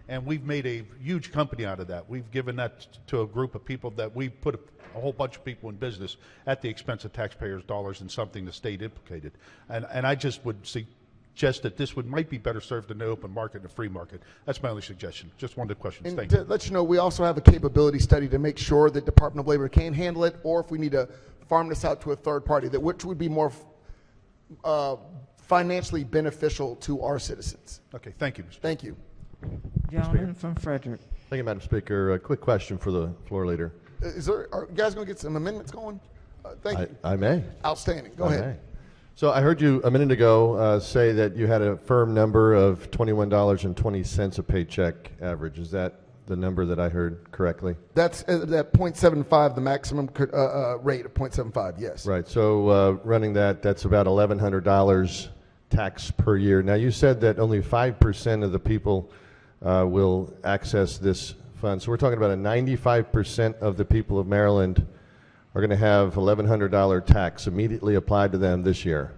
and we've made a huge company out of that. We've given that to a group of people that we put a whole bunch of people in business at the expense of taxpayers' dollars and something the state implicated. And I just would suggest that this might be better served in the open market and the free market. That's my only suggestion. Just one of the questions. And Thank to you. let you know, we also have a capability study to make sure that Department of Labor can handle it, or if we need to farm this out to a third party, which would be more financially beneficial to our citizens. Okay, thank you, Mr. Thank you. Gentleman from Frederick. Thank you, Madam Speaker. A quick question for the floor leader. Are you guys going to get some amendments going? Thank you. I may. Outstanding. Go I ahead. may. So I heard you a minute ago say that you had a firm number of $21.20 a paycheck average. Is that the number that I heard correctly? That's that 0.75, the maximum rate of 0.75, yes. Right. So running that's about $1,100 tax per year. Now you said that only 5% of the people will access this fund. So we're talking about 95% of the people of Maryland are going to have $1,100 tax immediately applied to them this year.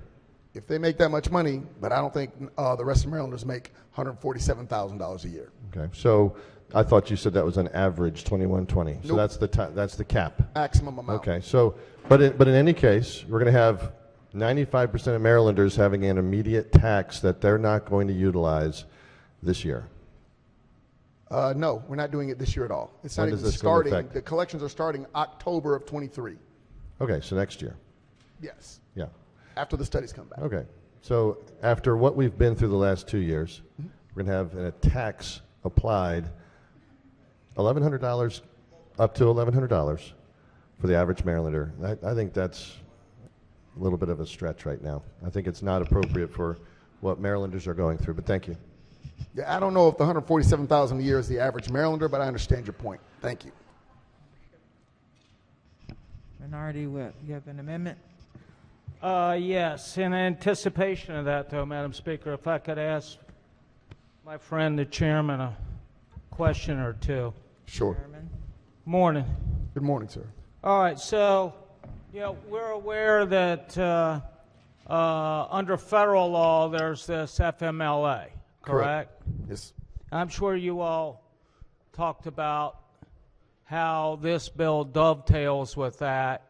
If they make that much money, but I don't think the rest of Marylanders make $147,000 a year. Okay. So I thought you said that was an average 2120. So Nope. that's the cap. Maximum amount. Okay. So, but in any case, we're going to have 95% of Marylanders having an immediate tax that they're not going to utilize this year. No, we're not doing it this year at all. It's When not does even this go into starting. effect? The collections are starting October of 23. Okay, so next year. Yes. Yeah. After the studies come back. Okay. So after what we've been through the last 2 years, we're going to have a tax applied, $1,100 up to $1,100 for the average Marylander. I think that's a little bit of a stretch right now. I think it's not appropriate for what Marylanders are going through, but thank you. Yeah, I don't know if the $147,000 a year is the average Marylander, but I understand your point. Thank you. Minority Whip, you have an amendment? Yes, in anticipation of that, though, Madam Speaker, if I could ask my friend, the chairman, a question or two. Sure. Morning. Good morning, sir. All right, so, we're aware that under federal law, there's this FMLA, correct? Yes. I'm sure you all talked about how this bill dovetails with that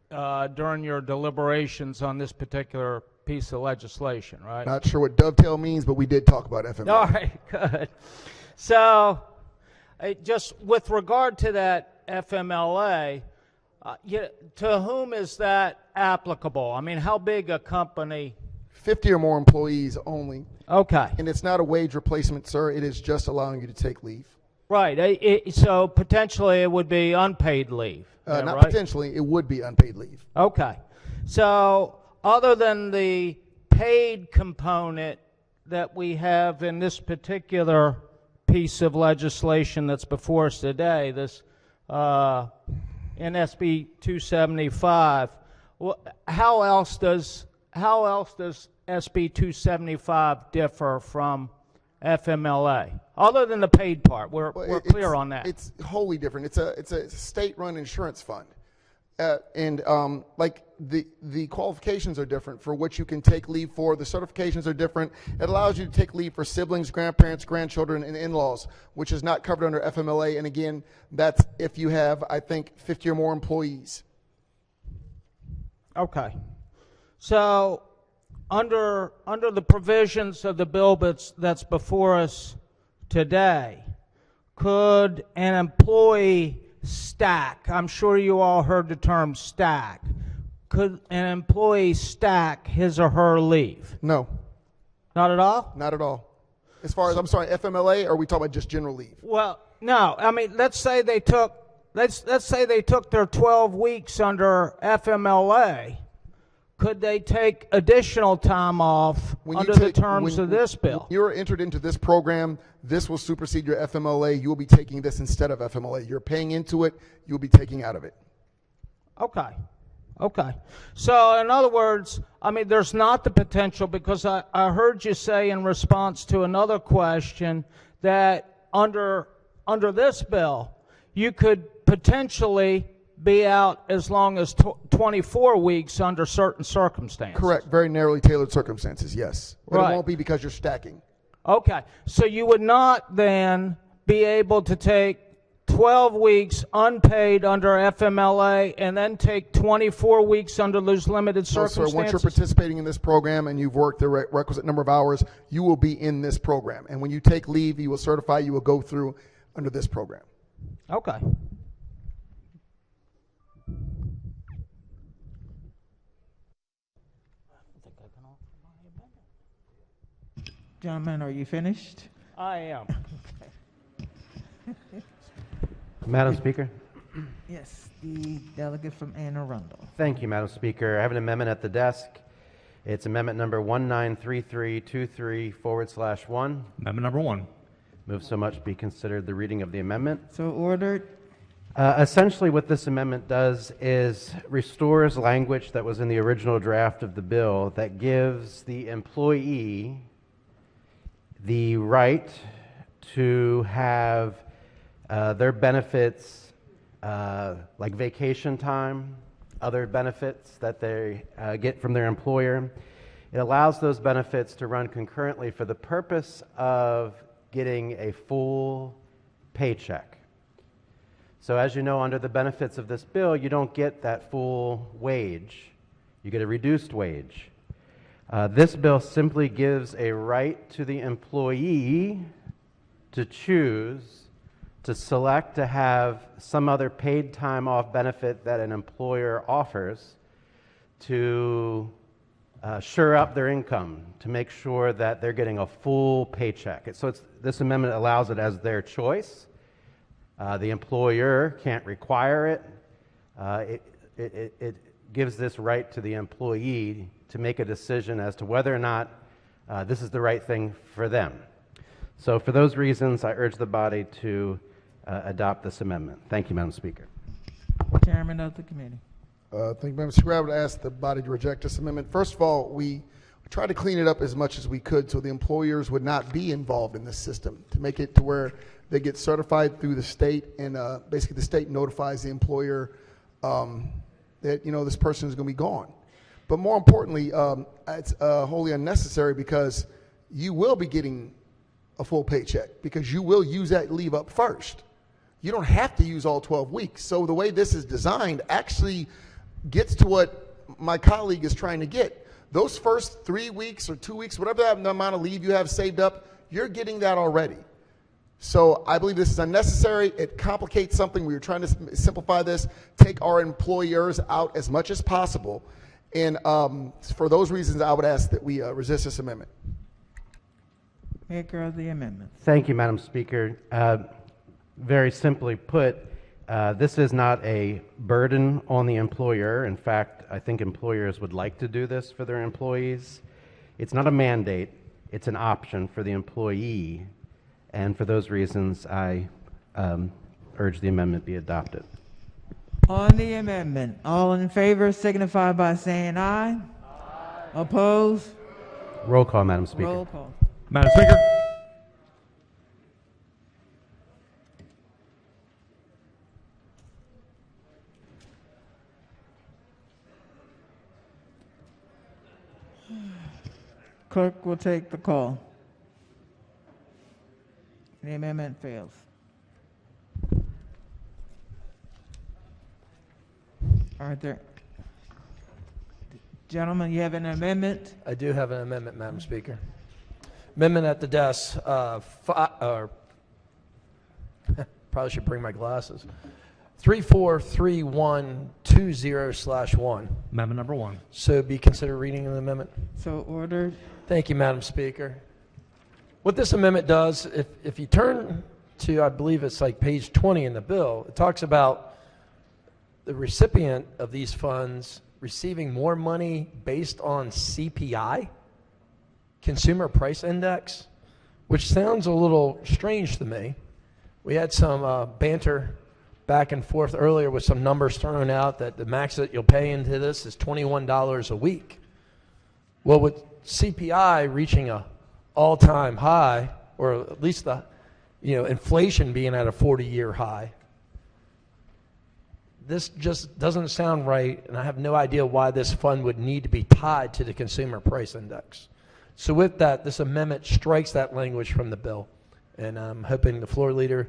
during your deliberations on this particular piece of legislation, right? Not sure what dovetail means, but we did talk about FMLA. All right, good. So, just with regard to that FMLA, to whom is that applicable? I mean, how big a company? 50 or more employees only. Okay. And it's not a wage replacement, sir. It is just allowing you to take leave. Right. So potentially it would be unpaid leave. Not right? potentially. It would be unpaid leave. Okay. So other than the paid component that we have in this particular piece of legislation that's before us today, this in SB 275, how else does SB 275 differ from FMLA, other than the paid part? We're clear on that. It's wholly different. It's a state-run insurance fund. Like the qualifications are different for what you can take leave for. The certifications are different. It allows you to take leave for siblings, grandparents, grandchildren, and in-laws, which is not covered under FMLA. And again, that's if you have, I think, 50 or more employees. Okay. So under the provisions of the bill that's before us today, could an employee stack? I'm sure you all heard the term stack. Could an employee stack his or her leave? No. Not at all? Not at all. As far as, I'm sorry, FMLA, or are we talking about just general leave? Well, no. I mean, let's say they took their 12 weeks under FMLA. Could they take additional time off under the terms of this bill? When you're entered into this program, this will supersede your FMLA. You will be taking this instead of FMLA. You're paying into it. You'll be taking out of it. Okay. So, in other words, I mean, there's not the potential, because I heard you say in response to another question that under this bill, you could potentially be out as long as 24 weeks under certain circumstances. Correct. Very narrowly tailored circumstances, yes. But Right. it won't be because you're stacking. Okay. So you would not then be able to take 12 weeks unpaid under FMLA and then take 24 weeks under those limited No, circumstances? sir. Once you're participating in this program and you've worked the requisite number of hours, you will be in this program. And when you take leave, you will certify, you will go through under this program. Okay. Gentlemen, are you finished? I am. Madam Speaker. Yes, the delegate from Anne Arundel. Thank you, Madam Speaker. I have an amendment at the desk. It's amendment number 193323/1. Amendment number 1. Move so much be considered the reading of the amendment. So ordered. Essentially, what this amendment does is restores language that was in the original draft of the bill that gives the employee the right to have their benefits, like vacation time, other benefits that they get from their employer. It allows those benefits to run concurrently for the purpose of getting a full paycheck. So as you know, under the benefits of this bill, you don't get that full wage. You get a reduced wage. This bill simply gives a right to the employee to choose to select to have some other paid time off benefit that an employer offers to shore up their income, to make sure that they're getting a full paycheck. This amendment allows it as their choice. The employer can't require it. It gives this right to the employee to make a decision as to whether or not this is the right thing for them. So for those reasons, I urge the body to adopt this amendment. Thank you, Madam Speaker. Chairman of the committee. Thank you, Madam Speaker. I would ask the body to reject this amendment. First of all, we tried to clean it up as much as we could so the employers would not be involved in this system, to make it to where they get certified through the state, and basically the state notifies the employer that this person is going to be gone. But more importantly, it's wholly unnecessary, because you will be getting a full paycheck because you will use that leave up first. You don't have to use all 12 weeks. So the way this is designed actually gets to what my colleague is trying to get. Those first 3 weeks or 2 weeks, whatever that amount of leave you have saved up, you're getting that already. So I believe this is unnecessary. It complicates something. We were trying to simplify this, take our employers out as much as possible. And for those reasons, I would ask that we resist this amendment. Maker of the amendment. Thank you, Madam Speaker. Very simply put, this is not a burden on the employer. In fact, I think employers would like to do this for their employees. It's not a mandate. It's an option for the employee. And for those reasons, I urge the amendment be adopted. On the amendment, all in favor signify by saying aye. Opposed? Roll call, Madam Speaker. Roll call. Madam Speaker. Clerk will take the call. The amendment fails. Are there, gentlemen, you have an amendment? I do have an amendment, Madam Speaker. Amendment at the desk. Probably should bring my glasses. 343120/1. Amendment number 1. So be considered reading of the amendment. So ordered. Thank you, Madam Speaker. What this amendment does, if you turn to, I believe it's like page 20 in the bill, it talks about the recipient of these funds receiving more money based on CPI, Consumer Price Index, which sounds a little strange to me. We had some banter back and forth earlier with some numbers thrown out that the max that you'll pay into this is $21 a week. Well, with CPI reaching a all-time high, or at least the inflation being at a 40-year high, this just doesn't sound right, and I have no idea why this fund would need to be tied to the Consumer Price Index. So with that, this amendment strikes that language from the bill, and I'm hoping the floor leader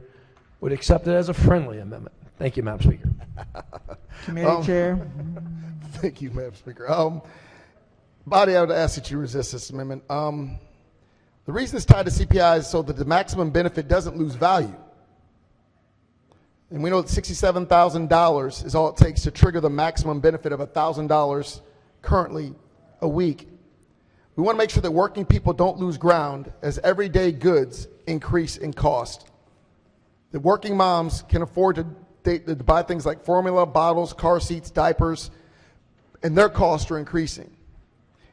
would accept it as a friendly amendment. Thank you, Madam Speaker. Committee Chair. Thank you, Madam Speaker. Body, I would ask that you resist this amendment. The reason it's tied to CPI is so that the maximum benefit doesn't lose value. And we know that $67,000 is all it takes to trigger the maximum benefit of $1,000 currently a week. We want to make sure that working people don't lose ground as everyday goods increase in cost. That working moms can afford to buy things like formula, bottles, car seats, diapers, and their costs are increasing.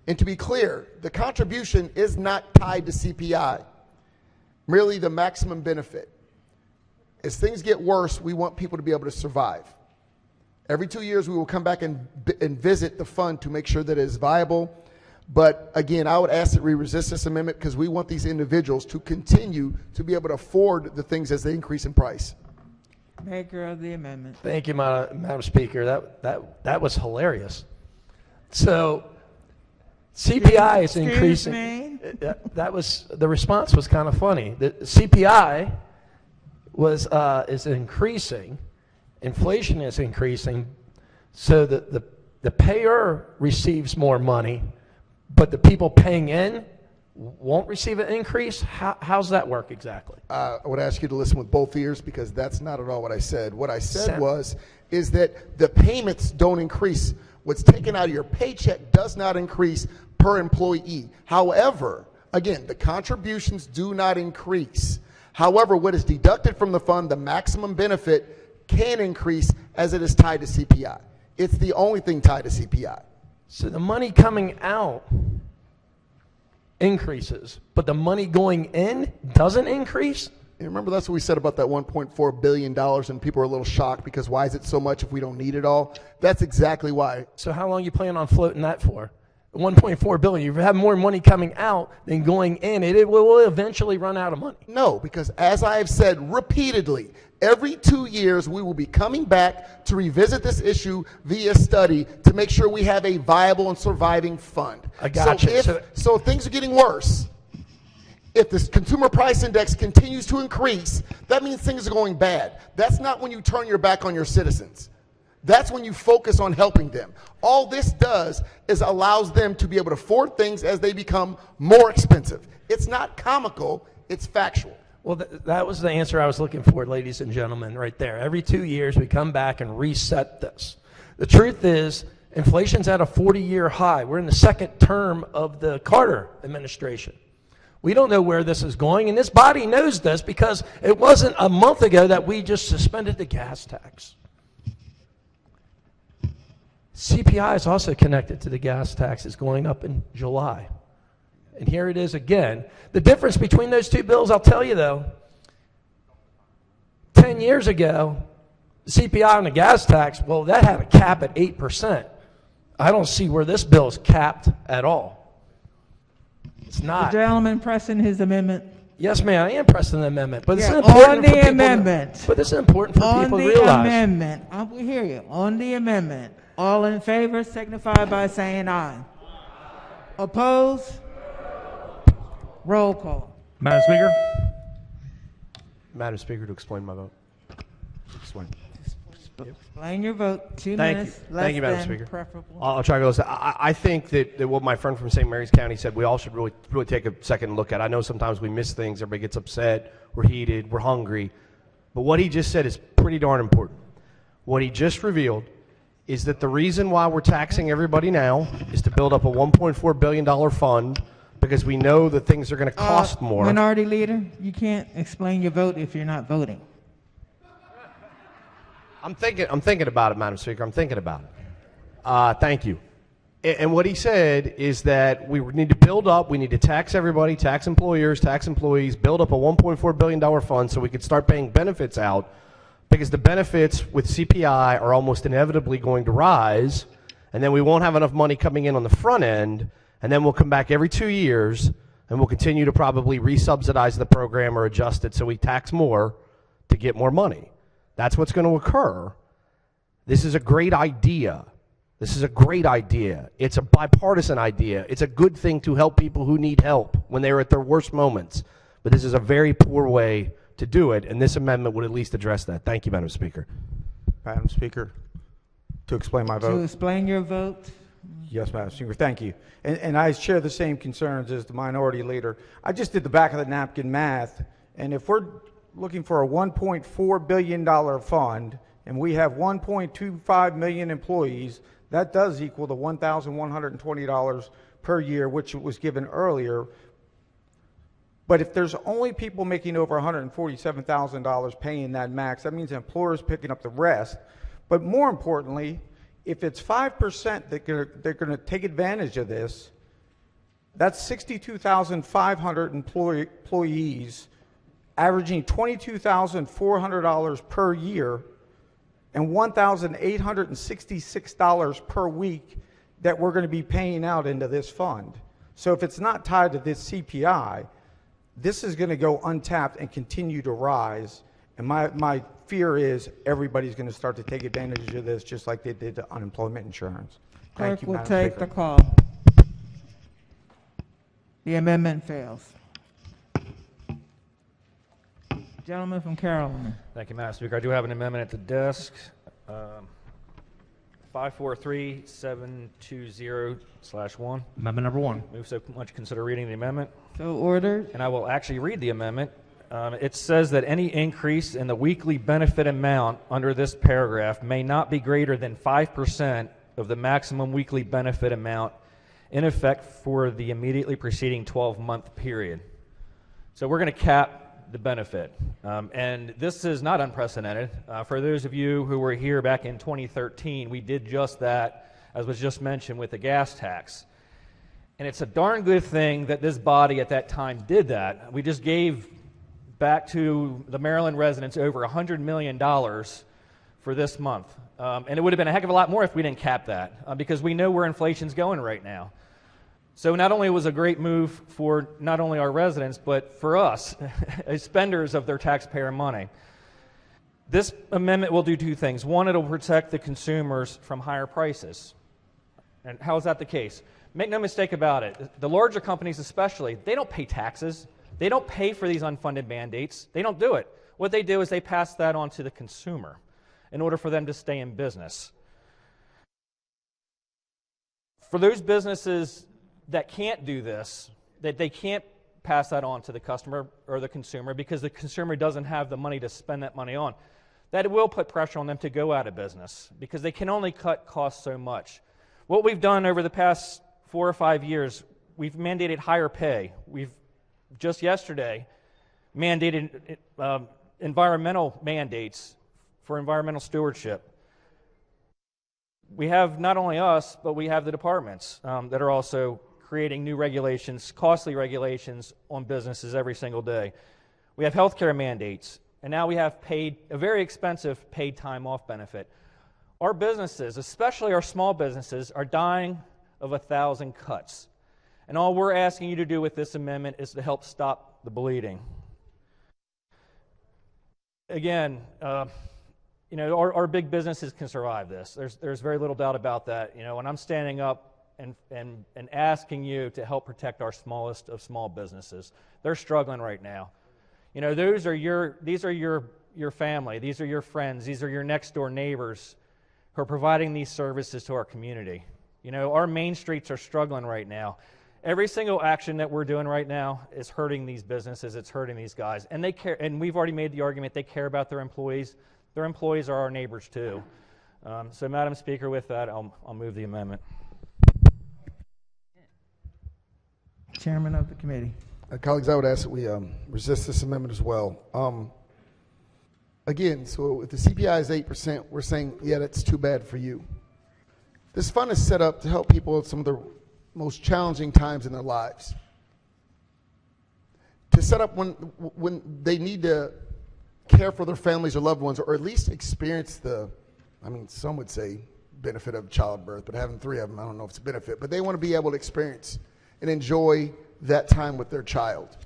And to be clear, the contribution is not tied to CPI, merely the maximum benefit. As things get worse, we want people to be able to survive. Every 2 years, we will come back and visit the fund to make sure that it is viable. But again, I would ask that we resist this amendment because we want these individuals to continue to be able to afford the things as they increase in price. Maker of the amendment. Thank you, Madam Speaker. That was hilarious. So CPI is increasing. That was, the response was kind of funny. The CPI is increasing, inflation is increasing, so that the payer receives more money, but the people paying in won't receive an increase? How's that work exactly? I would ask you to listen with both ears because that's not at all what I said. What I said is that the payments don't increase. What's taken out of your paycheck does not increase per employee. However, again, the contributions do not increase. However, what is deducted from the fund, the maximum benefit, can increase as it is tied to CPI. It's the only thing tied to CPI. So the money coming out increases, but the money going in doesn't increase? And remember, that's what we said about that $1.4 billion, and people are a little shocked because why is it so much if we don't need it all? That's exactly why. So how long you plan on floating that for? $1.4 billion. You have more money coming out than going in. It will eventually run out of money. No, because as I have said repeatedly, every 2 years we will be coming back to revisit this issue via study to make sure we have a viable and surviving fund. I got you. So if things are getting worse, if this consumer price index continues to increase, that means things are going bad. That's not when you turn your back on your citizens. That's when you focus on helping them. All this does is allows them to be able to afford things as they become more expensive. It's not comical, it's factual. Well, that was the answer I was looking for, ladies and gentlemen, right there. Every 2 years we come back and reset this. The truth is, inflation's at a 40-year high. We're in the second term of the Carter administration. We don't know where this is going, and this body knows this because it wasn't a month ago that we just suspended the gas tax. CPI is also connected to the gas taxes going up in July. And here it is again. The difference between those two bills, I'll tell you though, 10 years ago, the CPI on the gas tax, well, that had a cap at 8%. I don't see where this bill is capped at all. It's not. The gentleman pressing his amendment. Yes, ma'am, I am pressing the amendment. But it's Yeah, important on for the people amendment. But it's important for On people to the realize. amendment. We hear you. On the amendment. All in favor signify by saying aye. Oppose? Roll call. Madam Speaker? Madam Speaker, to explain my vote. Explain. Explain your vote. 2 Thank minutes. you. Less Thank you, Madam than Speaker. preferable. I'll try to go. I think that what my friend from St. Mary's County said, we all should really take a second look at. I know sometimes we miss things. Everybody gets upset. We're heated. We're hungry. But what he just said is pretty darn important. What he just revealed is that the reason why we're taxing everybody now is to build up a $1.4 billion fund because we know that things are going to cost more. Minority Leader, you can't explain your vote if you're not voting. I'm thinking about it, Madam Speaker. I'm thinking about it. Thank you. And what he said is that we need to build up, we need to tax everybody, tax employers, tax employees, build up a $1.4 billion fund so we could start paying benefits out because the benefits with CPI are almost inevitably going to rise, and then we won't have enough money coming in on the front end, and then we'll come back every 2 years, and we'll continue to probably re-subsidize the program or adjust it so we tax more to get more money. That's what's going to occur. This is a great idea. This is a great idea. It's a bipartisan idea. It's a good thing to help people who need help when they're at their worst moments. But this is a very poor way to do it, and this amendment would at least address that. Thank you, Madam Speaker. Madam Speaker, to explain my vote. To explain your vote. Yes, Madam Speaker, thank you. And I share the same concerns as the minority leader. I just did the back of the napkin math, and if we're looking for a $1.4 billion fund, and we have 1.25 million employees, that does equal the $1,120 per year, which was given earlier. But if there's only people making over $147,000 paying that max, that means employers picking up the rest. But more importantly, if it's 5% that they're going to take advantage of this, that's 62,500 employees averaging $22,400 per year and $1,866 per week that we're going to be paying out into this fund. So if it's not tied to this CPI, this is going to go untapped and continue to rise. And my fear is everybody's going to start to take advantage of this just like they did to unemployment insurance. Thank Clerk you, will Madam take Speaker. the call. The amendment fails. Gentleman from Carolina. Thank you, Madam Speaker. I do have an amendment at the desk. 543720/1. Amendment number 1. Move so much consider reading the amendment. So ordered. And I will actually read the amendment. It says that any increase in the weekly benefit amount under this paragraph may not be greater than 5% of the maximum weekly benefit amount in effect for the immediately preceding 12-month period. So we're going to cap the benefit. And this is not unprecedented. For those of you who were here back in 2013, we did just that, as was just mentioned, with the gas tax. And it's a darn good thing that this body at that time did that. We just gave back to the Maryland residents over $100 million for this month. And it would have been a heck of a lot more if we didn't cap that, because we know where inflation's going right now. So not only was it a great move for not only our residents, but for us, as spenders of their taxpayer money. This amendment will do two things. One, it'll protect the consumers from higher prices. And how is that the case? Make no mistake about it. The larger companies especially, they don't pay taxes. They don't pay for these unfunded mandates. They don't do it. What they do is they pass that on to the consumer in order for them to stay in business. For those businesses that can't do this, that they can't pass that on to the customer or the consumer because the consumer doesn't have the money to spend that money on, that it will put pressure on them to go out of business because they can only cut costs so much. What we've done over the past 4 or 5 years, we've mandated higher pay. We've just yesterday mandated environmental mandates for environmental stewardship. We have not only us, but we have the departments that are also creating new regulations, costly regulations on businesses every single day. We have healthcare mandates, and now we have a very expensive paid time off benefit. Our businesses, especially our small businesses, are dying of 1,000 cuts. And all we're asking you to do with this amendment is to help stop the bleeding. Again, our big businesses can survive this. There's very little doubt about that. When I'm standing up and asking you to help protect our smallest of small businesses. They're struggling right now. You know, these are your family, these are your friends, these are your next door neighbors who are providing these services to our community. You know, our main streets are struggling right now. Every single action that we're doing right now is hurting these businesses, it's hurting these guys. And they care, and we've already made the argument they care about their employees. Their employees are our neighbors too. So, Madam Speaker, with that, I'll move the amendment. Chairman of the committee. Colleagues, I would ask that we resist this amendment as well. Again, so if the CPI is 8%, we're saying, yeah, that's too bad for you. This fund is set up to help people at some of the most challenging times in their lives. To set up when they need to care for their families or loved ones, or at least experience some would say benefit of childbirth, but having 3 of them, I don't know if it's a benefit, but they want to be able to experience and enjoy that time with their child.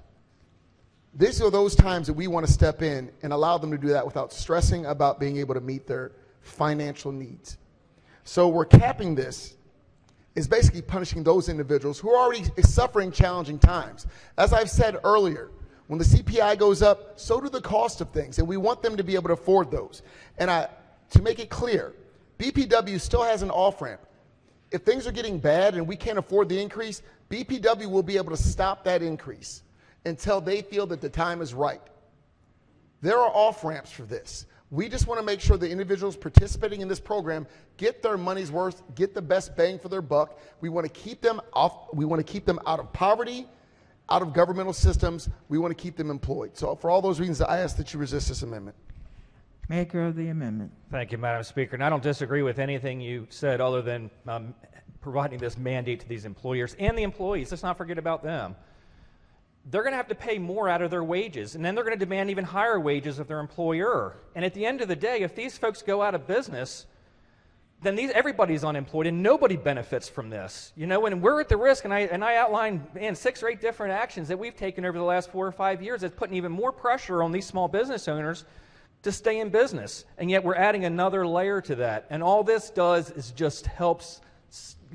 These are those times that we want to step in and allow them to do that without stressing about being able to meet their financial needs. So we're capping this is basically punishing those individuals who are already suffering challenging times. As I've said earlier, when the CPI goes up, so do the cost of things, and we want them to be able to afford those. And to make it clear, BPW still has an off-ramp. If things are getting bad and we can't afford the increase, BPW will be able to stop that increase until they feel that the time is right. There are off-ramps for this. We just want to make sure the individuals participating in this program get their money's worth, get the best bang for their buck. We want to keep them off. We want to keep them out of poverty, out of governmental systems. We want to keep them employed. So for all those reasons, I ask that you resist this amendment. Maker of the amendment. Thank you, Madam Speaker. And I don't disagree with anything you said other than providing this mandate to these employers and the employees. Let's not forget about them. They're going to have to pay more out of their wages, and then they're going to demand even higher wages of their employer. And at the end of the day, if these folks go out of business, then everybody's unemployed and nobody benefits from this. You know, when we're at the risk, and I outlined 6 or 8 different actions that we've taken over the last 4 or 5 years that's putting even more pressure on these small business owners to stay in business. And yet we're adding another layer to that. And all this does is just helps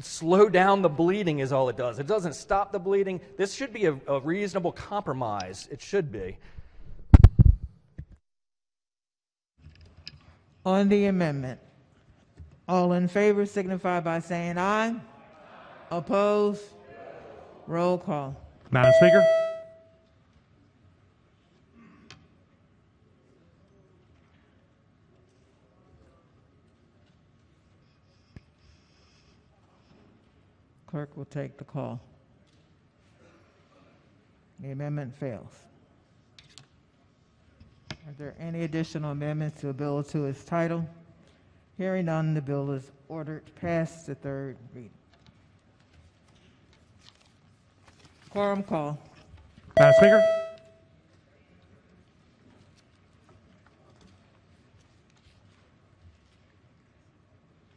slow down the bleeding is all it does. It doesn't stop the bleeding. This should be a reasonable compromise. It should be. On the amendment, all in favor signify by saying aye. Opposed? Roll call. Madam Speaker? Clerk will take the call. The amendment fails. Are there any additional amendments to the bill to its title? Hearing none, the bill is ordered past the 3rd reading. Quorum call. Madam Speaker?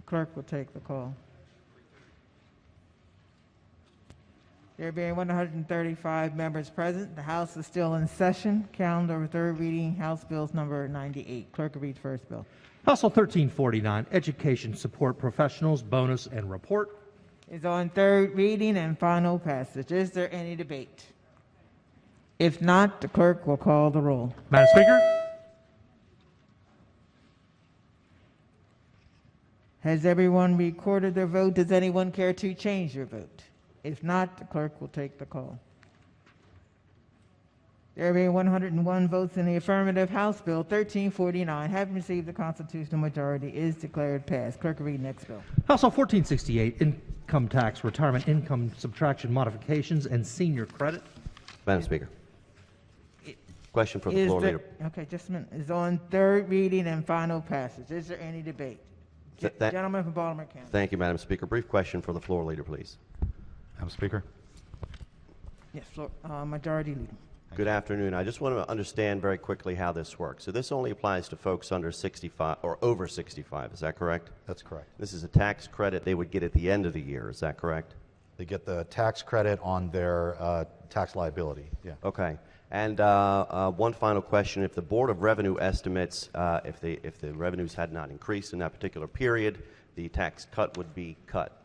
Clerk will take the call. There being 135 members present, the House is still in session. Calendar 3rd reading, House Bills number 98. Clerk will read first bill. House Bill 1349, Education Support Professionals, Bonus and Report. Is on 3rd reading and final passage. Is there any debate? If not, the clerk will call the roll. Madam Speaker? Has everyone recorded their vote? Does anyone care to change their vote? If not, the clerk will take the call. There being 101 votes in the affirmative, House Bill 1349, having received the constitutional majority, is declared passed. Clerk will read next bill. House Bill 1468, Income Tax, Retirement Income Subtraction Modifications, and Senior Credit. Madam Speaker. Question for the floor leader. Okay, just a minute. Is on 3rd reading and final passage. Is there any debate? Gentleman from Baltimore County. Thank you, Madam Speaker. Brief question for the floor leader, please. Madam Speaker. Yes, Majority Leader. Good afternoon. I just want to understand very quickly how this works. So this only applies to folks under 65 or over 65. Is that correct? That's correct. This is a tax credit they would get at the end of the year. Is that correct? They get the tax credit on their tax liability. Yeah. Okay. And one final question: if the Board of Revenue estimates if the revenues had not increased in that particular period, the tax cut would be cut.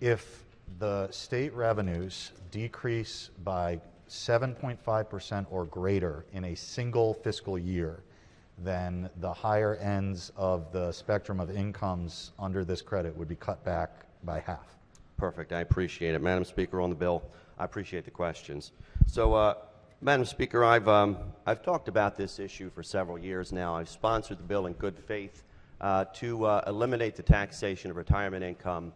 if the state revenues decrease by 7.5% or greater in a single fiscal year, then the higher ends of the spectrum of incomes under this credit would be cut back by half. Perfect. I appreciate it. Madam Speaker, on the bill, I appreciate the questions. So, Madam Speaker, I've talked about this issue for several years now. I've sponsored the bill in good faith to eliminate the taxation of retirement income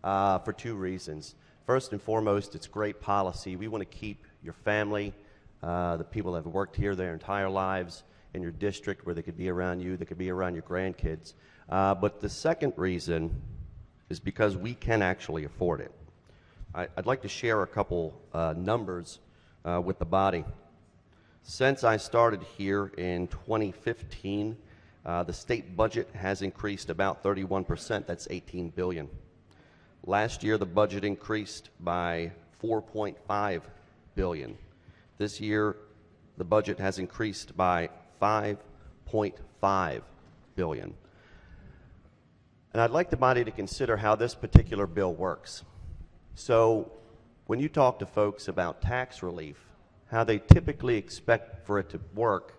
for two reasons. First and foremost, it's great policy. We want to keep your family, the people that have worked here their entire lives in your district where they could be around you, they could be around your grandkids. But the second reason is because we can actually afford it. I'd like to share a couple numbers with the body. Since I started here in 2015, the state budget has increased about 31%. That's $18 billion. Last year, the budget increased by $4.5 billion. This year, the budget has increased by $5.5 billion. And I'd like the body to consider how this particular bill works. So, when you talk to folks about tax relief, how they typically expect for it to work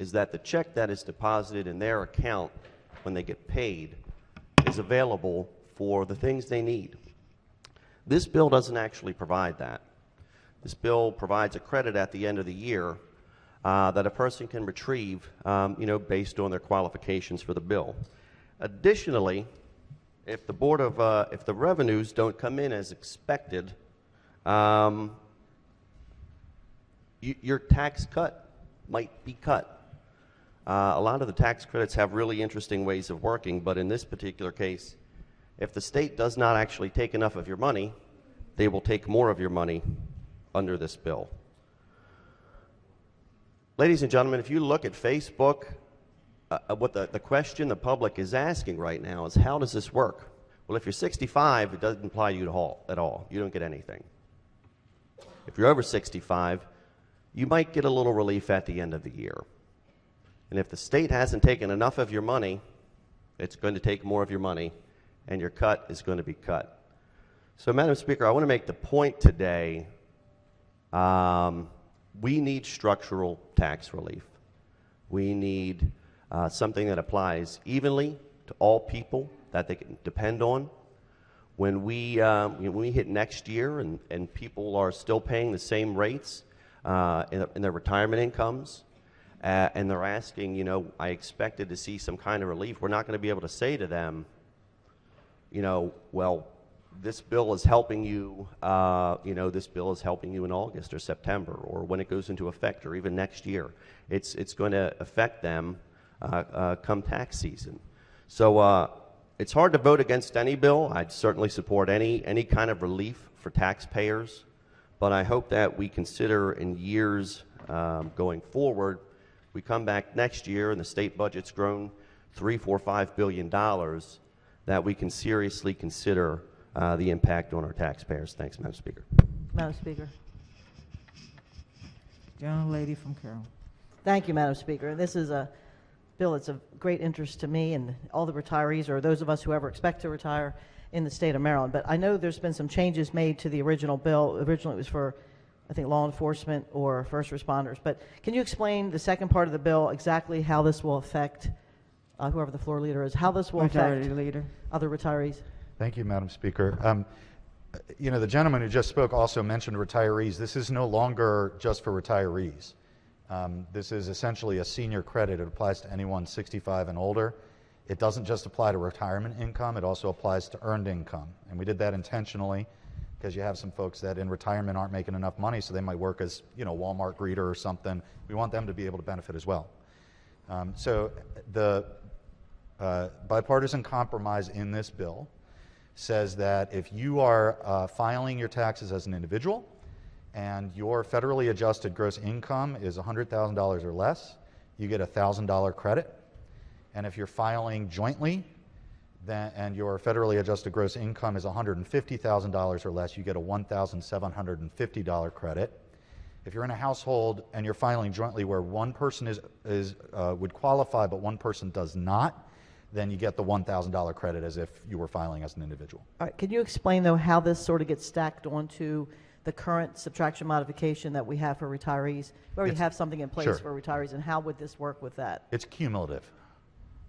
is that the check that is deposited in their account when they get paid is available for the things they need. This bill doesn't actually provide that. This bill provides a credit at the end of the year that a person can retrieve, based on their qualifications for the bill. Additionally, if the revenues don't come in as expected, your tax cut might be cut. A lot of the tax credits have really interesting ways of working, but in this particular case, if the state does not actually take enough of your money, they will take more of your money under this bill. Ladies and gentlemen, if you look at Facebook, what the question the public is asking right now is, how does this work? Well, if you're 65, it doesn't apply to you at all. You don't get anything. If you're over 65, you might get a little relief at the end of the year. And if the state hasn't taken enough of your money, it's going to take more of your money, and your cut is going to be cut. So, Madam Speaker, I want to make the point today, we need structural tax relief. We need something that applies evenly to all people that they can depend on. When we hit next year and people are still paying the same rates in their retirement incomes, and they're asking, I expected to see some kind of relief, we're not going to be able to say to them, well, this bill is helping you, this bill is helping you in August or September, or when it goes into effect, or even next year. It's going to affect them come tax season. So it's hard to vote against any bill. I'd certainly support any kind of relief for taxpayers, but I hope that we consider in years going forward, we come back next year and the state budget's grown $3, $4, $5 billion, that we can seriously consider the impact on our taxpayers. Thanks, Madam Speaker. Madam Speaker. Gentlelady from Carroll. Thank you, Madam Speaker. This is a bill that's of great interest to me and all the retirees, or those of us who ever expect to retire in the state of Maryland. But I know there's been some changes made to the original bill. Originally it was for, I think, law enforcement or first responders. But can you explain the second part of the bill, exactly how this will affect, whoever the floor leader is, how this will affect other retirees? Thank you, Madam Speaker. The gentleman who just spoke also mentioned retirees. This is no longer just for retirees. This is essentially a senior credit. It applies to anyone 65 and older. It doesn't just apply to retirement income, it also applies to earned income. And we did that intentionally because you have some folks that in retirement aren't making enough money, so they might work as, Walmart greeter or something. We want them to be able to benefit as well. So the bipartisan compromise in this bill says that if you are filing your taxes as an individual and your federally adjusted gross income is $100,000 or less, you get a $1,000 credit. And if you're filing jointly and your federally adjusted gross income is $150,000 or less, you get a $1,750 credit. If you're in a household and you're filing jointly where one person would qualify but one person does not, then you get the $1,000 credit as if you were filing as an individual. All right, can you explain, though, how this sort of gets stacked onto the current subtraction modification that we have for retirees? We already have something in place Sure. for retirees, and how would this work with that? It's cumulative.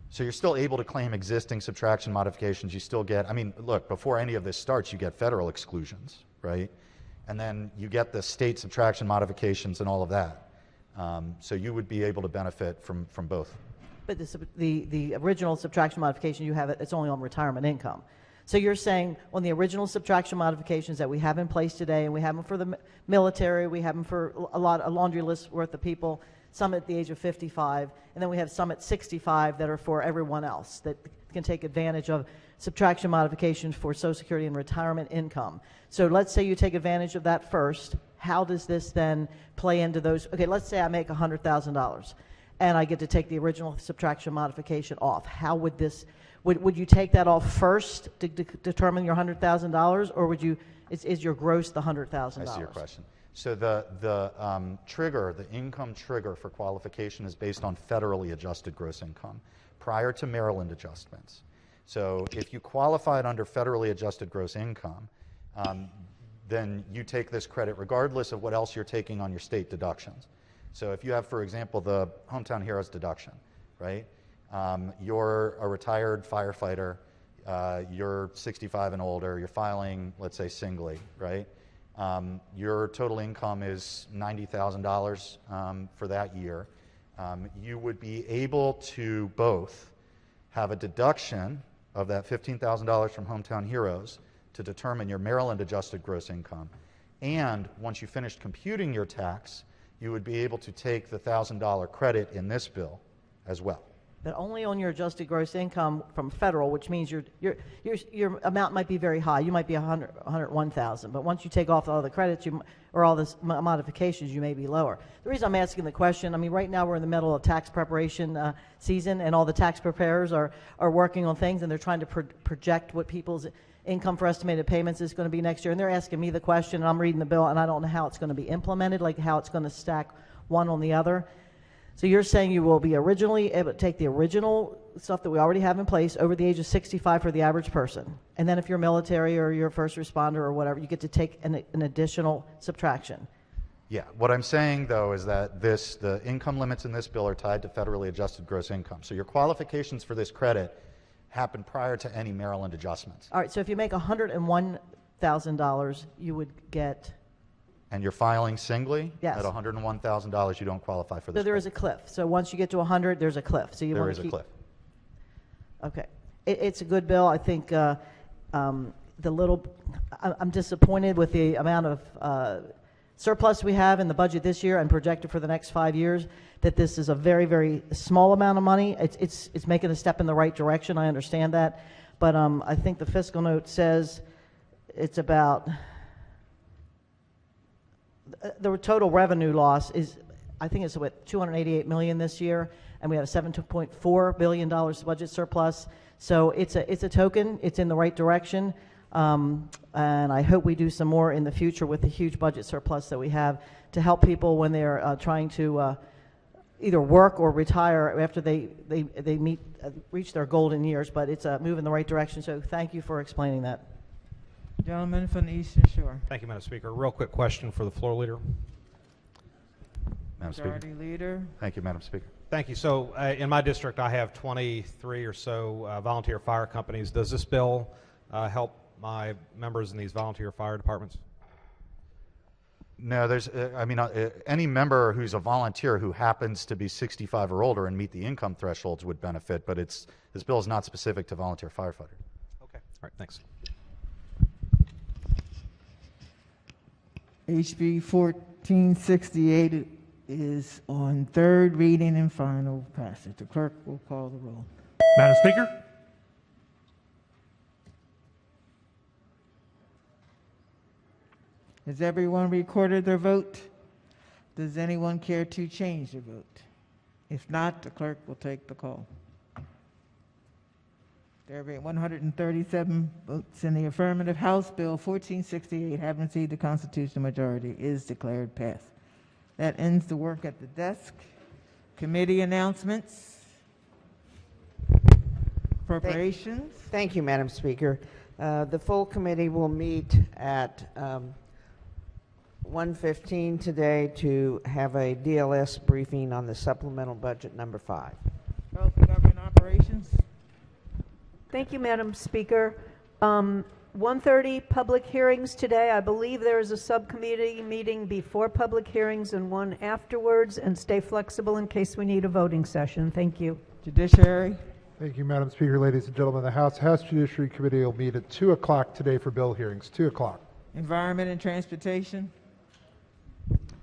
So you're still able to claim existing subtraction modifications. You still get, I mean, look, before any of this starts, you get federal exclusions, right? And then you get the state subtraction modifications and all of that. So you would be able to benefit from both. But the original subtraction modification you have, it's only on retirement income. So you're saying on the original subtraction modifications that we have in place today, and we have them for the military, we have them for a laundry list worth of people, some at the age of 55, and then we have some at 65 that are for everyone else that can take advantage of subtraction modifications for Social Security and retirement income. So let's say you take advantage of that first. How does this then play into those? Okay, let's say I make $100,000 and I get to take the original subtraction modification off. How would this, would you take that off first to determine your $100,000, or would you, is your gross the $100,000? I see your question. So the trigger, the income trigger for qualification is based on federally adjusted gross income prior to Maryland adjustments. So if you qualified under federally adjusted gross income, then you take this credit regardless of what else you're taking on your state deductions. So if you have, for example, the Hometown Heroes deduction, right? You're a retired firefighter, you're 65 and older, you're filing, let's say, singly, right? Your total income is $90,000 for that year. You would be able to both have a deduction of that $15,000 from Hometown Heroes to determine your Maryland adjusted gross income. And once you finished computing your tax, you would be able to take the $1,000 credit in this bill as well. But only on your adjusted gross income from federal, which means your amount might be very high. You might be $101,000, but once you take off all the credits or all the modifications, you may be lower. The reason I'm asking the question, I mean, right now we're in the middle of tax preparation season, and all the tax preparers are working on things, and they're trying to project what people's income for estimated payments is going to be next year. And they're asking me the question, and I'm reading the bill, and I don't know how it's going to be implemented, like how it's going to stack one on the other. So you're saying you will be originally able to take the original stuff that we already have in place over the age of 65 for the average person. And then if you're military or you're a first responder or whatever, you get to take an additional subtraction. Yeah, what I'm saying, though, is that the income limits in this bill are tied to federally adjusted gross income. So your qualifications for this credit happen prior to any Maryland adjustments. All right, so if you make $101,000, you would get... And you're filing singly? Yes. At $101,000, you don't qualify for this. So there is a cliff. So once you get to 100, there's a cliff. So you there want is to keep... a cliff. Okay. It's a good bill. I think I'm disappointed with the amount of surplus we have in the budget this year and projected for the next 5 years, that this is a very, very small amount of money. It's making a step in the right direction. I understand that. But I think the fiscal note says it's about... The total revenue loss is, I think it's what, $288 million this year, and we have a $7.4 billion budget surplus. So it's a token. It's in the right direction, and I hope we do some more in the future with the huge budget surplus that we have to help people when they're trying to either work or retire after they reach their golden years. But it's a move in the right direction. So thank you for explaining that. Gentleman from the Eastern Shore. Thank you, Madam Speaker. Real quick question for the floor leader. Madam Speaker. Majority Leader. Thank you, Madam Speaker. Thank you. So in my district, I have 23 or so volunteer fire companies. Does this bill help my members in these volunteer fire departments? No, any member who's a volunteer who happens to be 65 or older and meet the income thresholds would benefit, but this bill is not specific to volunteer firefighters. Okay. All right. Thanks. HB 1468 is on third reading and final passage. The clerk will call the roll. Madam Speaker? Has everyone recorded their vote? Does anyone care to change their vote? If not, the clerk will take the call. There are 137 votes in the affirmative. House Bill 1468, having received the constitutional majority, is declared passed. That ends the work at the desk. Committee announcements. Appropriations. Thank you, Madam Speaker. The full committee will meet at 1:15 today to have a DLS briefing on the supplemental budget number 5. Health and Government Operations. Thank you, Madam Speaker. 1:30 public hearings today. I believe there is a subcommittee meeting before public hearings and one afterwards, and stay flexible in case we need a voting session. Thank you. Judiciary. Thank you, Madam Speaker. Ladies and gentlemen, the House Judiciary Committee will meet at 2 o'clock today for bill hearings. 2 o'clock. Environment and Transportation.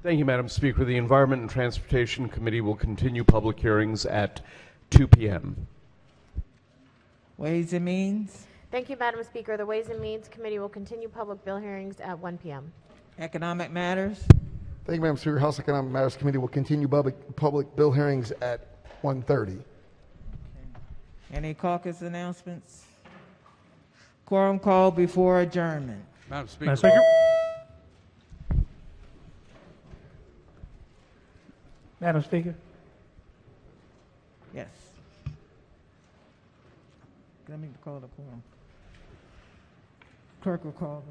Thank you, Madam Speaker. The Environment and Transportation Committee will continue public hearings at 2 p.m. Ways and Means. Thank you, Madam Speaker. The Ways and Means Committee will continue public bill hearings at 1 p.m. Economic Matters. Thank you, Madam Speaker. House Economic Matters Committee will continue public bill hearings at 1:30. Any caucus announcements? Quorum call before adjournment. Madam Speaker. Madam Speaker. Madam Speaker. Yes. Let me call the quorum. Clerk will call.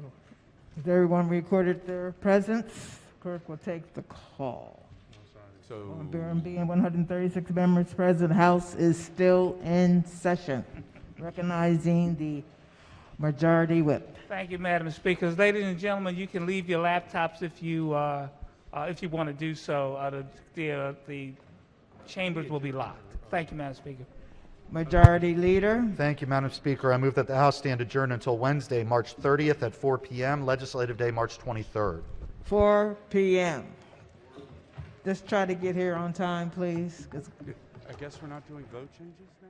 Has everyone recorded their presence? Clerk will take the call. So, Being 136 members present, House is still in session. Recognizing the majority whip. Thank you, Madam Speaker. Ladies and gentlemen, you can leave your laptops if you want to do so. The chambers will be locked. Thank you, Madam Speaker. Majority Leader. Thank you, Madam Speaker. I move that the House stand adjourned until Wednesday, March 30th at 4 p.m., Legislative Day, March 23rd. 4 p.m. Just try to get here on time, please. I guess we're not doing vote changes now?